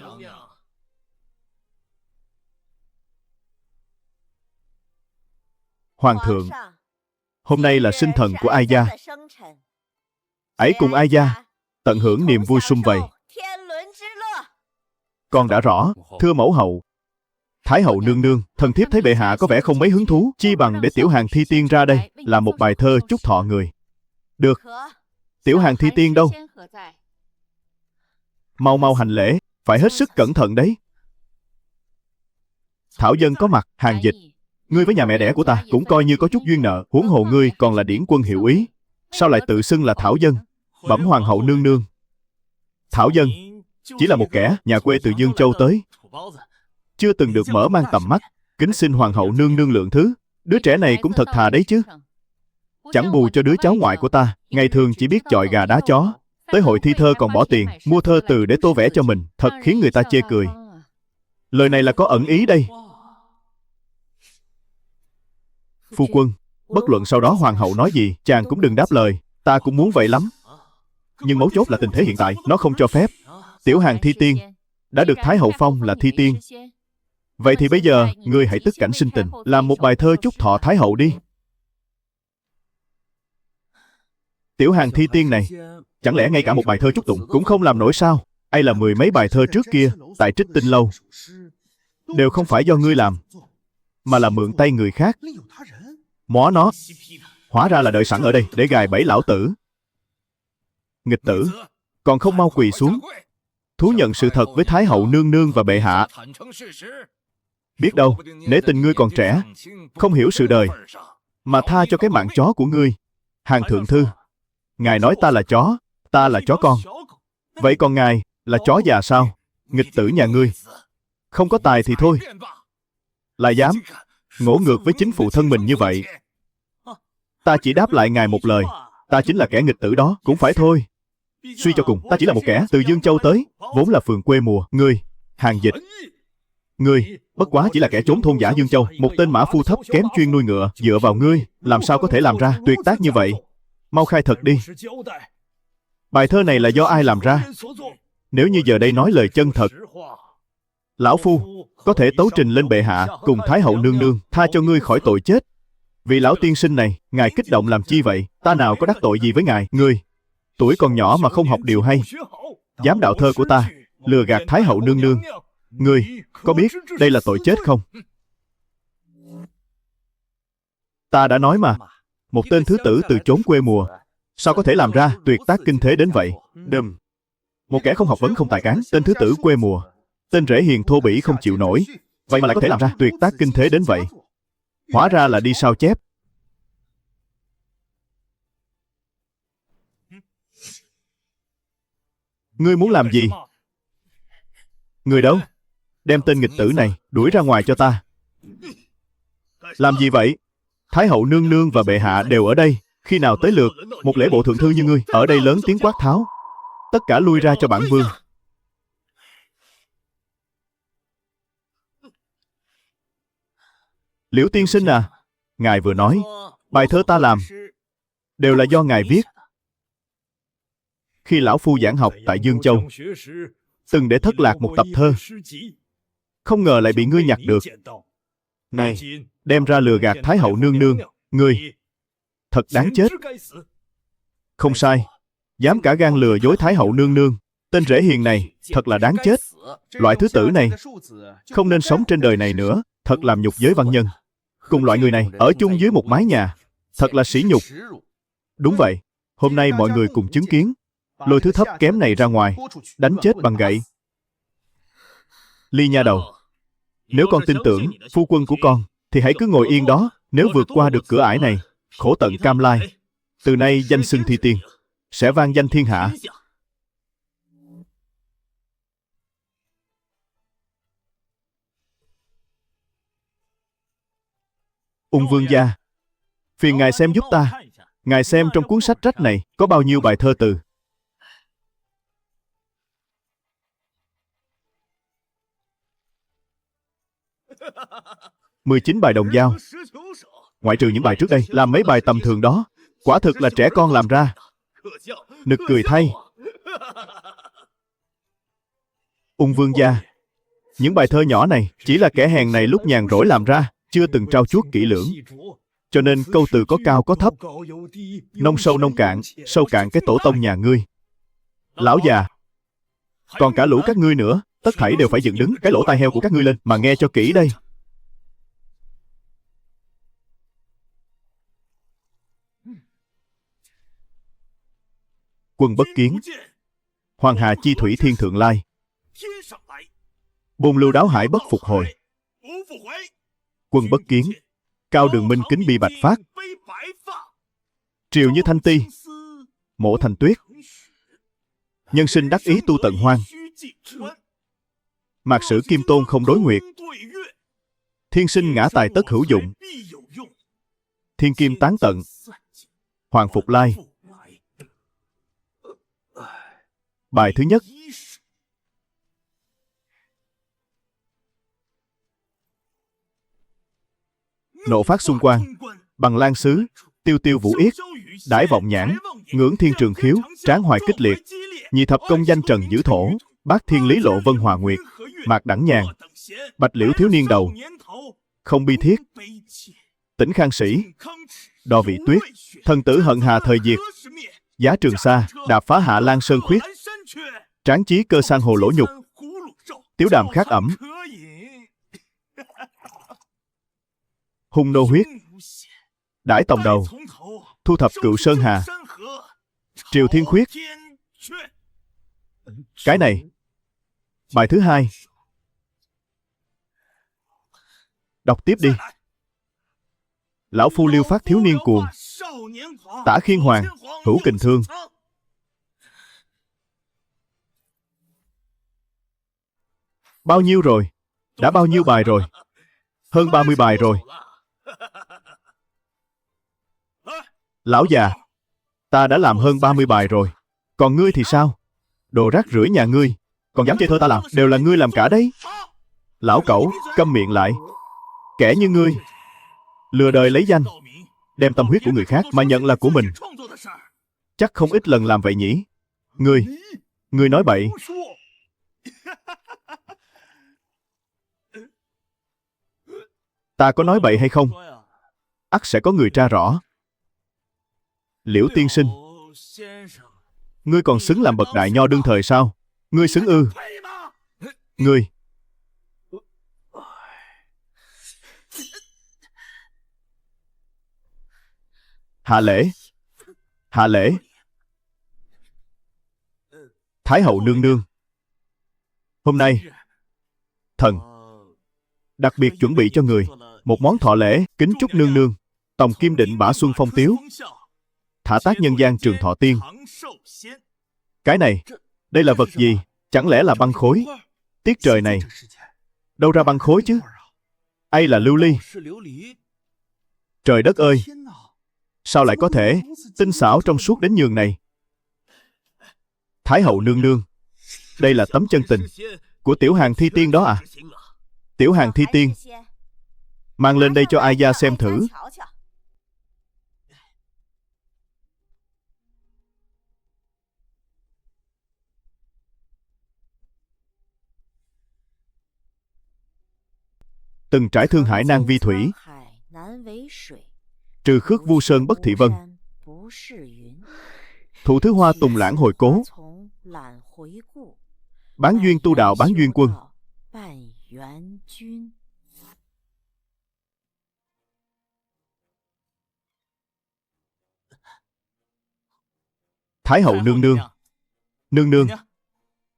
Hoàng thượng, hôm nay là sinh thần của Ai gia. Ấy cùng Ai gia tận hưởng niềm vui sum vầy. Con đã rõ, thưa mẫu hậu. Thái hậu nương nương, thần thiếp thấy bệ hạ có vẻ không mấy hứng thú, chi bằng để tiểu hàng thi tiên ra đây làm một bài thơ chúc thọ người. Được. Tiểu hàng thi tiên đâu? Mau hành lễ, phải hết sức cẩn thận đấy. Thảo dân có mặt, Hàng Dịch. Ngươi với nhà mẹ đẻ của ta cũng coi như có chút duyên nợ, huống hồ ngươi còn là điển quân hiệu úy, sao lại tự xưng là Thảo dân? Bẩm hoàng hậu nương nương, Thảo dân chỉ là một kẻ nhà quê từ Dương Châu tới, chưa từng được mở mang tầm mắt, kính xin hoàng hậu nương nương lượng thứ. Đứa trẻ này cũng thật thà đấy chứ. Chẳng bù cho đứa cháu ngoại của ta, ngày thường chỉ biết chọi gà đá chó, tới hội thi thơ còn bỏ tiền mua thơ từ để tô vẽ cho mình, thật khiến người ta chê cười. Lời này là có ẩn ý đây. Phu quân, bất luận sau đó hoàng hậu nói gì, chàng cũng đừng đáp lời. Ta cũng muốn vậy lắm, nhưng mấu chốt là tình thế hiện tại, nó không cho phép. Tiểu hàng thi tiên đã được Thái hậu phong là thi tiên. Vậy thì bây giờ, ngươi hãy tức cảnh sinh tình, làm một bài thơ chúc thọ Thái hậu đi. Tiểu hàng thi tiên này, chẳng lẽ ngay cả một bài thơ chúc tụng cũng không làm nổi sao? Hay là mười mấy bài thơ trước kia tại Trích Tinh lâu đều không phải do ngươi làm, mà là mượn tay người khác. Mó nó, hóa ra là đợi sẵn ở đây để gài bẫy lão tử. Nghịch tử, còn không mau quỳ xuống, thú nhận sự thật với Thái hậu nương nương và bệ hạ. Biết đâu, nể tình ngươi còn trẻ, không hiểu sự đời, mà tha cho cái mạng chó của ngươi. Hàng thượng thư, ngài nói ta là chó, ta là chó con. Vậy còn ngài là chó già sao? Nghịch tử nhà ngươi, không có tài thì thôi, lại dám ngỗ ngược với chính phụ thân mình như vậy. Ta chỉ đáp lại ngài một lời, ta chính là kẻ nghịch tử đó, cũng phải thôi. Suy cho cùng, ta chỉ là một kẻ từ Dương Châu tới, vốn là phường quê mùa. Ngươi, Hàng Dịch, ngươi bất quá chỉ là kẻ trốn thôn giả Dương Châu, một tên mã phu thấp kém chuyên nuôi ngựa. Dựa vào ngươi, làm sao có thể làm ra tuyệt tác như vậy? Mau khai thật đi. Bài thơ này là do ai làm ra? Nếu như giờ đây nói lời chân thật, lão phu có thể tấu trình lên bệ hạ cùng Thái hậu nương nương tha cho ngươi khỏi tội chết. Vì lão tiên sinh này, ngài kích động làm chi vậy? Ta nào có đắc tội gì với ngài? Ngươi tuổi còn nhỏ mà không học điều hay, dám đạo thơ của ta lừa gạt Thái hậu nương nương. Ngươi có biết đây là tội chết không? Ta đã nói mà, một tên thứ tử từ chốn quê mùa, sao có thể làm ra tuyệt tác kinh thế đến vậy? Đùm. Một kẻ không học vấn không tài cán, tên thứ tử quê mùa, tên rể hiền thô bỉ không chịu nổi, vậy mà lại có thể làm ra tuyệt tác kinh thế đến vậy. Hóa ra là đi sao chép. Ngươi muốn làm gì? Người đâu? Đem tên nghịch tử này đuổi ra ngoài cho ta. Làm gì vậy? Thái hậu nương nương và bệ hạ đều ở đây. Khi nào tới lượt một lễ bộ thượng thư như ngươi ở đây lớn tiếng quát tháo? Tất cả lui ra cho bản vương. Liễu tiên sinh à, ngài vừa nói bài thơ ta làm đều là do ngài viết. Khi lão phu giảng học tại Dương Châu, từng để thất lạc một tập thơ, không ngờ lại bị ngươi nhặt được. Này, đem ra lừa gạt Thái hậu nương nương, ngươi thật đáng chết. Không sai, dám cả gan lừa dối Thái hậu nương nương. Tên rể hiền này thật là đáng chết. Loại thứ tử này không nên sống trên đời này nữa, thật làm nhục giới văn nhân. Cùng loại người này ở chung dưới một mái nhà, thật là sỉ nhục. Đúng vậy, hôm nay mọi người cùng chứng kiến, lôi thứ thấp kém này ra ngoài, đánh chết bằng gậy. Ly nha đầu, nếu con tin tưởng phu quân của con, thì hãy cứ ngồi yên đó. Nếu vượt qua được cửa ải này, khổ tận cam lai, từ nay danh xưng thi tiên, sẽ vang danh thiên hạ. Ung vương gia, phiền ngài xem giúp ta. Ngài xem trong cuốn sách rách này có bao nhiêu bài thơ từ. 19 bài đồng dao. Ngoại trừ những bài trước đây, làm mấy bài tầm thường đó, quả thực là trẻ con làm ra. Nực cười thay. Ung vương gia, những bài thơ nhỏ này chỉ là kẻ hèn này lúc nhàn rỗi làm ra, chưa từng trau chuốt kỹ lưỡng. Cho nên câu từ có cao có thấp, nông sâu nông cạn, sâu cạn cái tổ tông nhà ngươi. Lão già, còn cả lũ các ngươi nữa, tất thảy đều phải dựng đứng cái lỗ tai heo của các ngươi lên mà nghe cho kỹ đây. Quân bất kiến, hoàng hà chi thủy thiên thượng lai, bôn lưu đáo hải bất phục hồi. Quân bất kiến, cao đường minh kính bi bạch phát, triều như thanh ti, mộ thành tuyết. Nhân sinh đắc ý tu tận hoang, mạc sử kim tôn không đối nguyệt. Thiên sinh ngã tài tất hữu dụng, thiên kim tán tận, hoàng phục lai. Bài thứ nhất. Nộ phát xung quanh, bằng lan sứ, tiêu tiêu vũ yết, đãi vọng nhãn, ngưỡng thiên trường khiếu, tráng hoài kích liệt. Nhị thập công danh trần giữ thổ, bát thiên lý lộ vân hòa nguyệt, mạc đẳng nhàn, bạch liễu thiếu niên đầu, không bi thiết, tĩnh khang sĩ, đo vị tuyết, thần tử hận hà thời diệt, giá trường sa, đạp phá hạ lan sơn khuyết, tráng chí cơ sang hồ lỗ nhục, tiếu đàm khát ẩm, hung nô huyết, đãi tòng đầu, thu thập cựu sơn hà, triều thiên khuyết. Cái này. Bài thứ hai. Đọc tiếp đi. Lão phu liêu phát thiếu niên cuồng, tả khiên hoàng, hữu kình thương. Bao nhiêu rồi? Đã bao nhiêu bài rồi? Hơn 30 bài rồi. Lão già, ta đã làm hơn 30 bài rồi. Còn ngươi thì sao? Đồ rác rưởi nhà ngươi, còn dám chơi thơ ta làm, đều là ngươi làm cả đấy. Lão cẩu, câm miệng lại. Kẻ như ngươi, lừa đời lấy danh, đem tâm huyết của người khác mà nhận là của mình. Chắc không ít lần làm vậy nhỉ? Ngươi nói bậy. Ta có nói bậy hay không? Ắt sẽ có người tra rõ. Liễu tiên sinh, ngươi còn xứng làm bậc đại nho đương thời sao? Ngươi xứng ư? Ngươi Hạ lễ. Hạ lễ. Thái hậu nương nương, hôm nay thần đặc biệt chuẩn bị cho người một món thọ lễ, kính chúc nương nương tòng kim định bả xuân phong tiếu, thả tác nhân gian trường thọ tiên. Cái này, đây là vật gì? Chẳng lẽ là băng khối? Tiết trời này, đâu ra băng khối chứ? Hay là lưu ly? Trời đất ơi! Sao lại có thể tinh xảo trong suốt đến nhường này? Thái hậu nương nương, đây là tấm chân tình của tiểu hàng thi tiên đó à? Tiểu hàng thi tiên, mang lên đây cho ai gia xem thử. Từng trải Thương Hải Nan vi thủy, trừ khước vu sơn bất thị vân. Thủ thứ hoa tùng lãng hồi cố, bán duyên tu đạo bán duyên quân. Thái hậu nương nương, nương nương,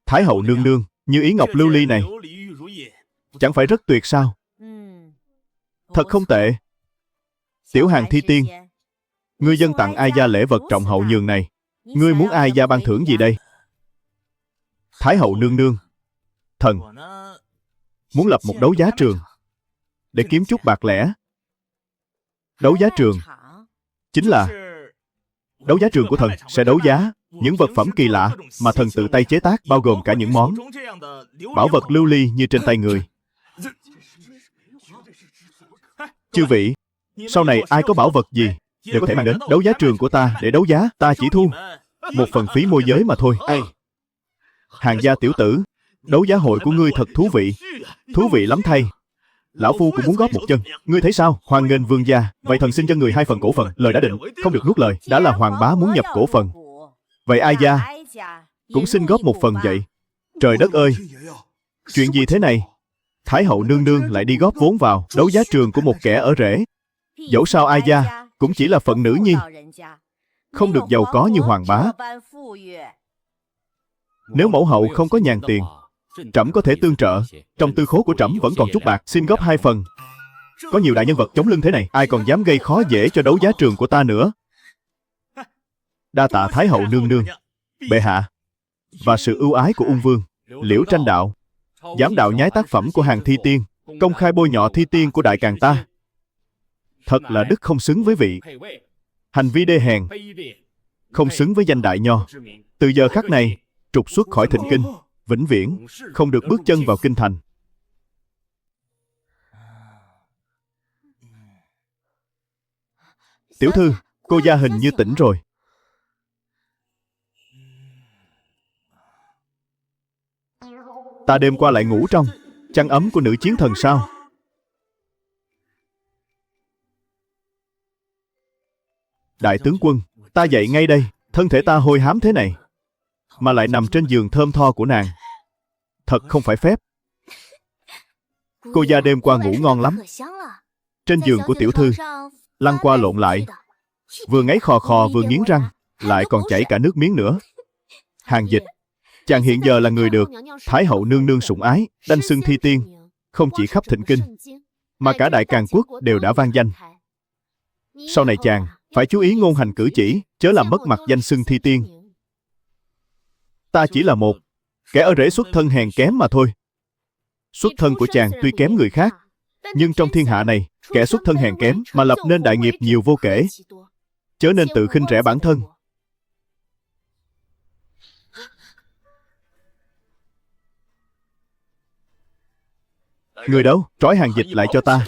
Thái hậu nương nương, như ý ngọc lưu ly này, chẳng phải rất tuyệt sao? Thật không tệ. Tiểu hàng thi tiên, ngươi dâng tặng ai gia lễ vật trọng hậu nhường này, ngươi muốn ai gia ban thưởng gì đây? Thái hậu nương nương, thần muốn lập một đấu giá trường để kiếm chút bạc lẻ. Đấu giá trường chính là đấu giá trường của thần sẽ đấu giá những vật phẩm kỳ lạ mà thần tự tay chế tác, bao gồm cả những món bảo vật lưu ly như trên tay người. Chư vị, sau này ai có bảo vật gì đều có thể mang đến đấu giá trường của ta để đấu giá. Ta chỉ thu một phần phí môi giới mà thôi. Hàng gia tiểu tử, đấu giá hội của ngươi thật thú vị. Thú vị lắm thay. Lão phu cũng muốn góp một chân. Ngươi thấy sao? Hoan nghênh vương gia. Vậy thần xin cho người 2 phần cổ phần. Lời đã định, không được nuốt lời. Đã là hoàng bá muốn nhập cổ phần, vậy ai gia cũng xin góp một phần vậy. Trời đất ơi! Chuyện gì thế này? Thái hậu nương nương lại đi góp vốn vào đấu giá trường của một kẻ ở rể. Dẫu sao ai gia cũng chỉ là phận nữ nhi, không được giàu có như hoàng bá. Nếu mẫu hậu không có nhàn tiền, trẫm có thể tương trợ. Trong tư khố của trẫm vẫn còn chút bạc, xin góp 2 phần. Có nhiều đại nhân vật chống lưng thế này, ai còn dám gây khó dễ cho đấu giá trường của ta nữa. Đa tạ Thái hậu nương nương. Bệ hạ và sự ưu ái của ung vương Liễu Tranh Đạo dám đạo nhái tác phẩm của hàng thi tiên, công khai bôi nhọ thi tiên của đại càn ta, thật là đức không xứng với vị. Hành vi đê hèn, không xứng với danh đại nho. Từ giờ khắc này trục xuất khỏi Thịnh Kinh, vĩnh viễn không được bước chân vào kinh thành. Tiểu thư, cô gia hình như tỉnh rồi. Ta đêm qua lại ngủ trong chăn ấm của nữ chiến thần sao? Đại tướng quân, ta dậy ngay đây. Thân thể ta hôi hám thế này mà lại nằm trên giường thơm tho của nàng, thật không phải phép. Cô gia đêm qua ngủ ngon lắm. Trên giường của tiểu thư lăn qua lộn lại, vừa ngáy khò khò vừa nghiến răng, lại còn chảy cả nước miếng nữa. Hàng Dịch, chàng hiện giờ là người được Thái hậu nương nương sủng ái, danh xưng thi tiên, không chỉ khắp Thịnh Kinh mà cả đại càn quốc đều đã vang danh. Sau này chàng phải chú ý ngôn hành cử chỉ, chớ làm mất mặt danh xưng thi tiên. Ta chỉ là một kẻ ở rễ xuất thân hèn kém mà thôi. Xuất thân của chàng tuy kém người khác, nhưng trong thiên hạ này, kẻ xuất thân hèn kém mà lập nên đại nghiệp nhiều vô kể. Chớ nên tự khinh rẻ bản thân. Người đâu? Trói Hàng Dịch lại cho ta.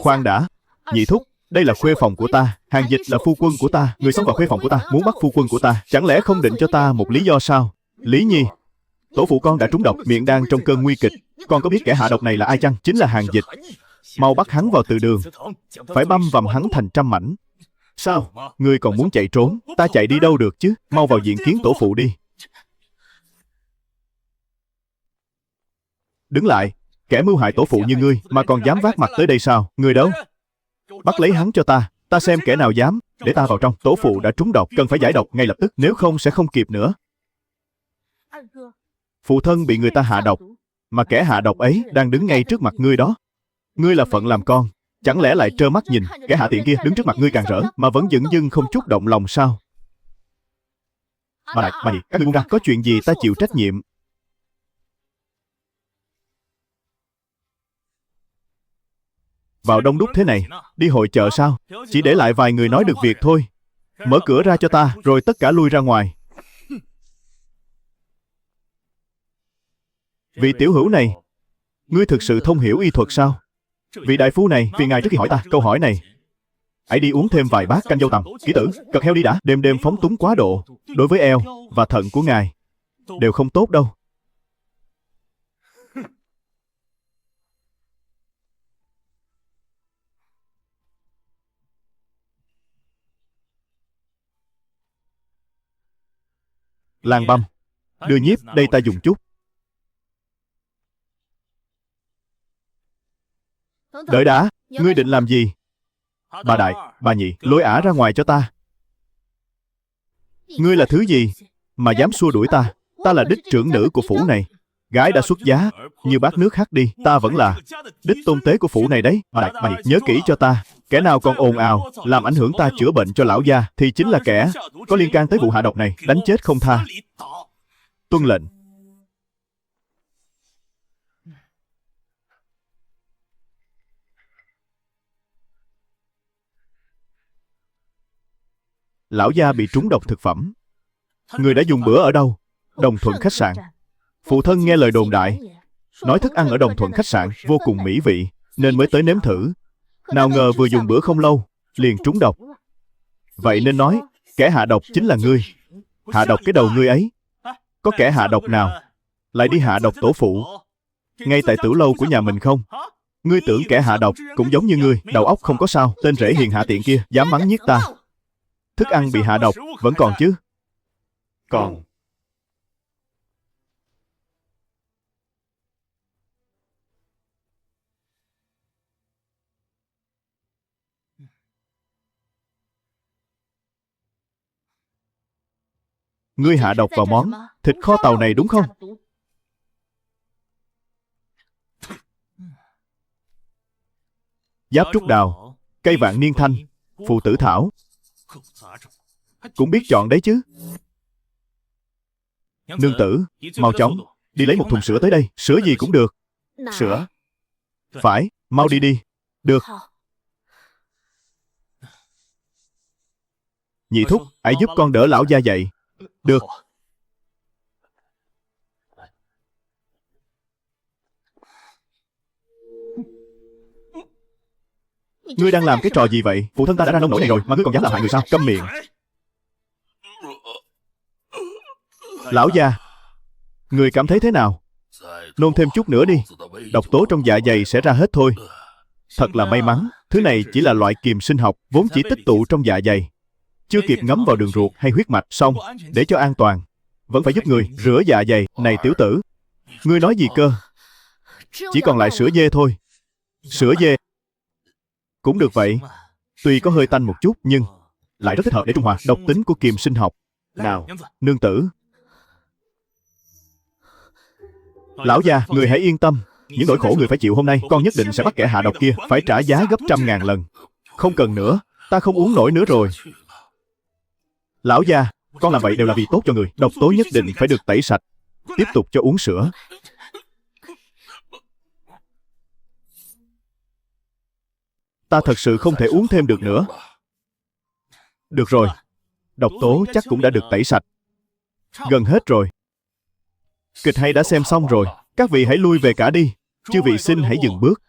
Khoan đã, nhị thúc, đây là khuê phòng của ta. Hàng Dịch là phu quân của ta. Người xông vào khuê phòng của ta, muốn bắt phu quân của ta, chẳng lẽ không định cho ta một lý do sao? Lý Nhi, tổ phụ con đã trúng độc, miệng đang trong cơn nguy kịch. Con có biết kẻ hạ độc này là ai chăng? Chính là Hàng Dịch. Mau bắt hắn vào từ đường, phải băm vằm hắn thành trăm mảnh. Sao? Ngươi còn muốn chạy trốn? Ta chạy đi đâu được chứ? Mau vào diện kiến tổ phụ đi. Đứng lại, kẻ mưu hại tổ phụ như ngươi mà còn dám vác mặt tới đây sao? Ngươi đâu? Bắt lấy hắn cho ta. Ta xem kẻ nào dám, để ta vào trong. Tổ phụ đã trúng độc, cần phải giải độc ngay lập tức, nếu không sẽ không kịp nữa. Phụ thân bị người ta hạ độc, mà kẻ hạ độc ấy đang đứng ngay trước mặt ngươi đó. Ngươi là phận làm con, chẳng lẽ lại trơ mắt nhìn kẻ hạ tiện kia đứng trước mặt ngươi càng rỡ, mà vẫn dửng dưng không chút động lòng sao? Mà nhị, các ngươi buông ra, có chuyện gì ta chịu trách nhiệm. Vào đông đúc thế này, đi hội chợ sao? Chỉ để lại vài người nói được việc thôi. Mở cửa ra cho ta, rồi tất cả lui ra ngoài. Vị tiểu hữu này, ngươi thực sự thông hiểu y thuật sao? Vị đại phu này, phiền ngài trước khi hỏi ta câu hỏi này, hãy đi uống thêm vài bát canh dâu tằm. Kỹ tử, cật heo đi đã. Đêm đêm phóng túng quá độ, đối với eo và thận của ngài đều không tốt đâu. Lang Băm, đưa nhiếp đây ta dùng chút. Đợi đã, ngươi định làm gì? Bà đại, bà nhị, lôi ả ra ngoài cho ta. Ngươi là thứ gì mà dám xua đuổi ta? Ta là đích trưởng nữ của phủ này. Gái đã xuất giá, như bát nước hắt đi. Ta vẫn là đích tôn tế của phủ này đấy. Bà đại, bà nhị, nhớ kỹ cho ta. Kẻ nào còn ồn ào, làm ảnh hưởng ta chữa bệnh cho lão gia, thì chính là kẻ có liên can tới vụ hạ độc này. Đánh chết không tha. Tuân lệnh. Lão gia bị trúng độc thực phẩm. Người đã dùng bữa ở đâu? Đồng Thuận khách sạn. Phụ thân nghe lời đồn đại, nói thức ăn ở Đồng Thuận khách sạn vô cùng mỹ vị, nên mới tới nếm thử. Nào ngờ vừa dùng bữa không lâu, liền trúng độc. Vậy nên nói, kẻ hạ độc chính là ngươi. Hạ độc cái đầu ngươi ấy. Có kẻ hạ độc nào lại đi hạ độc tổ phụ ngay tại tử lâu của nhà mình không? Ngươi tưởng kẻ hạ độc cũng giống như ngươi, đầu óc không có sao. Tên rể hiền hạ tiện kia dám mắng nhiếc ta. Thức ăn bị hạ độc vẫn còn chứ? Còn. Ngươi hạ độc vào món thịt kho tàu này đúng không? Giáp trúc đào, cây vạn niên thanh, phụ tử thảo, cũng biết chọn đấy chứ. Nương tử, mau chóng đi lấy một thùng sữa tới đây. Sữa gì cũng được. Sữa? Phải, mau đi đi. Được. Nhị thúc, hãy giúp con đỡ lão gia dậy. Được. Ngươi đang làm cái trò gì vậy? Phụ thân ta đã ra nông nổi này rồi mà ngươi còn dám làm hại người sao? Câm miệng. Lão gia, người cảm thấy thế nào? Nôn thêm chút nữa đi. Độc tố trong dạ dày sẽ ra hết thôi. Thật là may mắn, thứ này chỉ là loại kiềm sinh học, vốn chỉ tích tụ trong dạ dày, chưa kịp ngấm vào đường ruột hay huyết mạch. Xong, để cho an toàn, vẫn phải giúp người rửa dạ dày. Này tiểu tử, ngươi nói gì cơ? Chỉ còn lại sữa dê thôi. Sữa dê cũng được vậy. Tuy có hơi tanh một chút, nhưng lại rất thích hợp để trung hòa độc tính của kiềm sinh học. Nào, nương tử. Lão gia, người hãy yên tâm. Những nỗi khổ người phải chịu hôm nay, con nhất định sẽ bắt kẻ hạ độc kia phải trả giá gấp 100.000 lần. Không cần nữa, ta không uống nổi nữa rồi. Lão gia, con làm vậy đều là vì tốt cho người. Độc tố nhất định phải được tẩy sạch. Tiếp tục cho uống sữa. Ta thật sự không thể uống thêm được nữa. Được rồi, độc tố chắc cũng đã được tẩy sạch. Gần hết rồi. Kịch hay đã xem xong rồi. Các vị hãy lui về cả đi. Chư vị xin hãy dừng bước.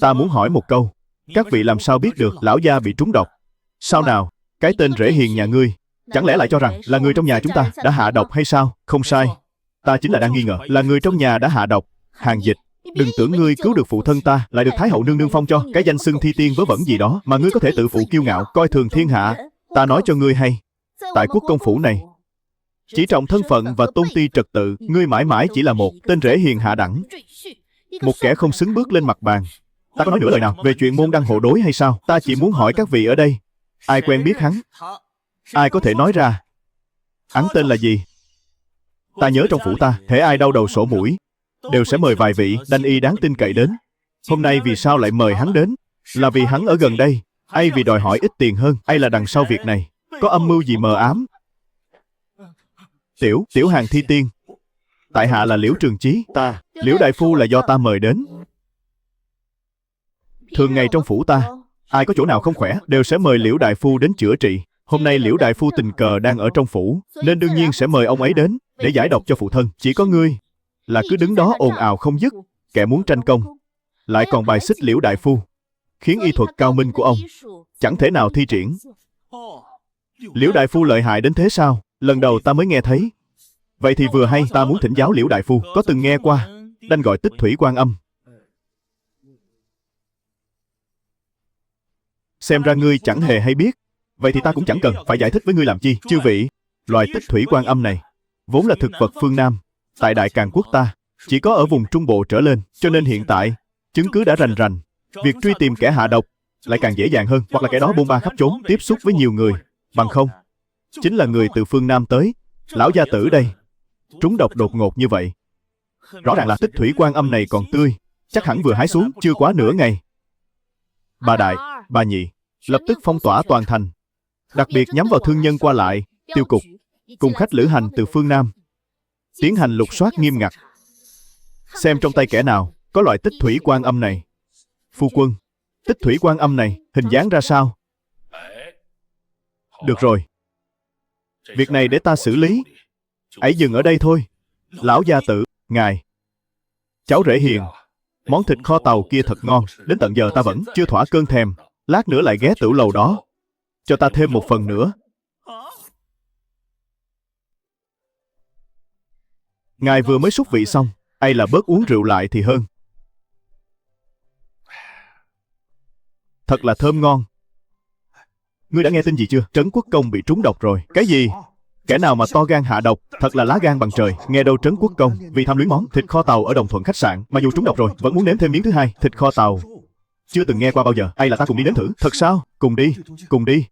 Ta muốn hỏi một câu. Các vị làm sao biết được lão gia bị trúng độc? Sao nào, cái tên rể hiền nhà ngươi chẳng lẽ lại cho rằng là người trong nhà chúng ta đã hạ độc hay sao? Không sai. Ta chính là đang nghi ngờ là người trong nhà đã hạ độc. Hàng Dịch, đừng tưởng ngươi cứu được phụ thân ta lại được Thái hậu nương nương phong cho cái danh xưng thi tiên vớ vẩn gì đó mà ngươi có thể tự phụ kiêu ngạo coi thường thiên hạ. Ta nói cho ngươi hay, tại quốc công phủ này chỉ trọng thân phận và tôn ti trật tự, ngươi mãi mãi chỉ là một tên rể hiền hạ đẳng, một kẻ không xứng bước lên mặt bàn. Ta có nói nửa lời nào về chuyện môn đăng hộ đối hay sao? Ta chỉ muốn hỏi các vị ở đây, ai quen biết hắn? Ai có thể nói ra? Hắn tên là gì? Ta nhớ trong phủ ta, hễ ai đau đầu sổ mũi, đều sẽ mời vài vị đanh y đáng tin cậy đến. Hôm nay vì sao lại mời hắn đến? Là vì hắn ở gần đây, hay vì đòi hỏi ít tiền hơn, hay là đằng sau việc này có âm mưu gì mờ ám? Tiểu Hàng Thi Tiên, tại hạ là Liễu Trường Chí. Liễu đại phu là do ta mời đến. Thường ngày trong phủ ta, ai có chỗ nào không khỏe đều sẽ mời Liễu đại phu đến chữa trị. Hôm nay Liễu đại phu tình cờ đang ở trong phủ, nên đương nhiên sẽ mời ông ấy đến để giải độc cho phụ thân. Chỉ có ngươi là cứ đứng đó ồn ào không dứt, kẻ muốn tranh công lại còn bài xích Liễu đại phu, khiến y thuật cao minh của ông chẳng thể nào thi triển. Liễu đại phu lợi hại đến thế sao? Lần đầu ta mới nghe thấy. Vậy thì vừa hay, ta muốn thỉnh giáo Liễu đại phu. Có từng nghe qua đanh gọi Tích Thủy Quan Âm? Xem ra ngươi chẳng hề hay biết. Vậy thì ta cũng chẳng cần phải giải thích với ngươi làm chi. Chư vị, loài Tích Thủy Quan Âm này vốn là thực vật phương Nam. Tại Đại Càn Quốc ta chỉ có ở vùng Trung Bộ trở lên, cho nên hiện tại chứng cứ đã rành rành. Việc truy tìm kẻ hạ độc lại càng dễ dàng hơn. Hoặc là kẻ đó bôn ba khắp trốn, tiếp xúc với nhiều người. Bằng không, chính là người từ phương Nam tới. Lão gia tử đây trúng độc đột ngột như vậy. Rõ ràng là Tích Thủy Quan Âm này còn tươi, chắc hẳn vừa hái xuống chưa quá nửa ngày. Bà đại, bà nhị lập tức phong tỏa toàn thành, đặc biệt nhắm vào thương nhân qua lại, tiêu cục cùng khách lữ hành từ phương Nam, tiến hành lục soát nghiêm ngặt, xem trong tay kẻ nào có loại Tích Thủy Quan Âm này. Phu quân, Tích Thủy Quan Âm này hình dáng ra sao? Được rồi, việc này để ta xử lý. Ấy dừng ở đây thôi. Lão gia tử, ngài. Cháu rể hiền, món thịt kho tàu kia thật ngon, đến tận giờ ta vẫn chưa thỏa cơn thèm. Lát nữa lại ghé tửu lầu đó, cho ta thêm một phần nữa. Ngài vừa mới xúc vị xong, hay là bớt uống rượu lại thì hơn. Thật là thơm ngon. Ngươi đã nghe tin gì chưa? Trấn Quốc Công bị trúng độc rồi. Cái gì? Kẻ nào mà to gan hạ độc, thật là lá gan bằng trời. Nghe đâu Trấn Quốc Công vì tham luyến món thịt kho tàu ở Đồng Thuận khách sạn, mà dù trúng độc rồi vẫn muốn nếm thêm miếng thứ hai. Thịt kho tàu chưa từng nghe qua bao giờ. Hay là ta cùng đi nếm thử? Thật sao? Cùng đi, cùng đi.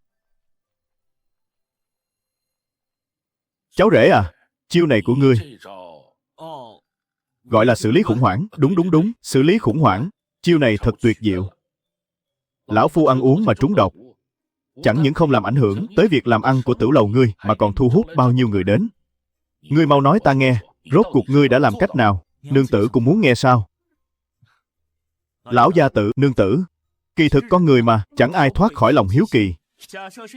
Cháu rể à, chiêu này của ngươi gọi là xử lý khủng hoảng. Đúng, xử lý khủng hoảng. Chiêu này thật tuyệt diệu. Lão phu ăn uống mà trúng độc, chẳng những không làm ảnh hưởng tới việc làm ăn của tửu lầu ngươi, mà còn thu hút bao nhiêu người đến. Ngươi mau nói ta nghe, rốt cuộc ngươi đã làm cách nào? Nương tử cũng muốn nghe sao? Lão gia tử, nương tử, kỳ thực con người mà, chẳng ai thoát khỏi lòng hiếu kỳ.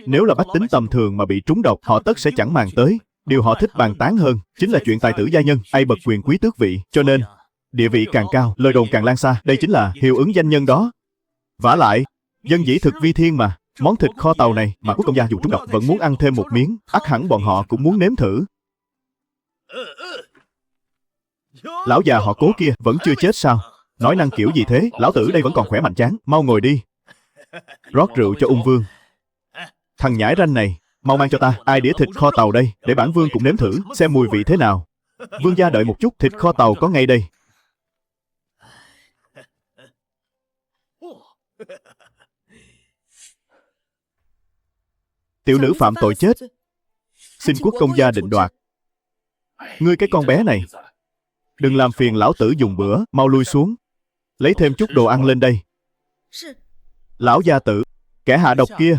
Nếu là bách tính tầm thường mà bị trúng độc, họ tất sẽ chẳng màng tới. Điều họ thích bàn tán hơn chính là chuyện tài tử gia nhân, ai bậc quyền quý tước vị. Cho nên, địa vị càng cao, lời đồn càng lan xa. Đây chính là hiệu ứng danh nhân đó. Vả lại, dân dĩ thực vi thiên mà. Món thịt kho tàu này mà Quốc công gia dù trúng độc vẫn muốn ăn thêm một miếng, ắt hẳn bọn họ cũng muốn nếm thử. Lão già họ Cố kia vẫn chưa chết sao? Nói năng kiểu gì thế? Lão tử đây vẫn còn khỏe mạnh chán. Mau ngồi đi. Rót rượu cho ung vương. Thằng nhãi ranh này, mau mang cho ta ai đĩa thịt kho tàu đây, để bản vương cũng nếm thử, xem mùi vị thế nào. Vương gia đợi một chút, thịt kho tàu có ngay đây. Tiểu nữ phạm tội chết, xin quốc công gia định đoạt. Ngươi cái con bé này, đừng làm phiền lão tử dùng bữa, mau lui xuống, lấy thêm chút đồ ăn lên đây. Lão gia tử, kẻ hạ độc kia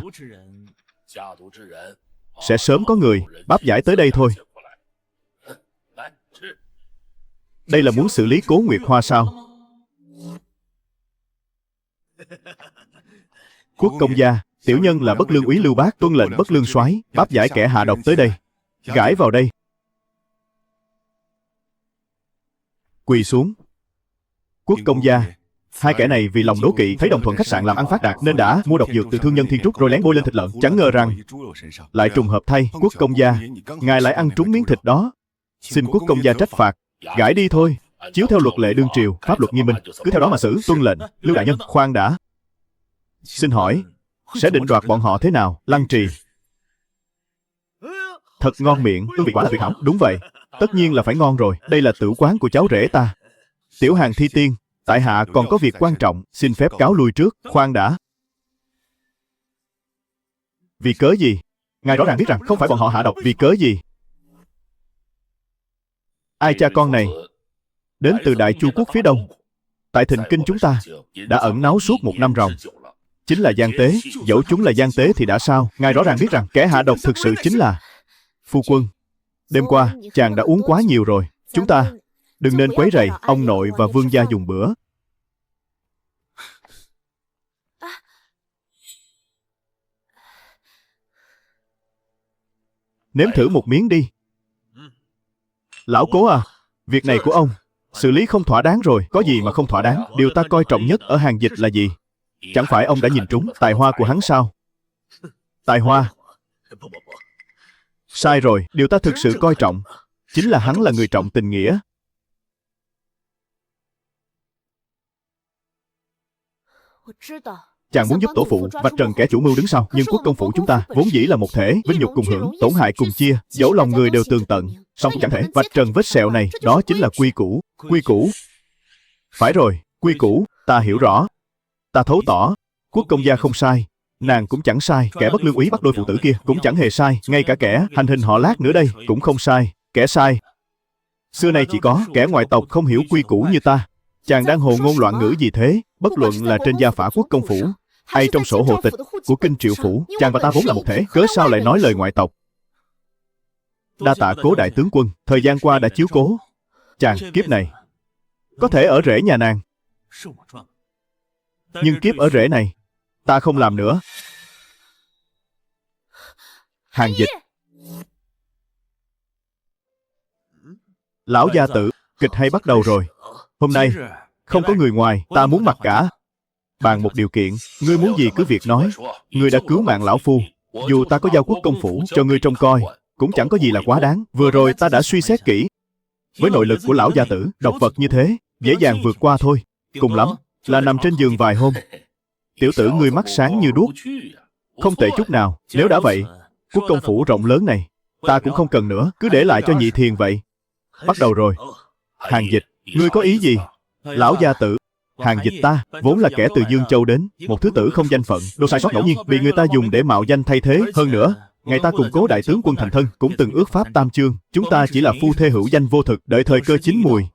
sẽ sớm có người báp giải tới đây thôi. Đây là muốn xử lý Cố Nguyệt Hoa sao? Quốc công gia, tiểu nhân là Bất Lương úy Lưu Bác, tuân lệnh Bất Lương soái báp giải kẻ hạ độc tới đây. Gãi vào đây. Quỳ xuống. Quốc công gia, hai kẻ này vì lòng đố kỵ thấy Đồng Thuận khách sạn làm ăn phát đạt nên đã mua độc dược từ thương nhân Thiên Trúc rồi lén bôi lên thịt lợn. Chẳng ngờ rằng lại trùng hợp thay, quốc công gia, ngài lại ăn trúng miếng thịt đó. Xin quốc công gia trách phạt. Gãi đi thôi. Chiếu theo luật lệ đương triều, pháp luật nghiêm minh, cứ theo đó mà xử. Tuân lệnh. Lưu đại nhân, khoan đã. Xin hỏi, sẽ định đoạt bọn họ thế nào? Lăng Trì, thật ngon miệng, hương vị quả là tuyệt hảo. Đúng vậy, tất nhiên là phải ngon rồi. Đây là tửu quán của cháu rể ta. Tiểu Hàng Thi Tiên, Tại hạ còn có việc quan trọng, xin phép cáo lui trước. Khoan đã. Vì cớ gì? Ngài rõ ràng biết rằng không phải bọn họ hạ độc. Vì cớ gì? Ai cha con này đến từ Đại Chu quốc phía đông, tại Thịnh Kinh chúng ta đã ẩn náu suốt 1 năm ròng. Chính là gian tế. Dẫu chúng là gian tế thì đã sao? Ngài rõ ràng biết rằng kẻ hạ độc thực sự chính là phu quân. Đêm qua chàng đã uống quá nhiều rồi. Chúng ta đừng nên quấy rầy ông nội và vương gia dùng bữa. Nếm thử một miếng đi. Lão Cố à, việc này của ông xử lý không thỏa đáng rồi. Có gì mà không thỏa đáng? Điều ta coi trọng nhất ở Hàn Dịch là gì? Chẳng phải ông đã nhìn trúng tài hoa của hắn sao? Tài hoa? Sai rồi. Điều ta thực sự coi trọng chính là hắn là người trọng tình nghĩa. Chàng muốn giúp tổ phụ vạch trần kẻ chủ mưu đứng sau, nhưng quốc công phủ chúng ta vốn dĩ là một thể, vinh nhục cùng hưởng, tổn hại cùng chia, dẫu lòng người đều tường tận, song cũng chẳng thể vạch trần vết sẹo này. Đó chính là quy củ. Quy củ? Phải rồi, quy củ. Ta hiểu rõ. Ta thấu tỏ. Quốc công gia không sai, nàng cũng chẳng sai. Kẻ bất lương úy bắt đôi phụ tử kia cũng chẳng hề sai. Ngay cả kẻ hành hình họ Lát nữa đây cũng không sai. Kẻ sai xưa nay chỉ có kẻ ngoại tộc không hiểu quy củ như ta. Chàng đang hồ ngôn loạn ngữ gì thế? Bất luận là trên gia phả quốc công phủ hay trong sổ hộ tịch của Kinh Triệu phủ, chàng và ta vốn là một thể, cớ sao lại nói lời ngoại tộc? Đa tạ Cố đại tướng quân, thời gian qua đã chiếu cố chàng. Kiếp này có thể ở rễ nhà nàng, nhưng kiếp ở rễ này ta không làm nữa. Hàn Dịch. Lão gia tử, kịch hay bắt đầu rồi. Hôm nay không có người ngoài, ta muốn mặc cả. Bàn một điều kiện, ngươi muốn gì cứ việc nói. Ngươi đã cứu mạng lão phu, dù ta có giao quốc công phủ cho ngươi trông coi, cũng chẳng có gì là quá đáng. Vừa rồi ta đã suy xét kỹ. Với nội lực của lão gia tử, độc vật như thế dễ dàng vượt qua thôi. Cùng lắm là nằm trên giường vài hôm. Tiểu tử ngươi mắt sáng như đuốc, không tệ chút nào. Nếu đã vậy, quốc công phủ rộng lớn này ta cũng không cần nữa, cứ để lại cho nhị thiền vậy. Bắt đầu rồi. Hàn Dịch, ngươi có ý gì? Lão gia tử, Hàn Dịch ta vốn là kẻ từ Dương Châu đến, một thứ tử không danh phận, đồ sai sót ngẫu nhiên bị người ta dùng để mạo danh thay thế. Hơn nữa, ngày ta cùng Cố đại tướng quân thành thân cũng từng ước pháp tam chương. Chúng ta chỉ là phu thê hữu danh vô thực, đợi thời cơ chín mùi,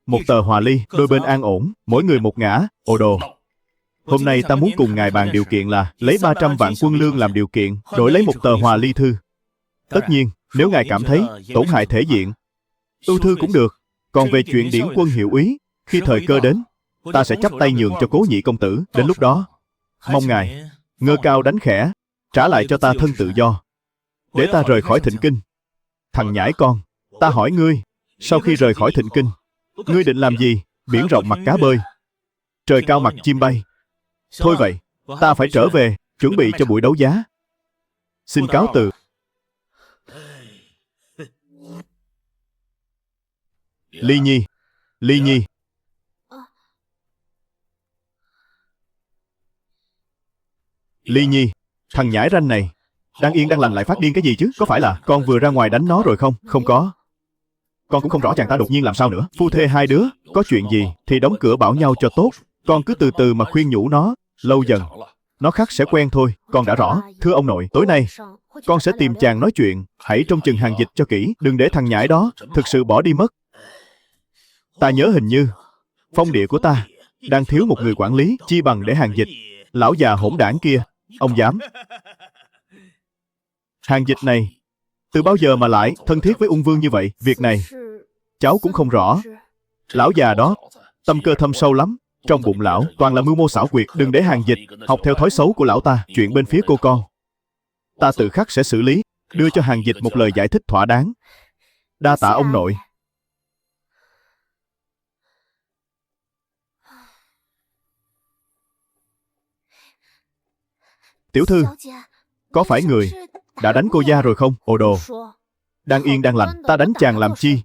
một tờ hòa ly, đôi bên an ổn, mỗi người một ngã. Ồ đồ, hôm nay ta muốn cùng ngài bàn điều kiện là lấy 300 vạn quân lương làm điều kiện, đổi lấy một tờ hòa ly thư. Tất nhiên, nếu ngài cảm thấy tổn hại thể diện, ưu thư cũng được. Còn về chuyện điển quân hiệu úy, khi thời cơ đến, ta sẽ chắp tay nhường cho Cố nhị công tử. Đến lúc đó, mong ngài ngơ cao đánh khẽ, trả lại cho ta thân tự do, để ta rời khỏi Thịnh Kinh. Thằng nhãi con, ta hỏi ngươi, sau khi rời khỏi Thịnh Kinh, ngươi định làm gì? Biển rộng mặt cá bơi, trời cao mặt chim bay. Thôi vậy, ta phải trở về, chuẩn bị cho buổi đấu giá. Xin cáo từ. Ly Nhi, Ly Nhi. Ly Nhi, thằng nhãi ranh này đang yên đang lành lại phát điên cái gì chứ? Có phải là con vừa ra ngoài đánh nó rồi không? Không có. Con cũng không rõ chàng ta đột nhiên làm sao nữa. Phu thê hai đứa, có chuyện gì thì đóng cửa bảo nhau cho tốt. Con cứ từ từ mà khuyên nhủ nó, lâu dần nó khắc sẽ quen thôi. Con đã rõ. Thưa ông nội, tối nay con sẽ tìm chàng nói chuyện. Hãy trông chừng Hàn Dịch cho kỹ, đừng để thằng nhãi đó thực sự bỏ đi mất. Ta nhớ hình như phong địa của ta đang thiếu một người quản lý, chi bằng để Hàn Dịch, lão già hỗn đảng kia. Ông dám? Hàn Dịch này từ bao giờ mà lại thân thiết với ung vương như vậy? Việc này cháu cũng không rõ. Lão già đó tâm cơ thâm sâu lắm, trong bụng lão toàn là mưu mô xảo quyệt. Đừng để Hàn Dịch học theo thói xấu của lão ta. Chuyện bên phía cô con ta tự khắc sẽ xử lý, đưa cho Hàn Dịch một lời giải thích thỏa đáng. Đa tạ ông nội. Tiểu thư, có phải người đã đánh cô gia rồi không? Ồ đồ, đang yên đang lành, ta đánh chàng làm chi?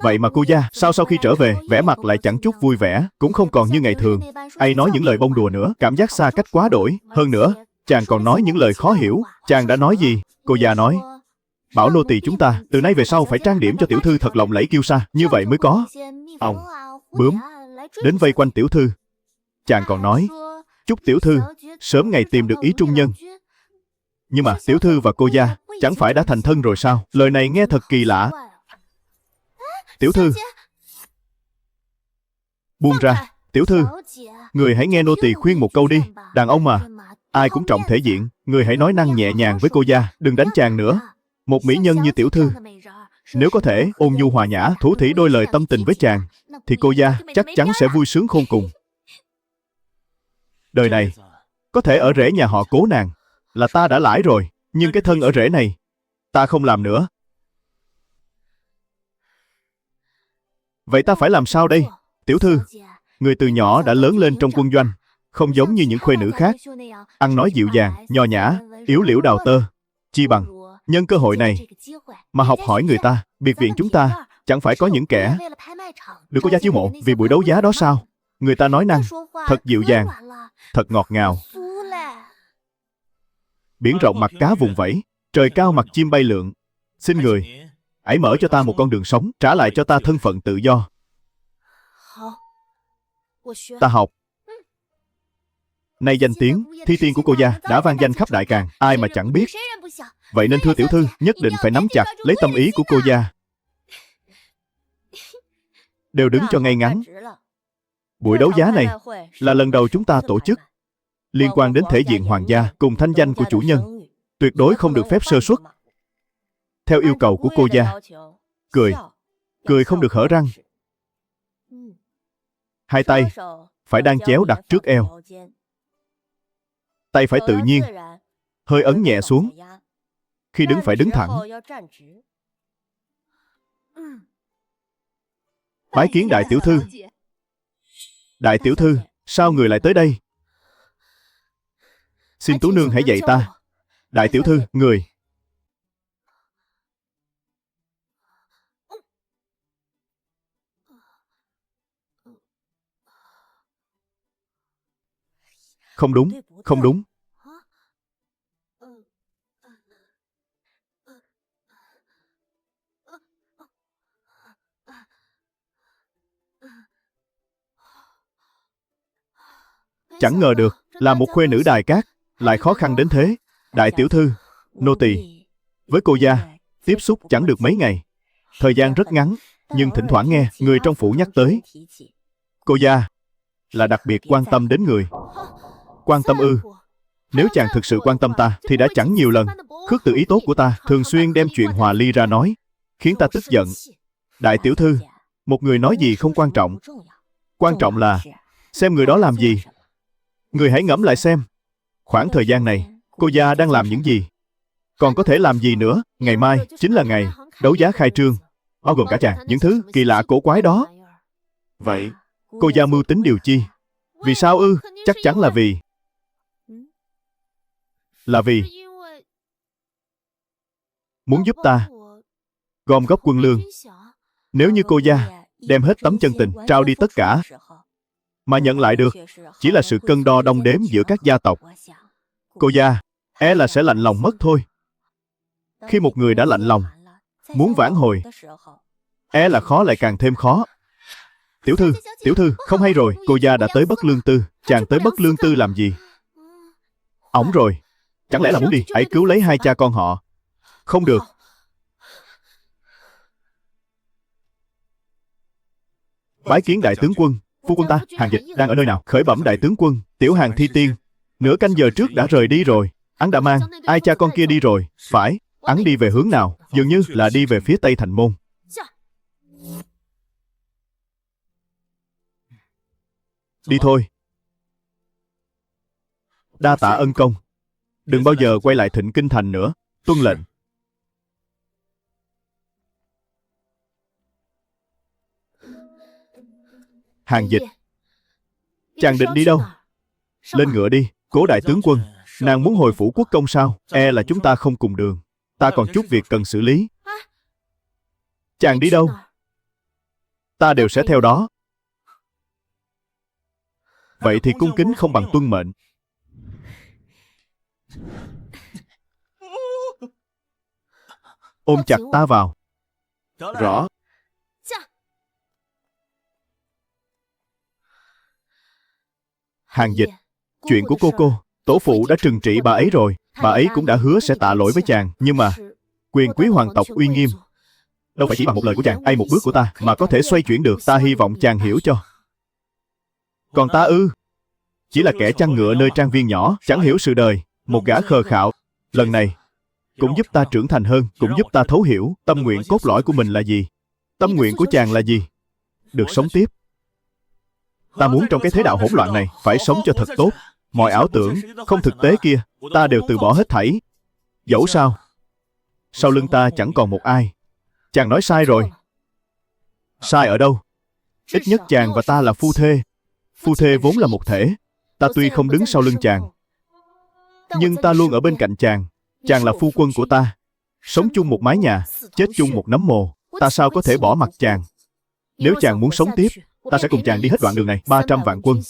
Vậy mà cô gia, sao sau khi trở về, vẻ mặt lại chẳng chút vui vẻ, cũng không còn như ngày thường. Ai nói những lời bông đùa nữa, cảm giác xa cách quá đổi. Hơn nữa, chàng còn nói những lời khó hiểu. Chàng đã nói gì? Cô gia nói, bảo nô tỳ chúng ta, từ nay về sau phải trang điểm cho tiểu thư thật lộng lẫy kiêu sa, như vậy mới có. Ông, bướm, đến vây quanh tiểu thư. Chàng còn nói, chúc tiểu thư sớm ngày tìm được ý trung nhân. Nhưng mà tiểu thư và cô gia chẳng phải đã thành thân rồi sao? Lời này nghe thật kỳ lạ. Tiểu thư, buông ra. Tiểu thư, người hãy nghe nô tỳ khuyên một câu đi. Đàn ông mà, ai cũng trọng thể diện. Người hãy nói năng nhẹ nhàng với cô gia, đừng đánh chàng nữa. Một mỹ nhân như tiểu thư, nếu có thể ôn nhu hòa nhã, thủ thỉ đôi lời tâm tình với chàng, thì cô gia chắc chắn sẽ vui sướng khôn cùng. Đời này, có thể ở rể nhà họ Cố nàng là ta đã lãi rồi. Nhưng cái thân ở rể này, ta không làm nữa. Vậy ta phải làm sao đây? Tiểu thư, người từ nhỏ đã lớn lên trong quân doanh, không giống như những khuê nữ khác. Ăn nói dịu dàng, nho nhã, yếu liễu đào tơ. Chi bằng nhân cơ hội này mà học hỏi người ta. Biệt viện chúng ta chẳng phải có những kẻ được cô gia chiêu mộ vì buổi đấu giá đó sao? Người ta nói năng thật dịu dàng, thật ngọt ngào. Biển rộng mặt cá vùng vẫy, trời cao mặt chim bay lượn. Xin người hãy mở cho ta một con đường sống, trả lại cho ta thân phận tự do. Ta học. Nay danh tiếng thi tiên của cô gia đã vang danh khắp Đại Càn, ai mà chẳng biết. Vậy nên thưa tiểu thư, nhất định phải nắm chặt lấy tâm ý của cô gia. Đều đứng cho ngay ngắn. Buổi đấu giá này là lần đầu chúng ta tổ chức, liên quan đến thể diện hoàng gia cùng thanh danh của chủ nhân, tuyệt đối không được phép sơ suất. Theo yêu cầu của cô gia, cười không được hở răng. Hai tay phải đan chéo đặt trước eo, tay phải tự nhiên, hơi ấn nhẹ xuống. Khi đứng phải đứng thẳng. Bái kiến đại tiểu thư. Đại tiểu thư, sao người lại tới đây? Xin tú nương hãy dạy ta. Đại tiểu thư, người. Không đúng, không đúng. Chẳng ngờ được, là một khuê nữ đài cát, lại khó khăn đến thế. Đại tiểu thư, nô tỳ với cô gia tiếp xúc chẳng được mấy ngày. Thời gian rất ngắn, nhưng thỉnh thoảng nghe người trong phủ nhắc tới. Cô gia là đặc biệt quan tâm đến người. Quan tâm ư? Nếu chàng thực sự quan tâm ta, thì đã chẳng nhiều lần khước từ ý tốt của ta, thường xuyên đem chuyện hòa ly ra nói, khiến ta tức giận. Đại tiểu thư, một người nói gì không quan trọng. Quan trọng là xem người đó làm gì. Người hãy ngẫm lại xem, khoảng thời gian này, cô gia đang làm những gì? Còn có thể làm gì nữa? Ngày mai chính là ngày đấu giá khai trương, bao gồm cả chàng, những thứ kỳ lạ cổ quái đó. Vậy, cô gia mưu tính điều chi? Vì sao ư? Chắc chắn là vì muốn giúp ta gom góp quân lương. Nếu như cô gia đem hết tấm chân tình, trao đi tất cả, mà nhận lại được chỉ là sự cân đo đong đếm giữa các gia tộc, cô gia e là sẽ lạnh lòng mất thôi. Khi một người đã lạnh lòng, muốn vãn hồi, e là khó lại càng thêm khó. Tiểu thư, không hay rồi, cô gia đã tới Bất Lương Tư. Chàng tới Bất Lương Tư làm gì? Ổng rồi. Chẳng lẽ là muốn đi hãy cứu lấy hai cha con họ? Không được. Bái kiến đại tướng quân. Phu quân ta, Hàng Dịch, đang ở nơi nào? Khởi bẩm đại tướng quân, tiểu Hàng Thi Tiên nửa canh giờ trước đã rời đi rồi. Hắn đã mang ai cha con kia đi rồi. Phải, hắn đi về hướng nào? Dường như là đi về phía Tây Thành Môn. Đi thôi. Đa tạ ân công. Đừng bao giờ quay lại Thịnh Kinh Thành nữa. Tuân lệnh. Hàng Dịch, chàng định đi đâu? Lên ngựa đi. Cố đại tướng quân, nàng muốn hồi phủ quốc công sao? E là chúng ta không cùng đường. Ta còn chút việc cần xử lý. Chàng đi đâu, ta đều sẽ theo đó. Vậy thì cung kính không bằng tuân mệnh. Ôm chặt ta vào. Rõ. Hàng Dịch, chuyện của cô, tổ phụ đã trừng trị bà ấy rồi. Bà ấy cũng đã hứa sẽ tạ lỗi với chàng. Nhưng mà, quyền quý hoàng tộc uy nghiêm đâu phải chỉ bằng một lời của chàng, ai một bước của ta mà có thể xoay chuyển được. Ta hy vọng chàng hiểu cho. Còn ta ư? Chỉ là kẻ chăn ngựa nơi trang viên nhỏ, chẳng hiểu sự đời, một gã khờ khạo. Lần này, cũng giúp ta trưởng thành hơn, cũng giúp ta thấu hiểu tâm nguyện cốt lõi của mình là gì. Tâm nguyện của chàng là gì? Được sống tiếp. Ta muốn trong cái thế đạo hỗn loạn này, phải sống cho thật tốt. Mọi ảo tưởng, không thực tế kia, ta đều từ bỏ hết thảy. Dẫu sao, sau lưng ta chẳng còn một ai. Chàng nói sai rồi. Sai ở đâu? Ít nhất chàng và ta là phu thê. Phu thê vốn là một thể. Ta tuy không đứng sau lưng chàng, nhưng ta luôn ở bên cạnh chàng. Chàng là phu quân của ta. Sống chung một mái nhà, chết chung một nấm mồ. Ta sao có thể bỏ mặc chàng? Nếu chàng muốn sống tiếp, ta sẽ cùng chàng đi hết đoạn đường này. 300 vạn quân.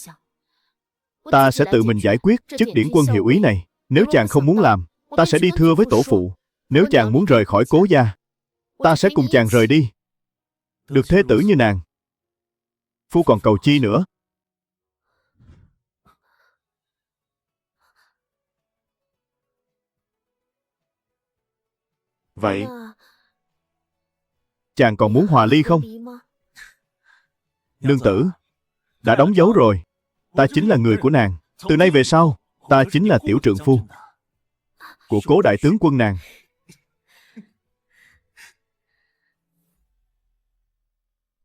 Ta sẽ tự mình giải quyết chức điển quân hiệu úy này. Nếu chàng không muốn làm, ta sẽ đi thưa với tổ phụ. Nếu chàng muốn rời khỏi cố gia, ta sẽ cùng chàng rời đi. Được thế tử như nàng, phu còn cầu chi nữa. Vậy, chàng còn muốn hòa ly không? Nương tử, đã đóng dấu rồi. Ta chính là người của nàng. Từ nay về sau, ta chính là tiểu trượng phu của cố đại tướng quân nàng.